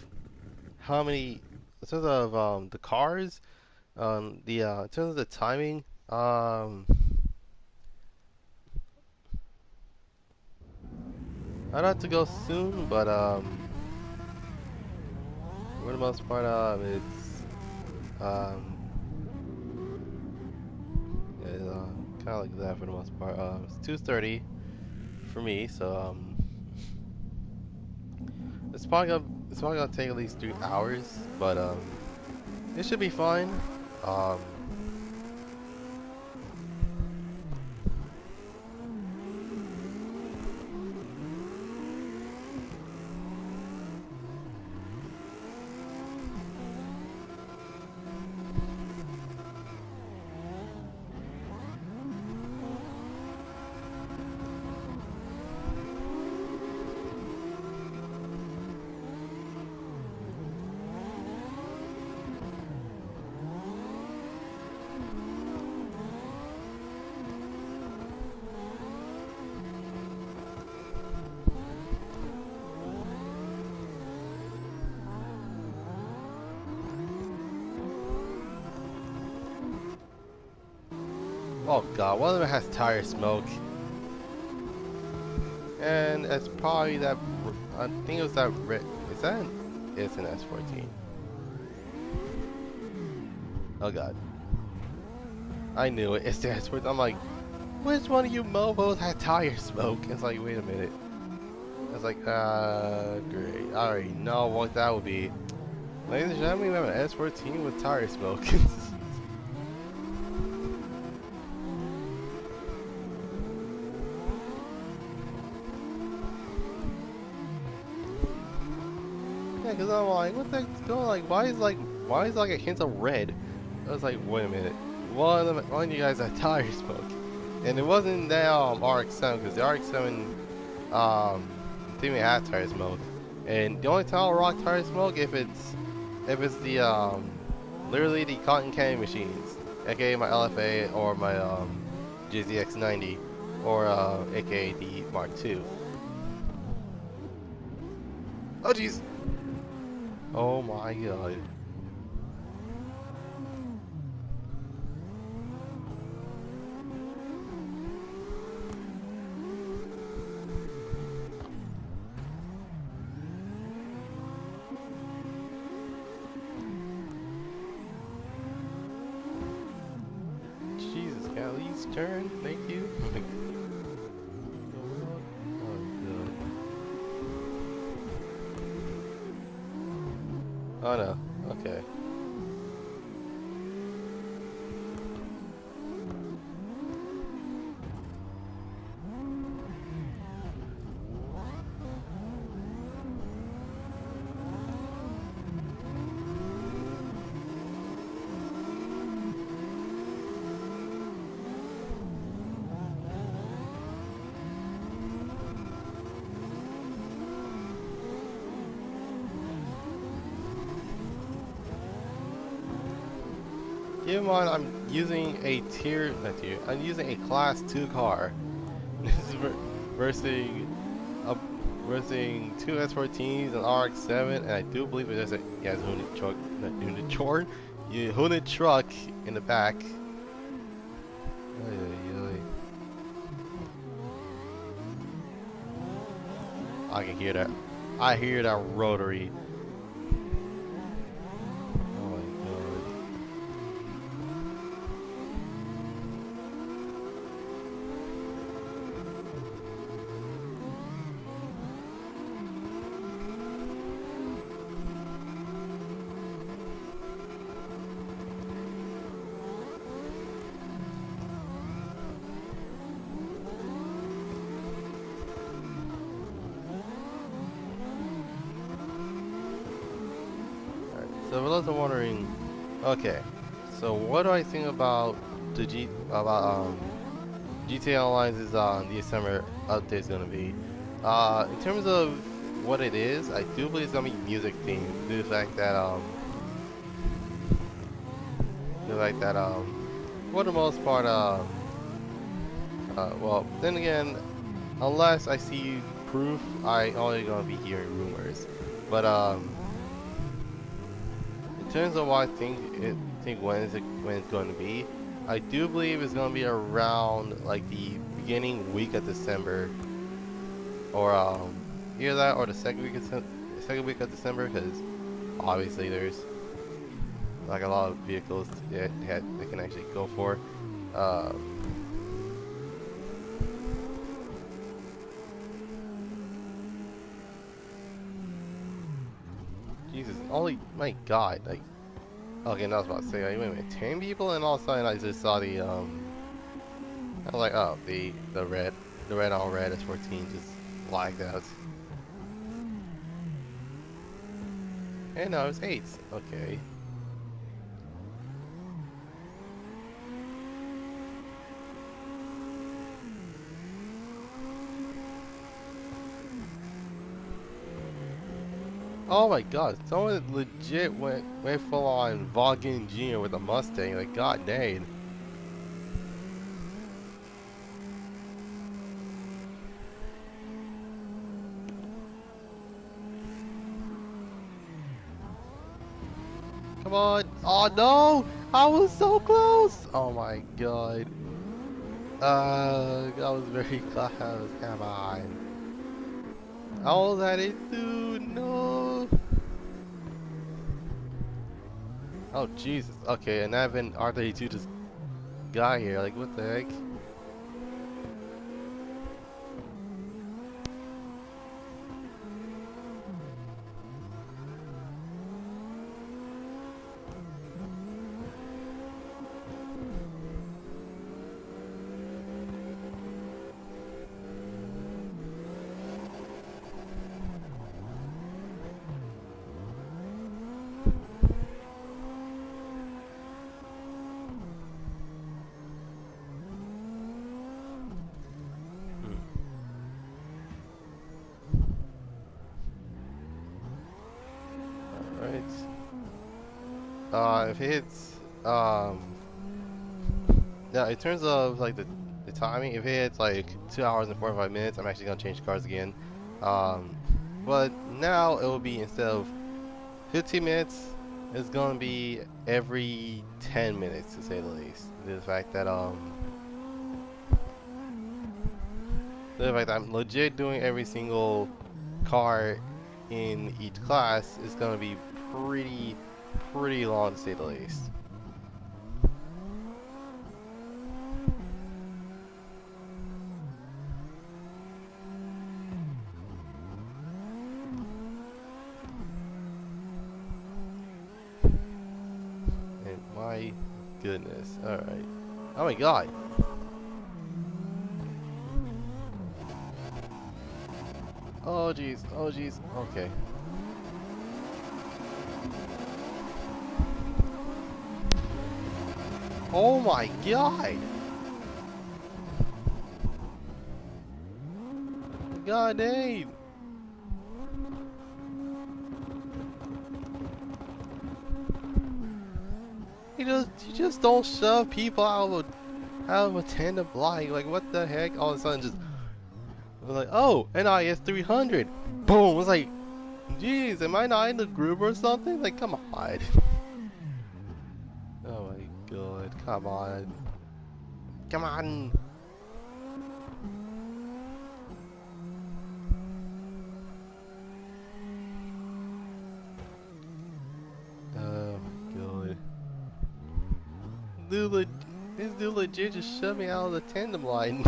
how many, in terms of the cars, in terms of the timing, I'd have to go soon, but for the most part, it's um, it's kind of like that for the most part. It's 2:30 for me, so it's probably gonna take at least 3 hours, but it should be fine. Um, oh god, one of them has tire smoke, and it's probably that. I think it was that. Is that? It's an S14. Oh god, I knew it. It's the S14. I'm like, which one of you mofos had tire smoke? It's like, wait a minute. I was like, great. I already know what that would be. Ladies and gentlemen, we have an S14 with tire smoke. Yeah, cause I'm like, what the heck's going on? Like, why is like a hint of red? I was like, wait a minute. One of you guys had tire smoke, and it wasn't that RX-7, because the RX-7 didn't even have tire smoke, and the only time I'll rock tire smoke if it's the literally the cotton candy machines, aka my LFA or my GZX90, or aka the Mark II. Oh jeez. Oh my god. Jesus, can I at least turn? Thank you. Oh no. Okay. Keep in mind, I'm using a I'm using a class 2 car. This is versing uh, versing two S14s, an RX-7, and I do believe there's a Unit truck, not Unit truck, Unit truck in the back. Oy, oy, oy. I can hear that. I hear that rotary. Oh my god. So for those who are wondering, okay, so what do I think about GTA Online's the summer update is gonna be? In terms of what it is, I do believe it's gonna be music themed. Due to the fact that for the most part, well, then again, unless I see proof, I only gonna be hearing rumors. But in terms of what I think when it's going to be, I do believe it's going to be around like the beginning week of December, or either that or the second week of December, because obviously there's like a lot of vehicles that they can actually go for. Jesus, only my God, like okay, no, I was about to say, like, wait a minute, 10 people, and all of a sudden I just saw the I was like, oh, the red on red S14 just lagged out. And no, it's 8. Okay. Oh my god, someone legit went full on Vaughan Jr. with a Mustang, like god dang. Come on. Oh no! I was so close! Oh my god. I was very close. Come on. I was at it too. No. Oh Jesus. Okay, and Evan R32 just got here. Like what the heck? Alright. If it hits, now in terms of like the timing, if it hits like 2 hours and 45 minutes, I'm actually gonna change cars again. Um, but now it will be, instead of 15 minutes, it's gonna be every 10 minutes to say the least. The fact that I'm legit doing every single car in each class is gonna be pretty long to say the least. And my goodness, alright. Oh my god. Oh jeez, oh jeez, okay. Oh my god! God dang! you just don't shove people out of a tandem line. Like what the heck? All of a sudden, just like, oh, NIS 300, boom. It's like, geez, am I not in the group or something? Like, come on. Oh my god, come on, come on. Oh my god, this dude legit just shoved me out of the tandem line.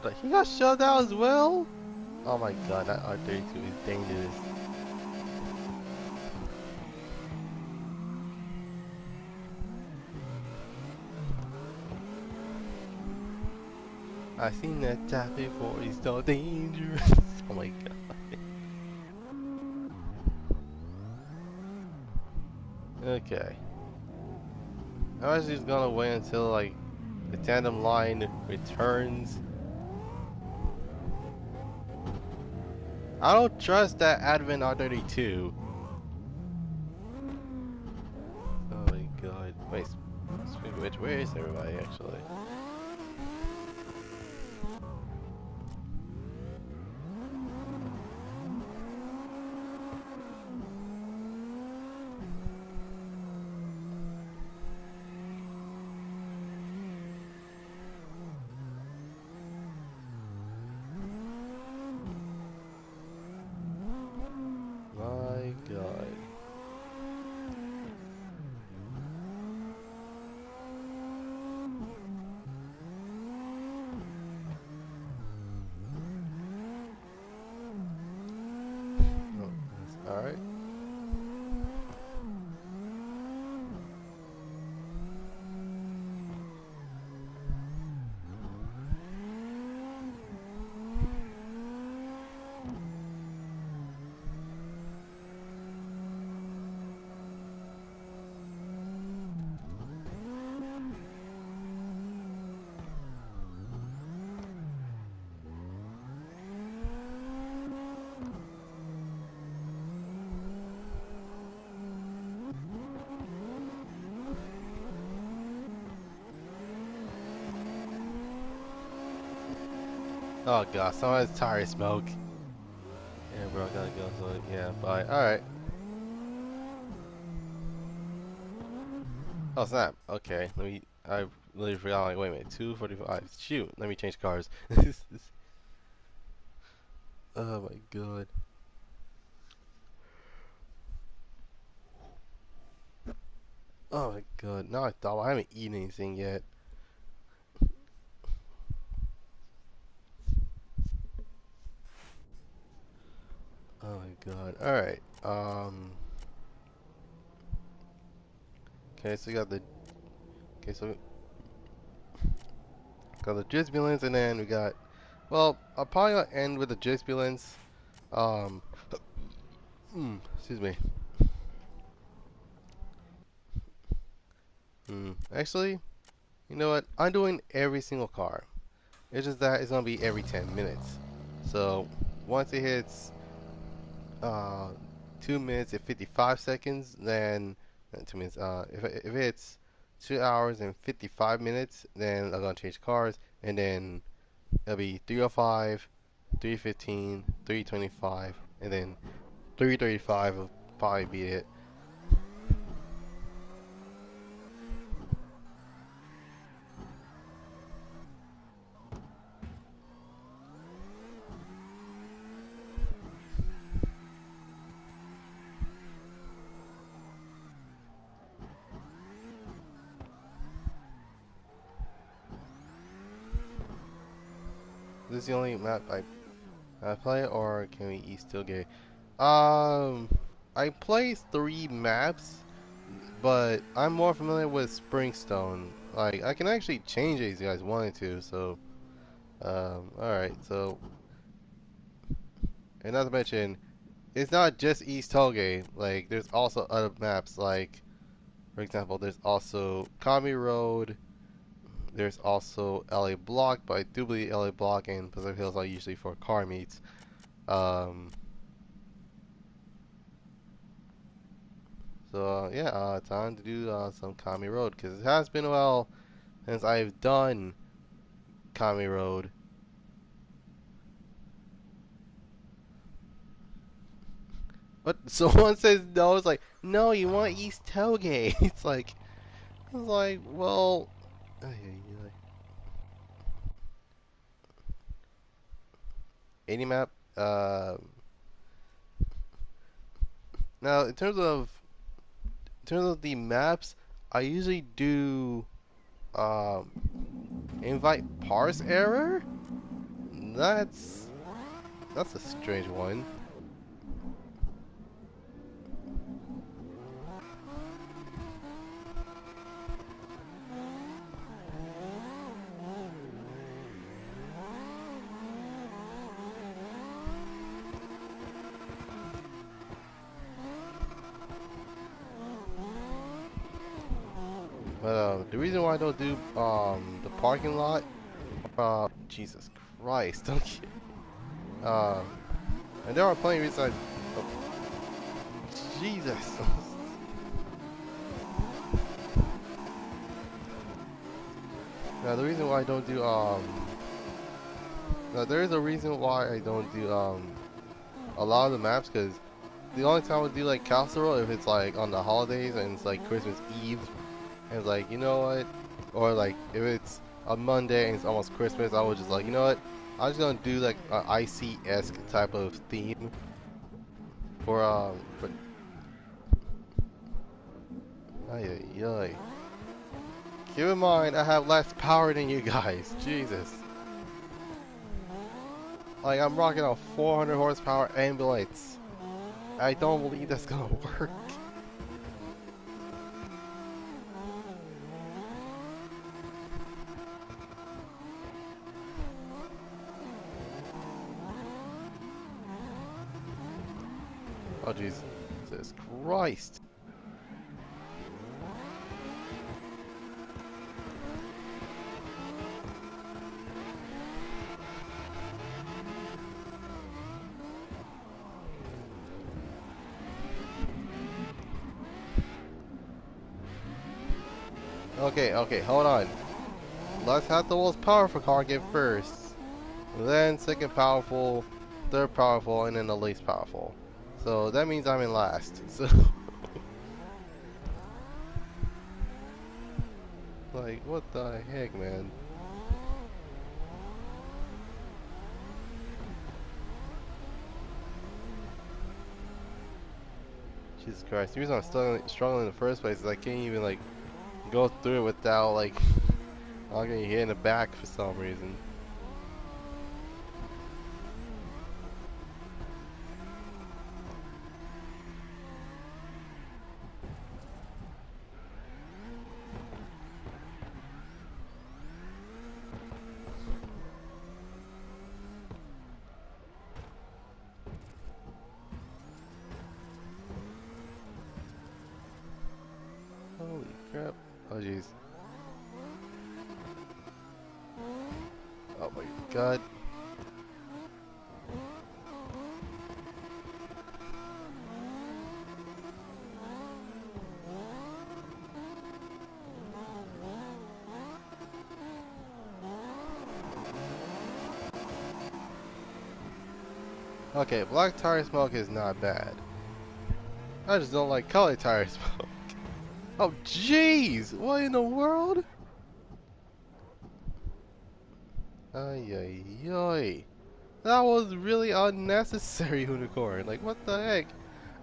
Like, he got shoved out as well? Oh my god, that R32 is dangerous. I've seen that tap before, he's so dangerous. Oh my god. Okay. I'm actually just gonna wait until like the tandem line returns. I don't trust that Advent R32. Oh my god. Wait, speaking of which, where is everybody actually? My god. Oh, alright. Oh god, someone's tire smoke. Yeah, bro, I gotta go. So yeah, bye. All right. Oh snap. Okay, let me. I literally forgot. Like, wait a minute. 2:45. Shoot. Let me change cars. Oh my god. Oh my god. Now I thought I haven't eaten anything yet. Oh my god. All right. Okay, so we got the. Okay, so we got the Jispulence, and then we got. Well, I'll probably end with the Jispulence. Um. Excuse me. Actually, you know what? I'm doing every single car. It's just that it's gonna be every 10 minutes. So once it hits 2 minutes and 55 seconds, then 2 minutes. If it's 2 hours and 55 minutes, then I'm gonna change cars, and then it'll be 305, 315, 325, and then 335 will probably be it. This is the only map I play, or can we eat still gay? I play 3 maps, but I'm more familiar with Springstone. Like, I can actually change it if you guys wanted to, so, alright, so, and not to mention, it's not just East Tollgate, like, there's also other maps, like, For example, there's also Kami Road. There's also LA Block, but I do believe LA Block and Pacific Hills are usually for car meets. Um, time to do some Kami Road because it has been a while since I've done Kami Road. But someone says no. It's like, no, you want East Tailgate. It's like, well, any map. Uh, Now in terms of the maps, I usually do um, invite parse error. That's that's a strange one. But the reason why I don't do the parking lot, Jesus Christ, don't you? And there are plenty of reasons oh, Jesus. Now the reason why I don't do now there is a reason why I don't do a lot of the maps because the only time I would do like Castle if it's like on the holidays and it's like Christmas Eve and it's like, you know what, or like if it's a Monday and it's almost Christmas, I would just like, you know what, I'm just gonna do like an icy-esque type of theme for ay, ay, ay. Keep in mind I have less power than you guys. Jesus. Like I'm rocking a 400 horsepower ambulance. I don't believe that's gonna work. Oh Jesus Christ. Okay, hold on. Let's have the most powerful car get first. Then second powerful, third powerful, and then the least powerful. So that means I'm in last. So like what the heck, man? Jesus Christ. The reason I'm struggling in the first place is I can't even like go through it without like I'm getting hit in the back for some reason. Holy crap. Oh jeez. Oh my god. Okay, black tire smoke is not bad. I just don't like color tire smoke. Oh jeez! What in the world? Ay ay ay. That was really unnecessary, Unicorn. Like, what the heck?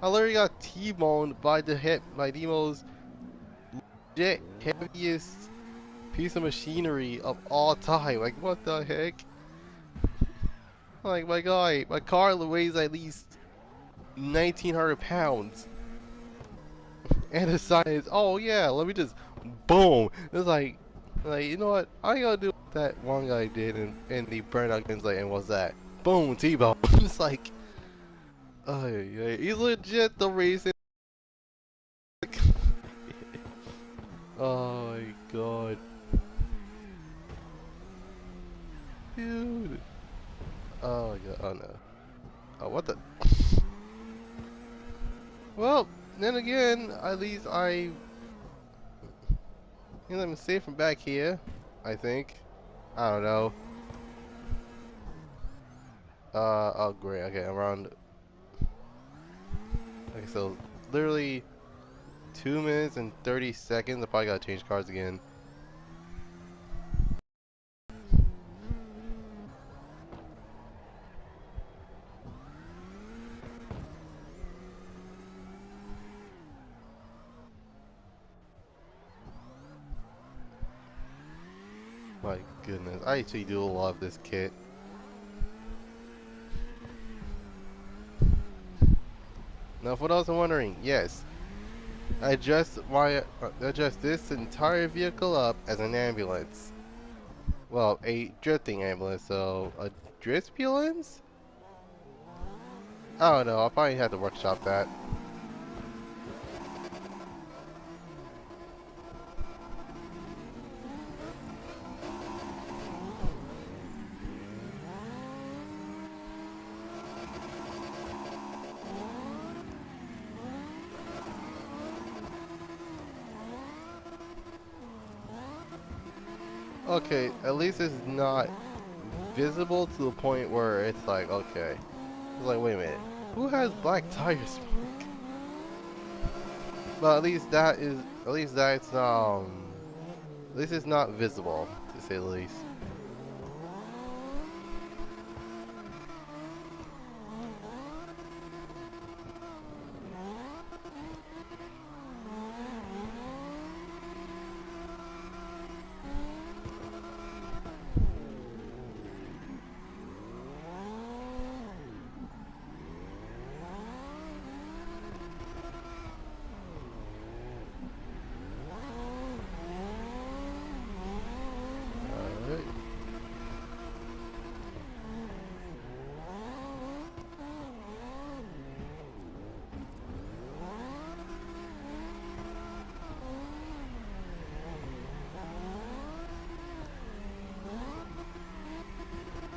I literally got T-boned by the most legit heaviest piece of machinery of all time. Like, what the heck? Like, my guy, my car weighs at least 1,900 pounds. And the sign is, oh yeah, let me just, boom. It's like, you know what? I gotta do what that one guy did in the Burnout Gameplay, and was that? Boom, T-bone. It's like, oh yeah, he's legit the reason. Dude. Oh my god. Oh no. Oh, what the? Well, then again, at least I'm safe from back here. I think. I don't know. Oh great. Okay, around. Okay, so literally 2 minutes and 30 seconds. I probably gotta change cars again. My goodness, I actually do love this kit. Now, for those wondering, yes, I adjust this entire vehicle up as an ambulance. Well, a drifting ambulance, so a driftulance? I don't know. I'll probably have to workshop that. Okay, at least it's not visible to the point where it's like, okay. It's like, wait a minute. Who has black tires? But at least that's, at least it's not visible, to say the least. Alright.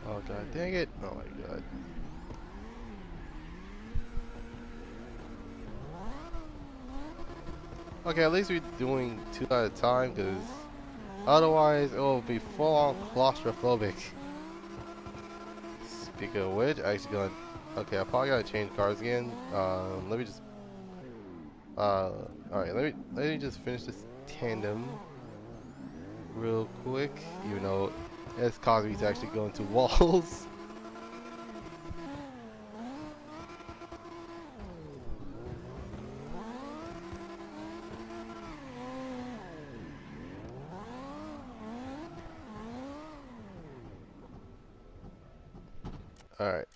Oh god dang it. Oh my god. Okay, at least we're doing two at a time, because otherwise it will be full on claustrophobic. Speaking of which, I actually gonna. Okay, I probably gotta change cars again. Let me just. Alright, let me just finish this tandem real quick. Even though it's causing me to actually go into walls. Alright,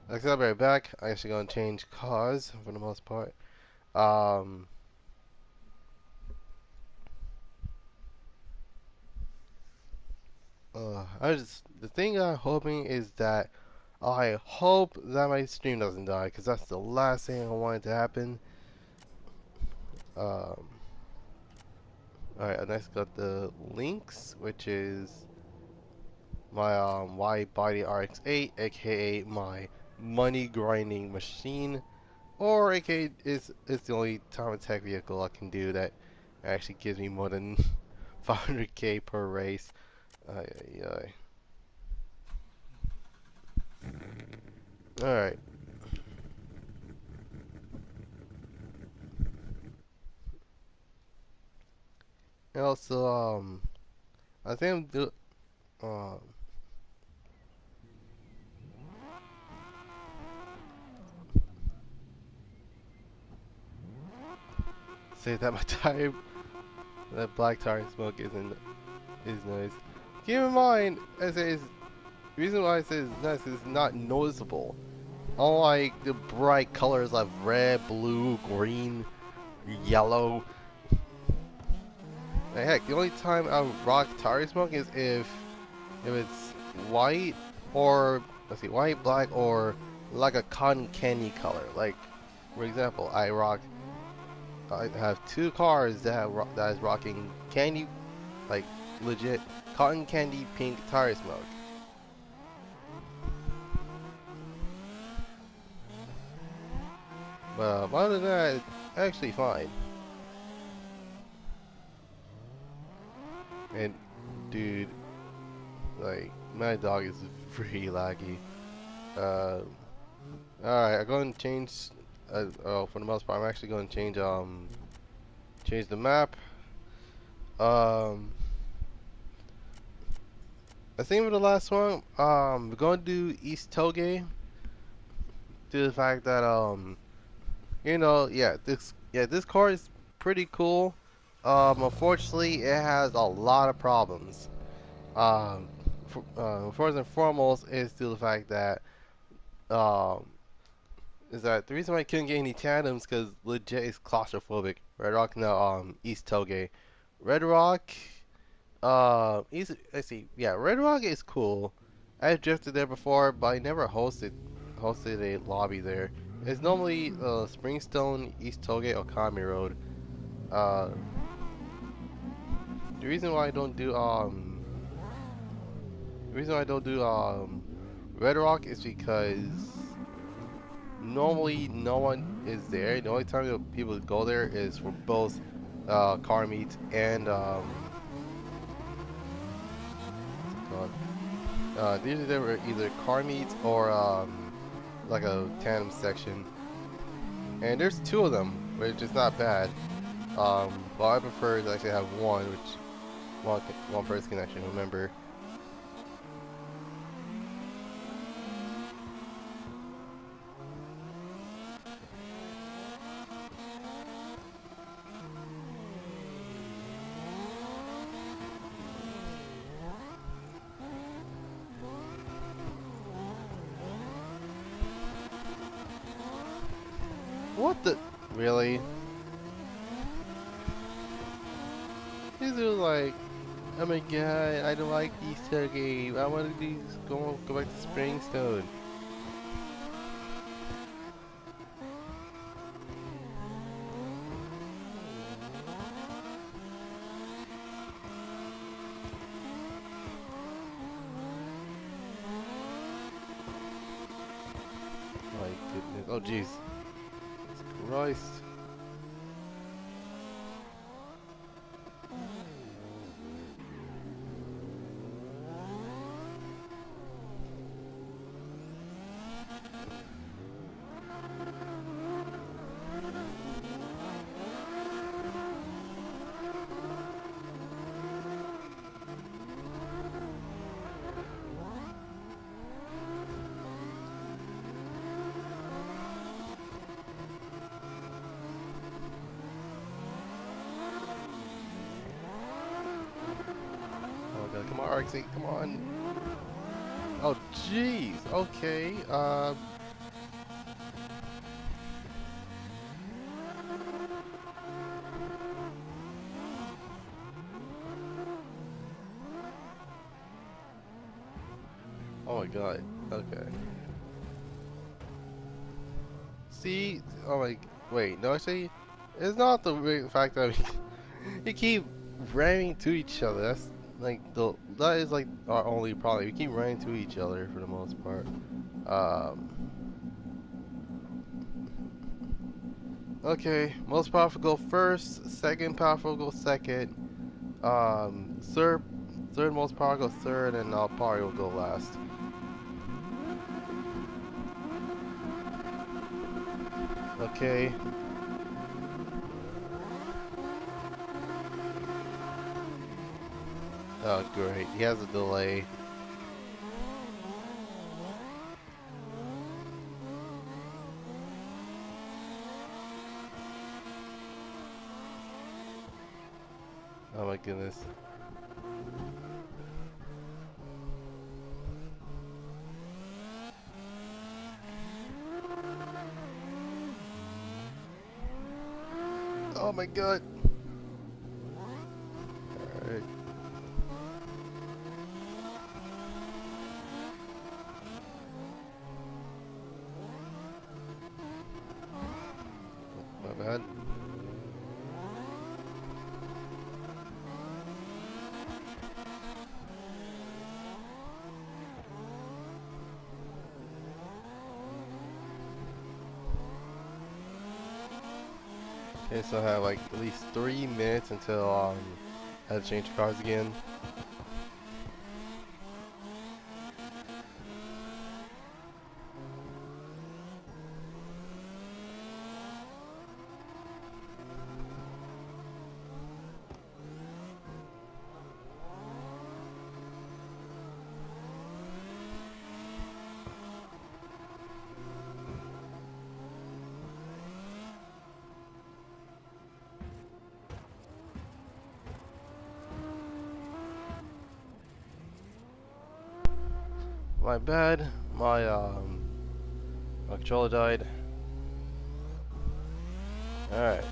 like I'll be right back. I'm actually gonna change cars for the most part. The thing I'm hoping is that I hope that my stream doesn't die, because that's the last thing I want to happen. Um, Alright, I next got the links, which is my wide body RX-8, aka my money grinding machine, or aka it's the only time attack vehicle I can do that actually gives me more than 500k per race. Ay, ay, ay. Alright. And also, I think I'm do say that my tire, that black tire smoke is nice. Keep in mind, as it is, the reason why I say it's nice is not noticeable. Unlike the bright colors of red, blue, green, yellow. Like, heck, the only time I rock tire smoke is if it's white or let's see, white, black, or like a cotton candy color. Like, for example, I have two cars that is rocking candy, like legit cotton candy pink tire smoke. But other than that, it's actually fine. And dude, like my dog is pretty laggy. Uh, Alright, I'm going to change. For the most part, I'm actually going to change the map. I think for the last one, we're going to do East Toge, due to the fact that this card is pretty cool. Unfortunately, it has a lot of problems. First and foremost is to the fact that um the reason why I couldn't get any tandems because legit is claustrophobic. Red Rock, no, East Toge. Red Rock, let's see, yeah, Red Rock is cool. I've drifted there before, but I never hosted a lobby there. It's normally Springstone, East Toge, Okami Road. Uh, the reason why I don't do the reason why I don't do Red Rock is because normally no one is there. The only time that people go there is for both car meets and what's it called? Usually there were either car meets or like a tandem section. And there's two of them, which is not bad. But I prefer to actually have one, which one person can actually remember. What the? Really? These are like, oh my god, I don't like Easter game. I want to go back to Springstone. My goodness. Oh jeez. Christ. Oh god, come on, RX-8, come on. Oh jeez. Okay. Oh my god. Okay. See? Oh my. Wait. No, actually, it's not the fact that we keep running to each other. That's like that is like our only problem. We keep running to each other for the most part. Um. Okay. Most powerful go first. Second powerful go second. Third most powerful go third, and Pari will go last. Okay. Oh great. He has a delay. Oh my goodness. Oh my god. Alright. My bad. Okay, so I have like at least 3 minutes until I have to change cars again. My bad. My controller died. Alright.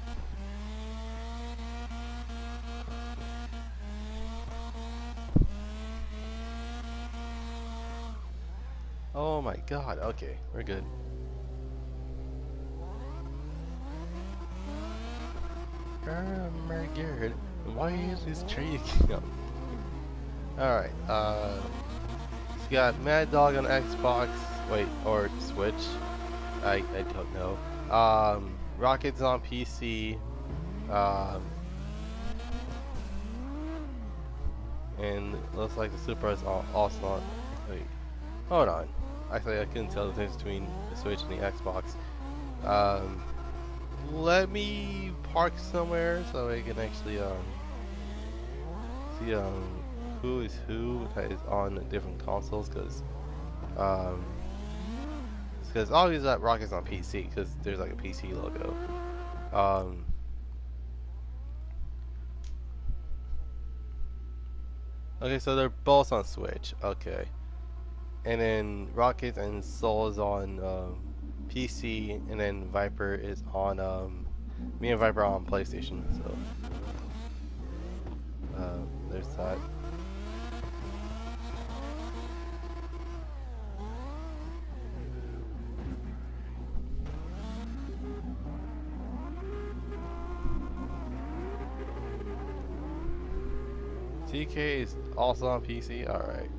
Oh my god, okay, we're good. Oh my god, why is this tree up? Alright, it's got Mad Dog on Xbox, wait, or Switch, I don't know. Rocket's on PC, um, and looks like the Supra is also on, wait, hold on. Actually, I couldn't tell the difference between the Switch and the Xbox. Um, Let me park somewhere so I can actually see who is who that is on different consoles, um because obviously that Rocket's on PC because there's like a PC logo. Um, okay, so they're both on Switch. Okay, and then Rocket and Soul is on PC, and then Viper is on me and Viper are on PlayStation. So there's that. TK is also on PC. All right.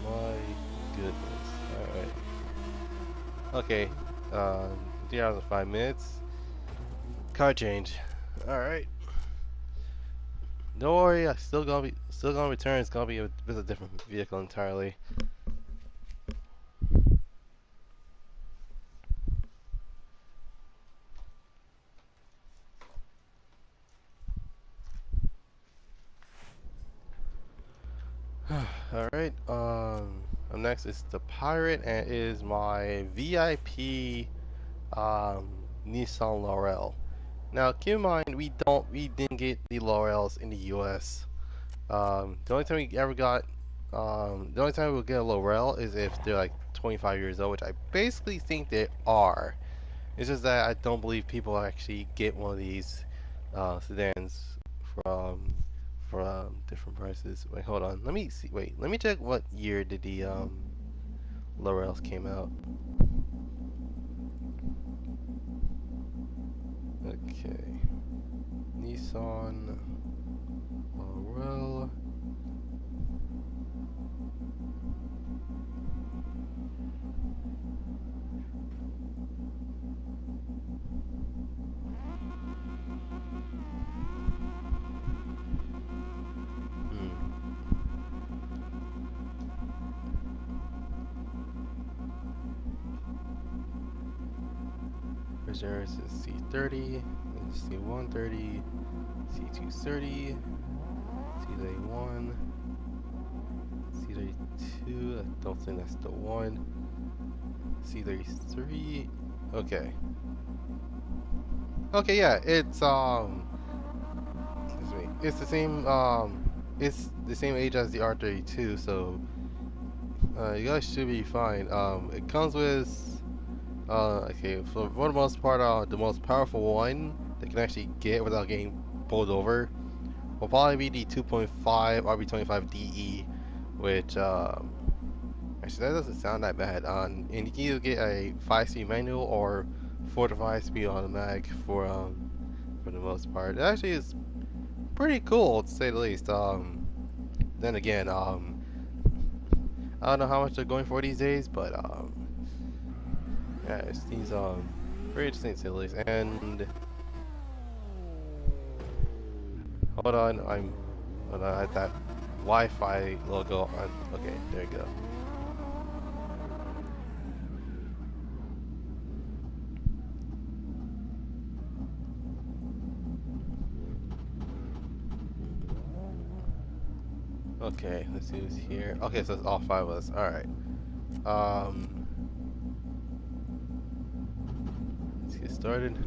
My goodness. Alright. Okay. 3 hours and 5 minutes. Car change. Alright. Don't worry, I still gonna return. It's gonna be with a different vehicle entirely. Alright, up next is the Pirate, and it is my VIP um Nissan Laurel. Now keep in mind we didn't get the Laurels in the US. The only time we ever got, the only time we'll get a Laurel is if they're like 25 years old, which I basically think they are. It's just that I don't believe people actually get one of these sedans from for different prices. Wait, hold on. Let me see. Wait, let me check what year did the Laurels came out. Okay, Nissan Laurel. There's C30, C130, C230, C31, C32. I don't think that's the one. C33. Okay. Okay, yeah, excuse me. It's the same age as the R32, so you guys should be fine. It comes with Okay, so for the most part, the most powerful one they can actually get without getting pulled over will probably be the 2.5 RB25DE, which actually that doesn't sound that bad. And you can either get a 5-speed manual or 4 to 5-speed automatic for the most part. It actually is pretty cool to say the least. Then again, I don't know how much they're going for these days, but yeah, it's these very interesting to say the least. And hold on, hold on, I had that Wi-Fi logo on. Okay, there you go. Okay, let's see who's here. Okay, so it's all 5 of us. All right. Um, let's get started.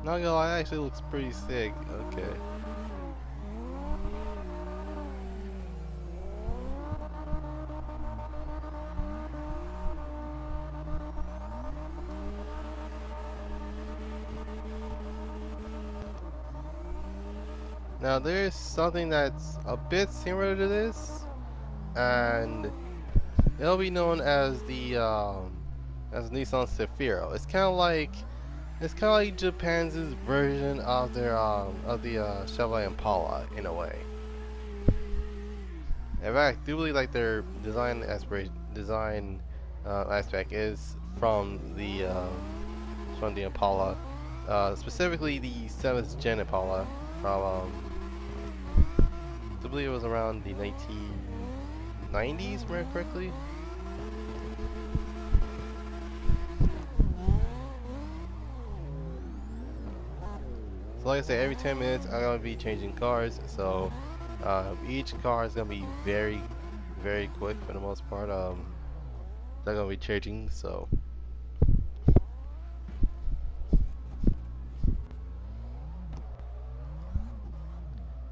Not gonna lie, it actually looks pretty sick. Okay. Now there's something that's a bit similar to this, and it'll be known as Nissan Safiro. It's kind of like Japan's version of the Chevrolet Impala in a way. In fact, I do believe like their design aspect is from the Impala, specifically the 7th Gen Impala from I believe it was around the 1990s, if I remember correctly. So like I said, every 10 minutes I'm gonna be changing cars. So each car is gonna be very, very quick for the most part. They're gonna be changing. So,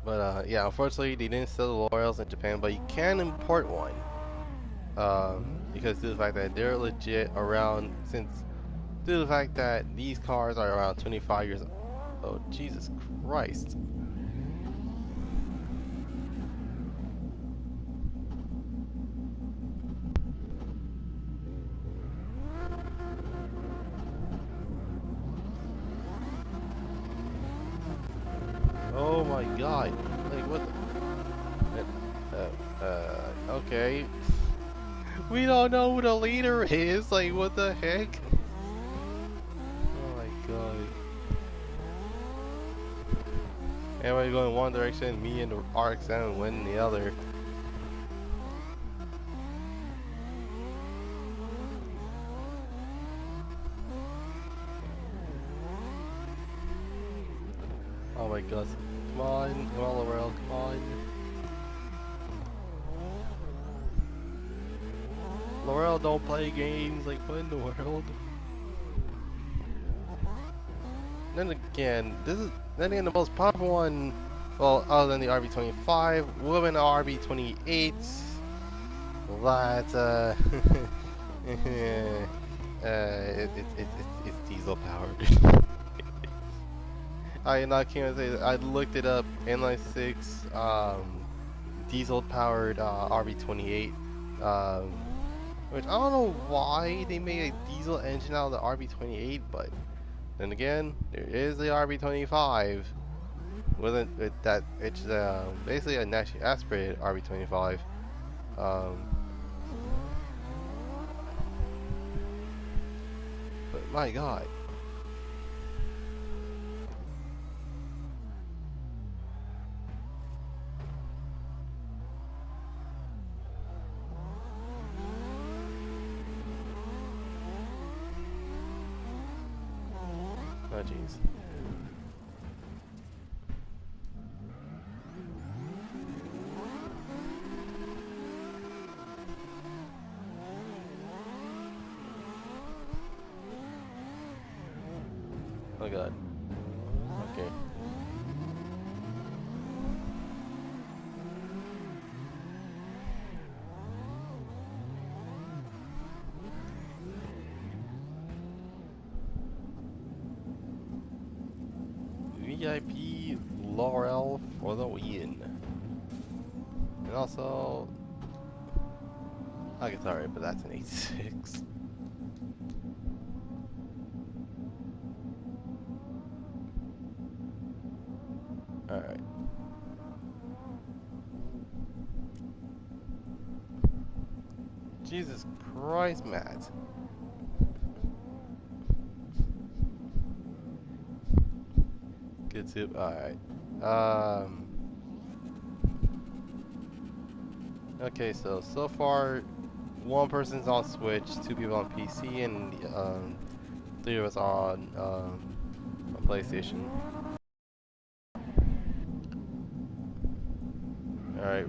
but yeah, unfortunately they didn't sell the Royals in Japan, but you can import one. Because due to the fact that they're legit around due to the fact that these cars are around 25 years. Oh Jesus Christ! Oh my God! Like what? Okay. We don't know who the leader is. Like what the heck? Oh my God! Everybody going one direction, me and the RX-7 went in the other. Oh my God! Come on, Laurel, come on. Laurel don't play games, like what in the world? Then again, the most popular one, well, other than the RB25, would have been the RB28. That it's diesel powered. I am not kidding. I looked it up. Inline six, diesel powered RB28. Um, which I don't know why they made a diesel engine out of the RB28, but then again, there is the RB25. wasn't it that it's basically a naturally aspirated RB25. Um, but my God, oh jeez. Oh God. Okay. VIP Laurel for the win. And also, I guess alright, but that's an 86. Alright. Jesus Christ, Matt. Good soup. Alright. Um. Okay, so far, one person's on Switch, two people on PC, and three of us on PlayStation. Alright.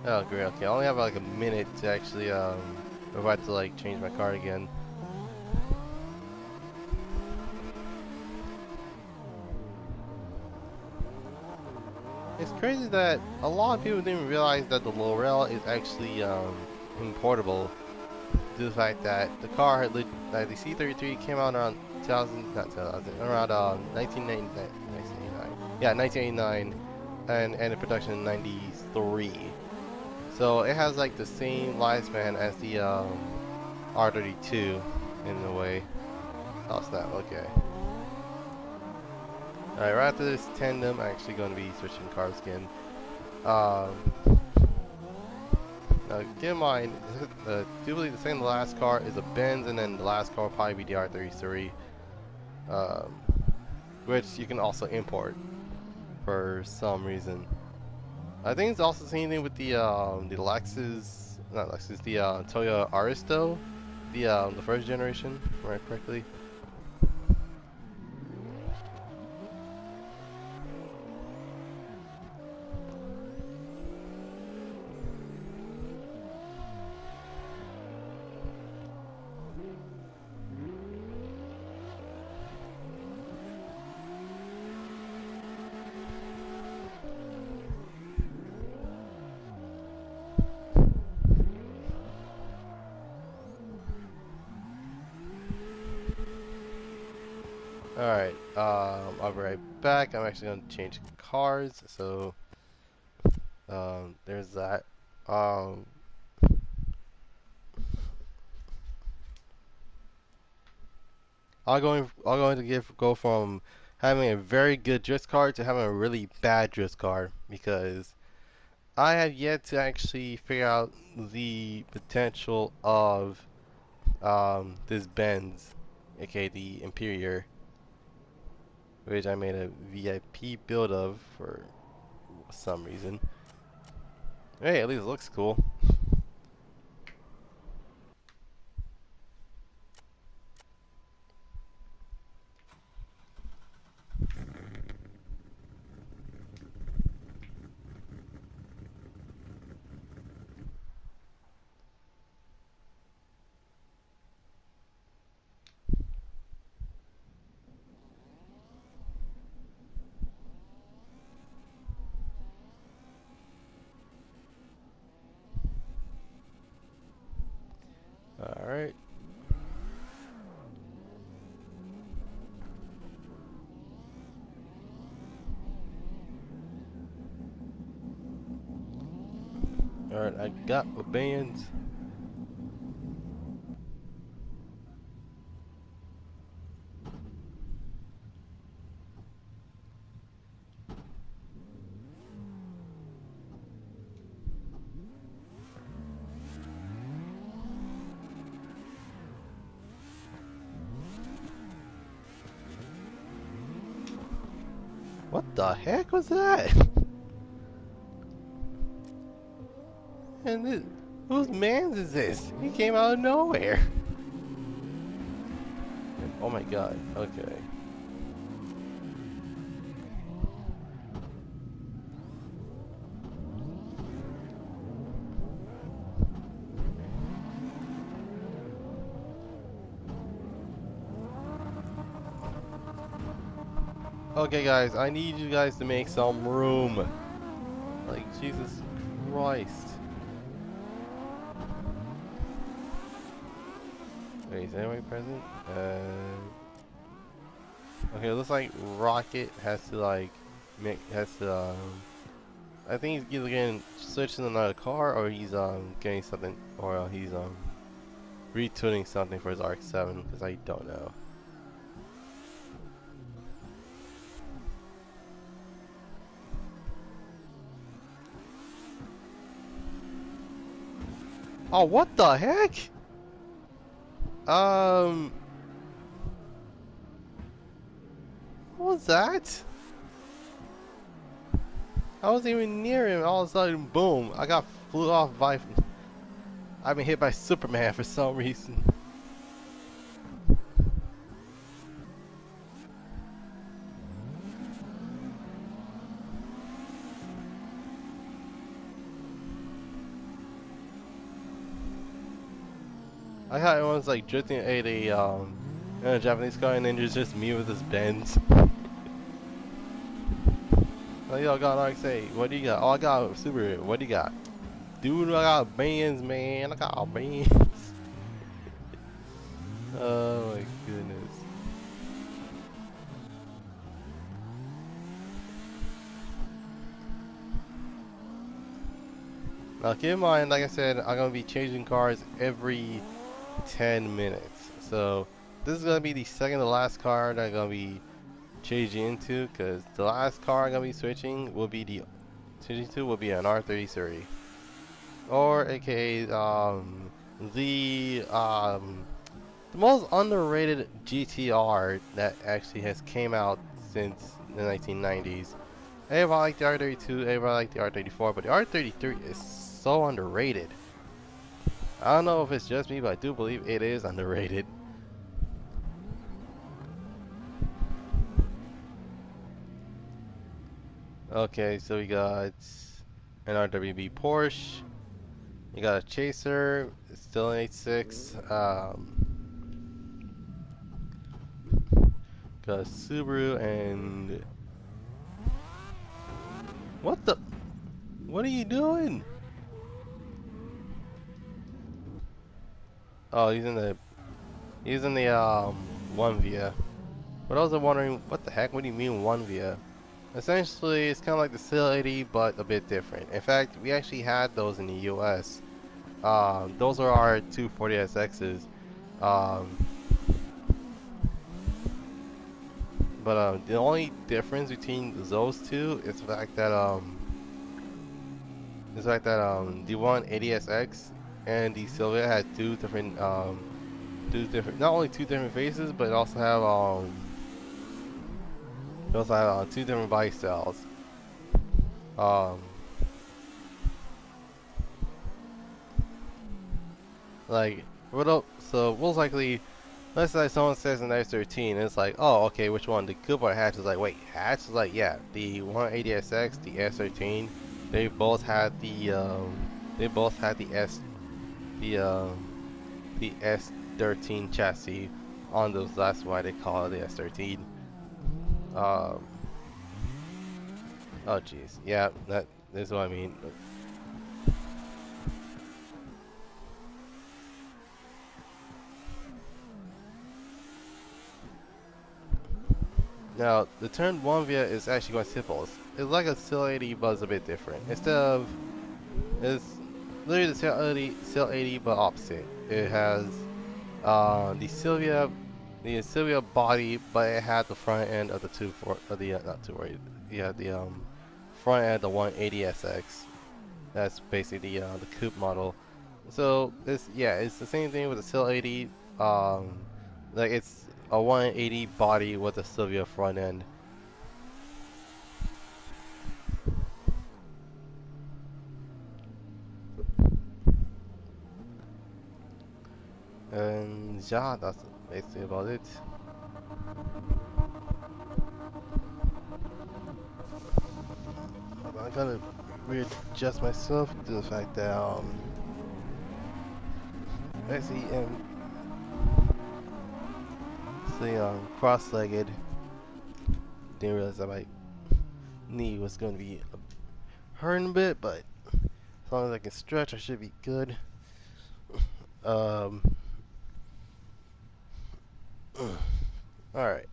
Oh, great. Okay, I only have like a minute to actually before I have to like change my car again. It's crazy that a lot of people didn't realize that the Laurel is actually importable. Due to the fact that the car had that the C33 came out around 2000, not 2000, around 1999, yeah, 1989, and ended production in 93. So it has like the same lifespan as the R32 in a way. Oh snap, okay. Alright, right after this tandem, I'm actually going to be switching cars again. Um, Now, keep in mind, typically the second to last car is a Benz, and then the last car will probably be the R33, um, which you can also import for some reason. I think it's also the same thing with the Lexus, not Lexus, the Toyota Aristo, the first generation, right? Correctly. Alright, I'll be right back. I'm actually going to change cars, so there's that. Um, I'm going to go from having a very good drift car to having a really bad drift car because I have yet to actually figure out the potential of this Benz, aka the Imperior, which I made a VIP build of for some reason. Hey, at least it looks cool. Alright, I got my bands. What the heck was that? And this, whose man's is this? He came out of nowhere. Oh my god, okay. Okay guys, I need you guys to make some room. Like, Jesus Christ. Wait, is anybody present? Okay, it looks like Rocket has to like I think he's either getting switched to another car or he's getting something or he's retuning something for his RX-7 because I don't know. Oh, what the heck? What was that? I wasn't even near him. All of a sudden, boom! I got flew off by. I've been hit by Superman for some reason. I thought everyone's like drifting at in a Japanese car, and then there's just me with this Benz. Like, yo, got RX-8. What do you got? Oh, I got a Subaru. What do you got? Dude, I got bands, man. I got bands. Oh my goodness. Now keep in mind, like I said, I'm gonna be changing cars every 10 minutes. So this is gonna be the second to last car that I'm gonna be changing into, because the last car I'm gonna be switching will be an R33, or aka the most underrated GTR that actually has came out since the 1990s. Everybody liked the R32, everybody liked the R34, but the R33 is so underrated. I don't know if it's just me, but I do believe it is underrated. Okay, so we got an RWB Porsche. You got a Chaser, it's still an 8.6. Got a Subaru and what the? What are you doing? Oh, he's in the one via. But I was wondering, what the heck? What do you mean one via? Essentially, it's kind of like the C80, but a bit different. In fact, we actually had those in the US. Those are our 240SXs. But the only difference between those two is the fact that the 180SX and the Sylvia had two different not only two different faces, but also have two different body styles. Like, what up? So most likely, let's say someone says an S13, and it's like, oh, okay, which one? The good part hatch is like, wait, hatch is like, yeah, the 180SX, the S13, they both had the the S13 chassis on those. That's why they call it the S13. Oh jeez, yeah, that is what I mean. Now, the turn 1 via is actually quite simple. It's like a C80, but it's a bit different. Instead of, it's literally the Cell 80, but opposite. It has the Sylvia body, but it had the front end of the not 240. Yeah, the front end of the 180SX. That's basically the coupe model. So it's the same thing with the Cell 80. Like it's a 180 body with a Sylvia front end. And yeah, that's basically about it. I'm gonna readjust myself to the fact that basically cross-legged. Didn't realize that my knee was gonna be hurting a bit, but as long as I can stretch, I should be good. Um, all right.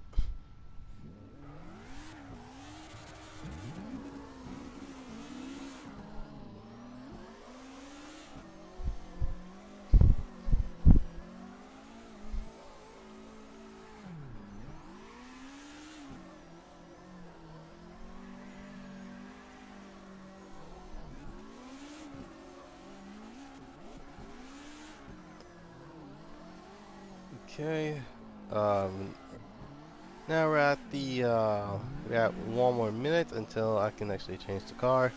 Okay. Um, Now we're at we got 1 more minute until I can actually change the car.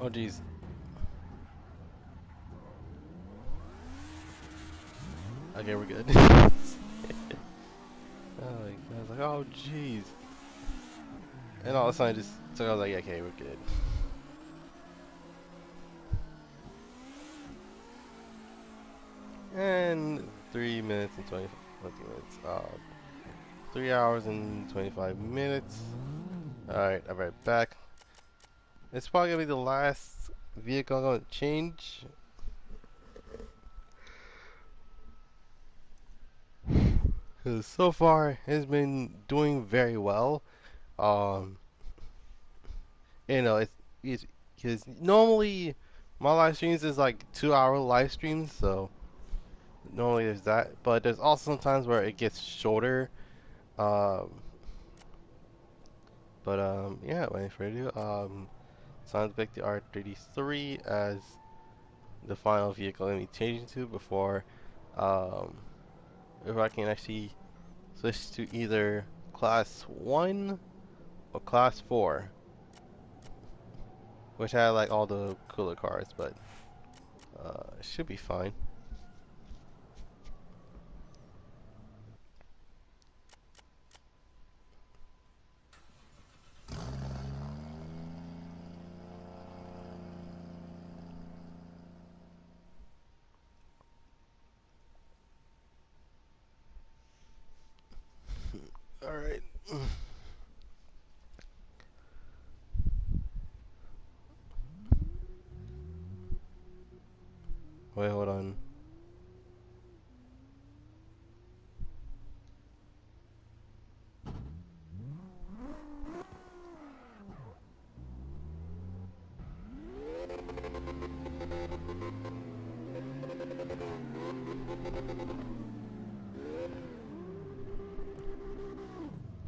Oh jeez. Okay, we're good. Oh my god, I was like, oh jeez. And all of a sudden I was like, okay, we're good. And 3 minutes and 20 minutes. 3 hours and 25 minutes. Alright, I'm right back. It's probably gonna be the last vehicle I'm gonna change. Because so far it's been doing very well. Um, it's because normally my live streams is like 2 hour live streams, so normally there's that. But there's also sometimes where it gets shorter. Um, yeah. Waiting for you. Sounds like the R33 as the final vehicle I'm changing to before um if I can actually switch to either class 1 or class 4, which had like all the cooler cars, but it should be fine. All right. Wait, hold on.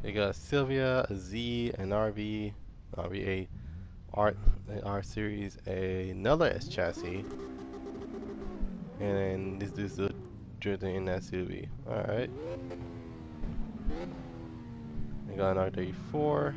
We got Sylvia, a Z, an RV, RV8, R, an R series, another S chassis, and then this dude's the drifting in that SUV. All right. We got an R34.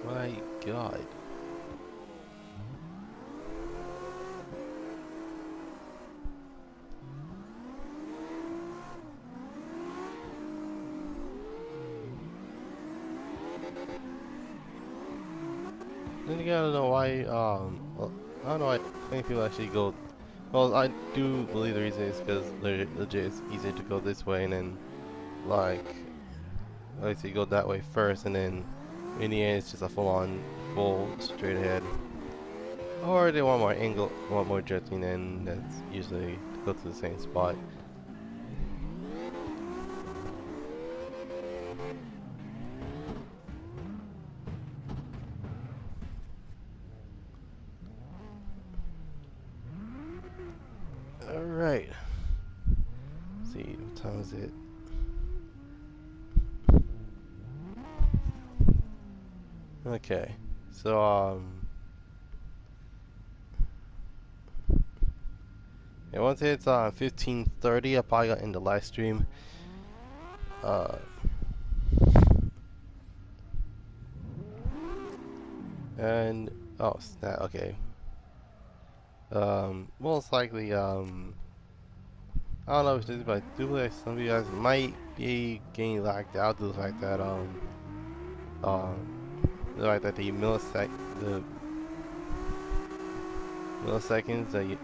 My God. Then again, I don't know why, well, I don't know why many people actually go, well, I do believe the reason is because legit it's easier to go this way and then, like so you go that way first and then in the end it's just a full straight ahead. Or they want more angle, want more drifting, and that's usually to go to the same spot. Alright. See, what time is it? Okay. So, yeah, once it's 15:30, I probably got into live stream. Uh, and oh snap. Okay. Most likely, I don't know if this, but I do believe some of you guys might be getting lagged out due to the fact that the fact that the milliseconds that you,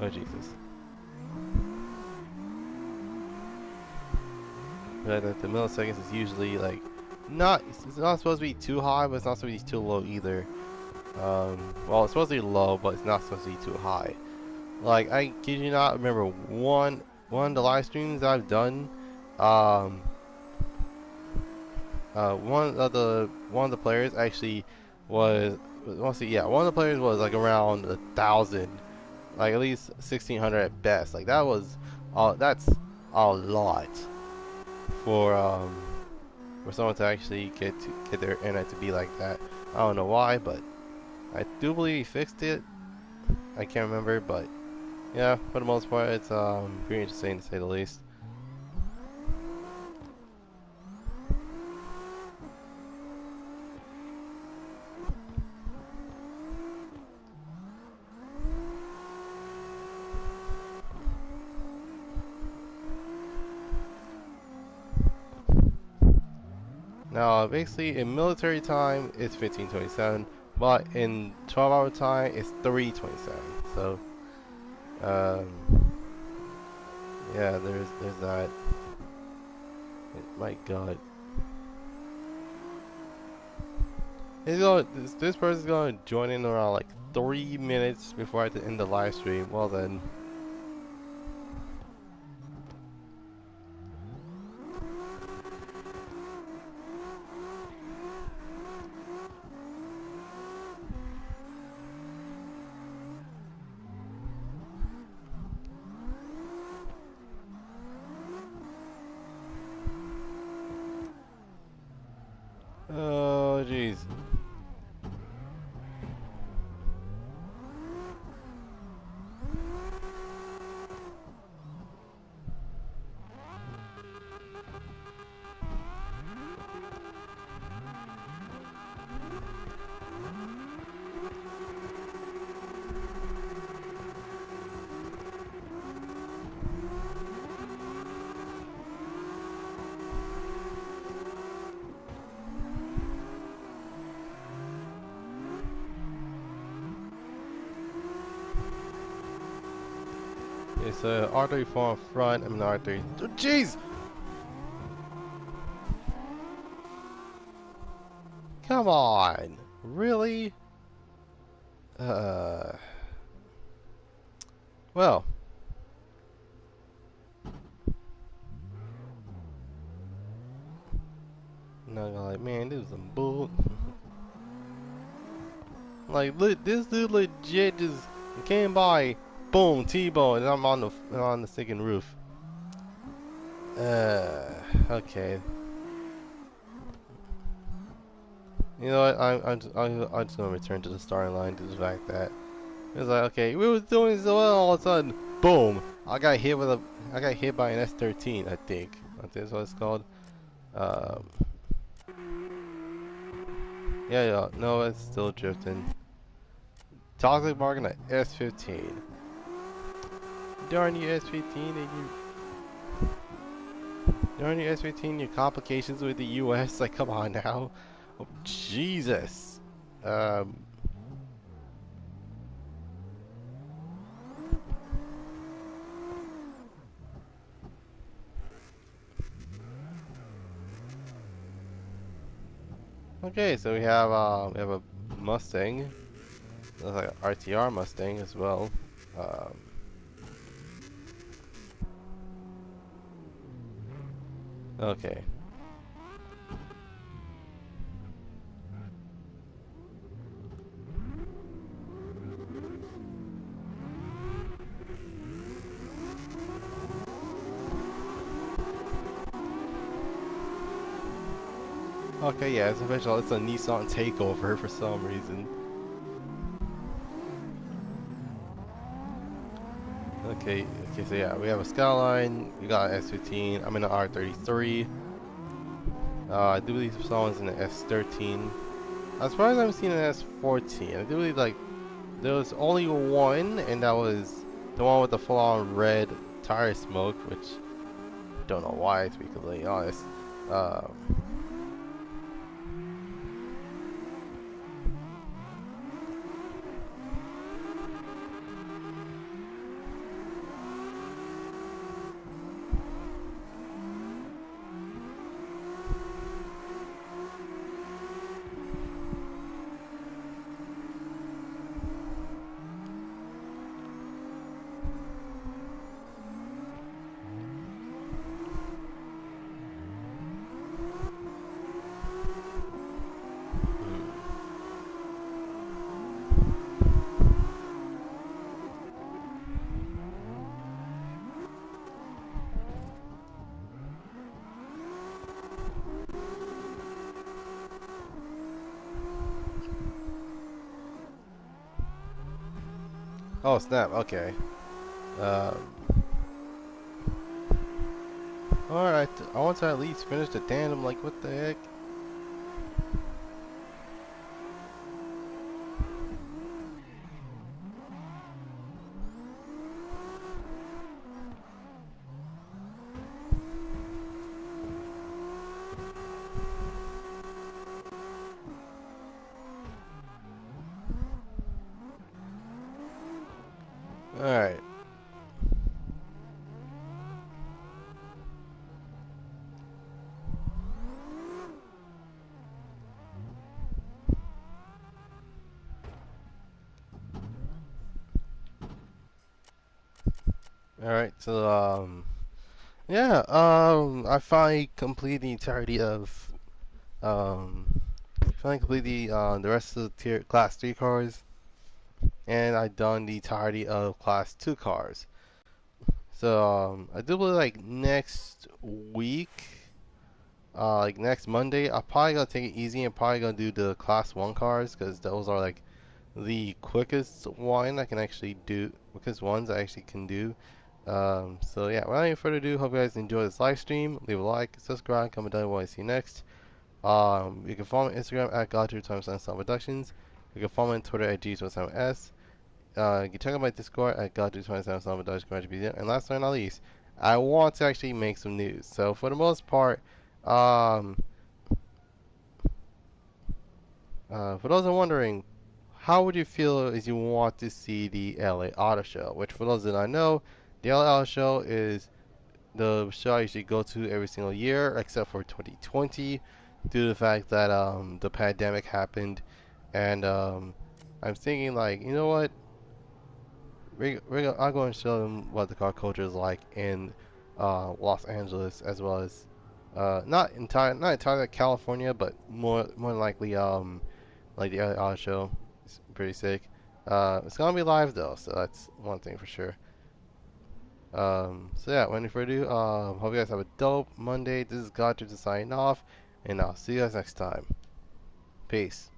oh Jesus. Right, that the milliseconds is usually like it's not supposed to be too high, but it's not supposed to be too low either. Well, it's supposed to be low, but it's not supposed to be too high. Like, I kid you not, remember one of the live streams I've done, one of the players actually was, mostly, yeah, one of the players was like around 1,000, like at least 1,600 at best. Like that's a lot for someone to actually get their internet to be like that. I don't know why, but I do believe he fixed it. I can't remember, but yeah, for the most part, it's pretty interesting to say the least. Now, basically, in military time, it's 15:27, but in 12-hour time, it's 3:27. So, yeah, there's that. My God, this person's gonna join in around like 3 minutes before I have to end the live stream. Well then. Oh, jeez. It's R34 in front, I mean R3. Oh, jeez! Come on! Really? Well. Not gonna like, man, this is some bull. Like, this dude legit just came by, boom, T-bone, and I'm on the second roof. Okay. You know what? I'm just gonna return to the starting line to the fact that it's like, okay, we was doing so well, all of a sudden, boom! I got hit by an S13, I think. I think that's what it's called. Um, Yeah, yeah. No, it's still drifting. Toxic marking at S15. Darn you, S15, and darn you, S15. Your complications with the U.S. Like, come on now. Oh, Jesus. Um. Okay, so we have a Mustang. Looks like an RTR Mustang as well. Um. Okay. Okay, yeah, it's official. It's a Nissan takeover for some reason. Okay, okay, so yeah, we have a Skyline, we got an S15, I'm in the R33. I do believe someone's in the S13. I'm surprised I haven't seen an S14. I do believe, like, there was only one, and that was the one with the full-on red tire smoke, which I don't know why, to be completely honest. Uh, hmm. Oh, snap, okay. Um, Alright, I want to at least finish the tandem, like, what the heck? Alright. Alright, so, yeah, I finally completed the entirety of, um, finally completed the rest of the Class 3 cars, and I done the entirety of Class 2 cars. So, I do believe, like, next week, like, next Monday, I'm probably gonna take it easy and probably gonna do the Class 1 cars, because those are, like, the quickest one I can actually do, quickest ones I actually can do. So yeah, without any further ado, hope you guys enjoy this live stream. Leave a like, subscribe, comment down what I see next. You can follow me on Instagram at Goddrifter247sun Productions. You can follow me on Twitter at G27S. You can check out my Discord at Goddrifter247sun Productions. And last but not least, I want to actually make some news. So for the most part, um, for those who are wondering, how would you feel if you want to see the LA Auto Show? Which, for those that I know, the LA Auto Show is the show I usually go to every single year, except for 2020, due to the fact that the pandemic happened, and I'm thinking like, you know what? I'm going to show them what the car culture is like in Los Angeles, as well as not entirely California, but more likely like the other show. It's pretty sick. It's gonna be live though, so that's one thing for sure. So yeah, without any further ado, hope you guys have a dope Monday. This is Goddrifter signing off, and I'll see you guys next time. Peace.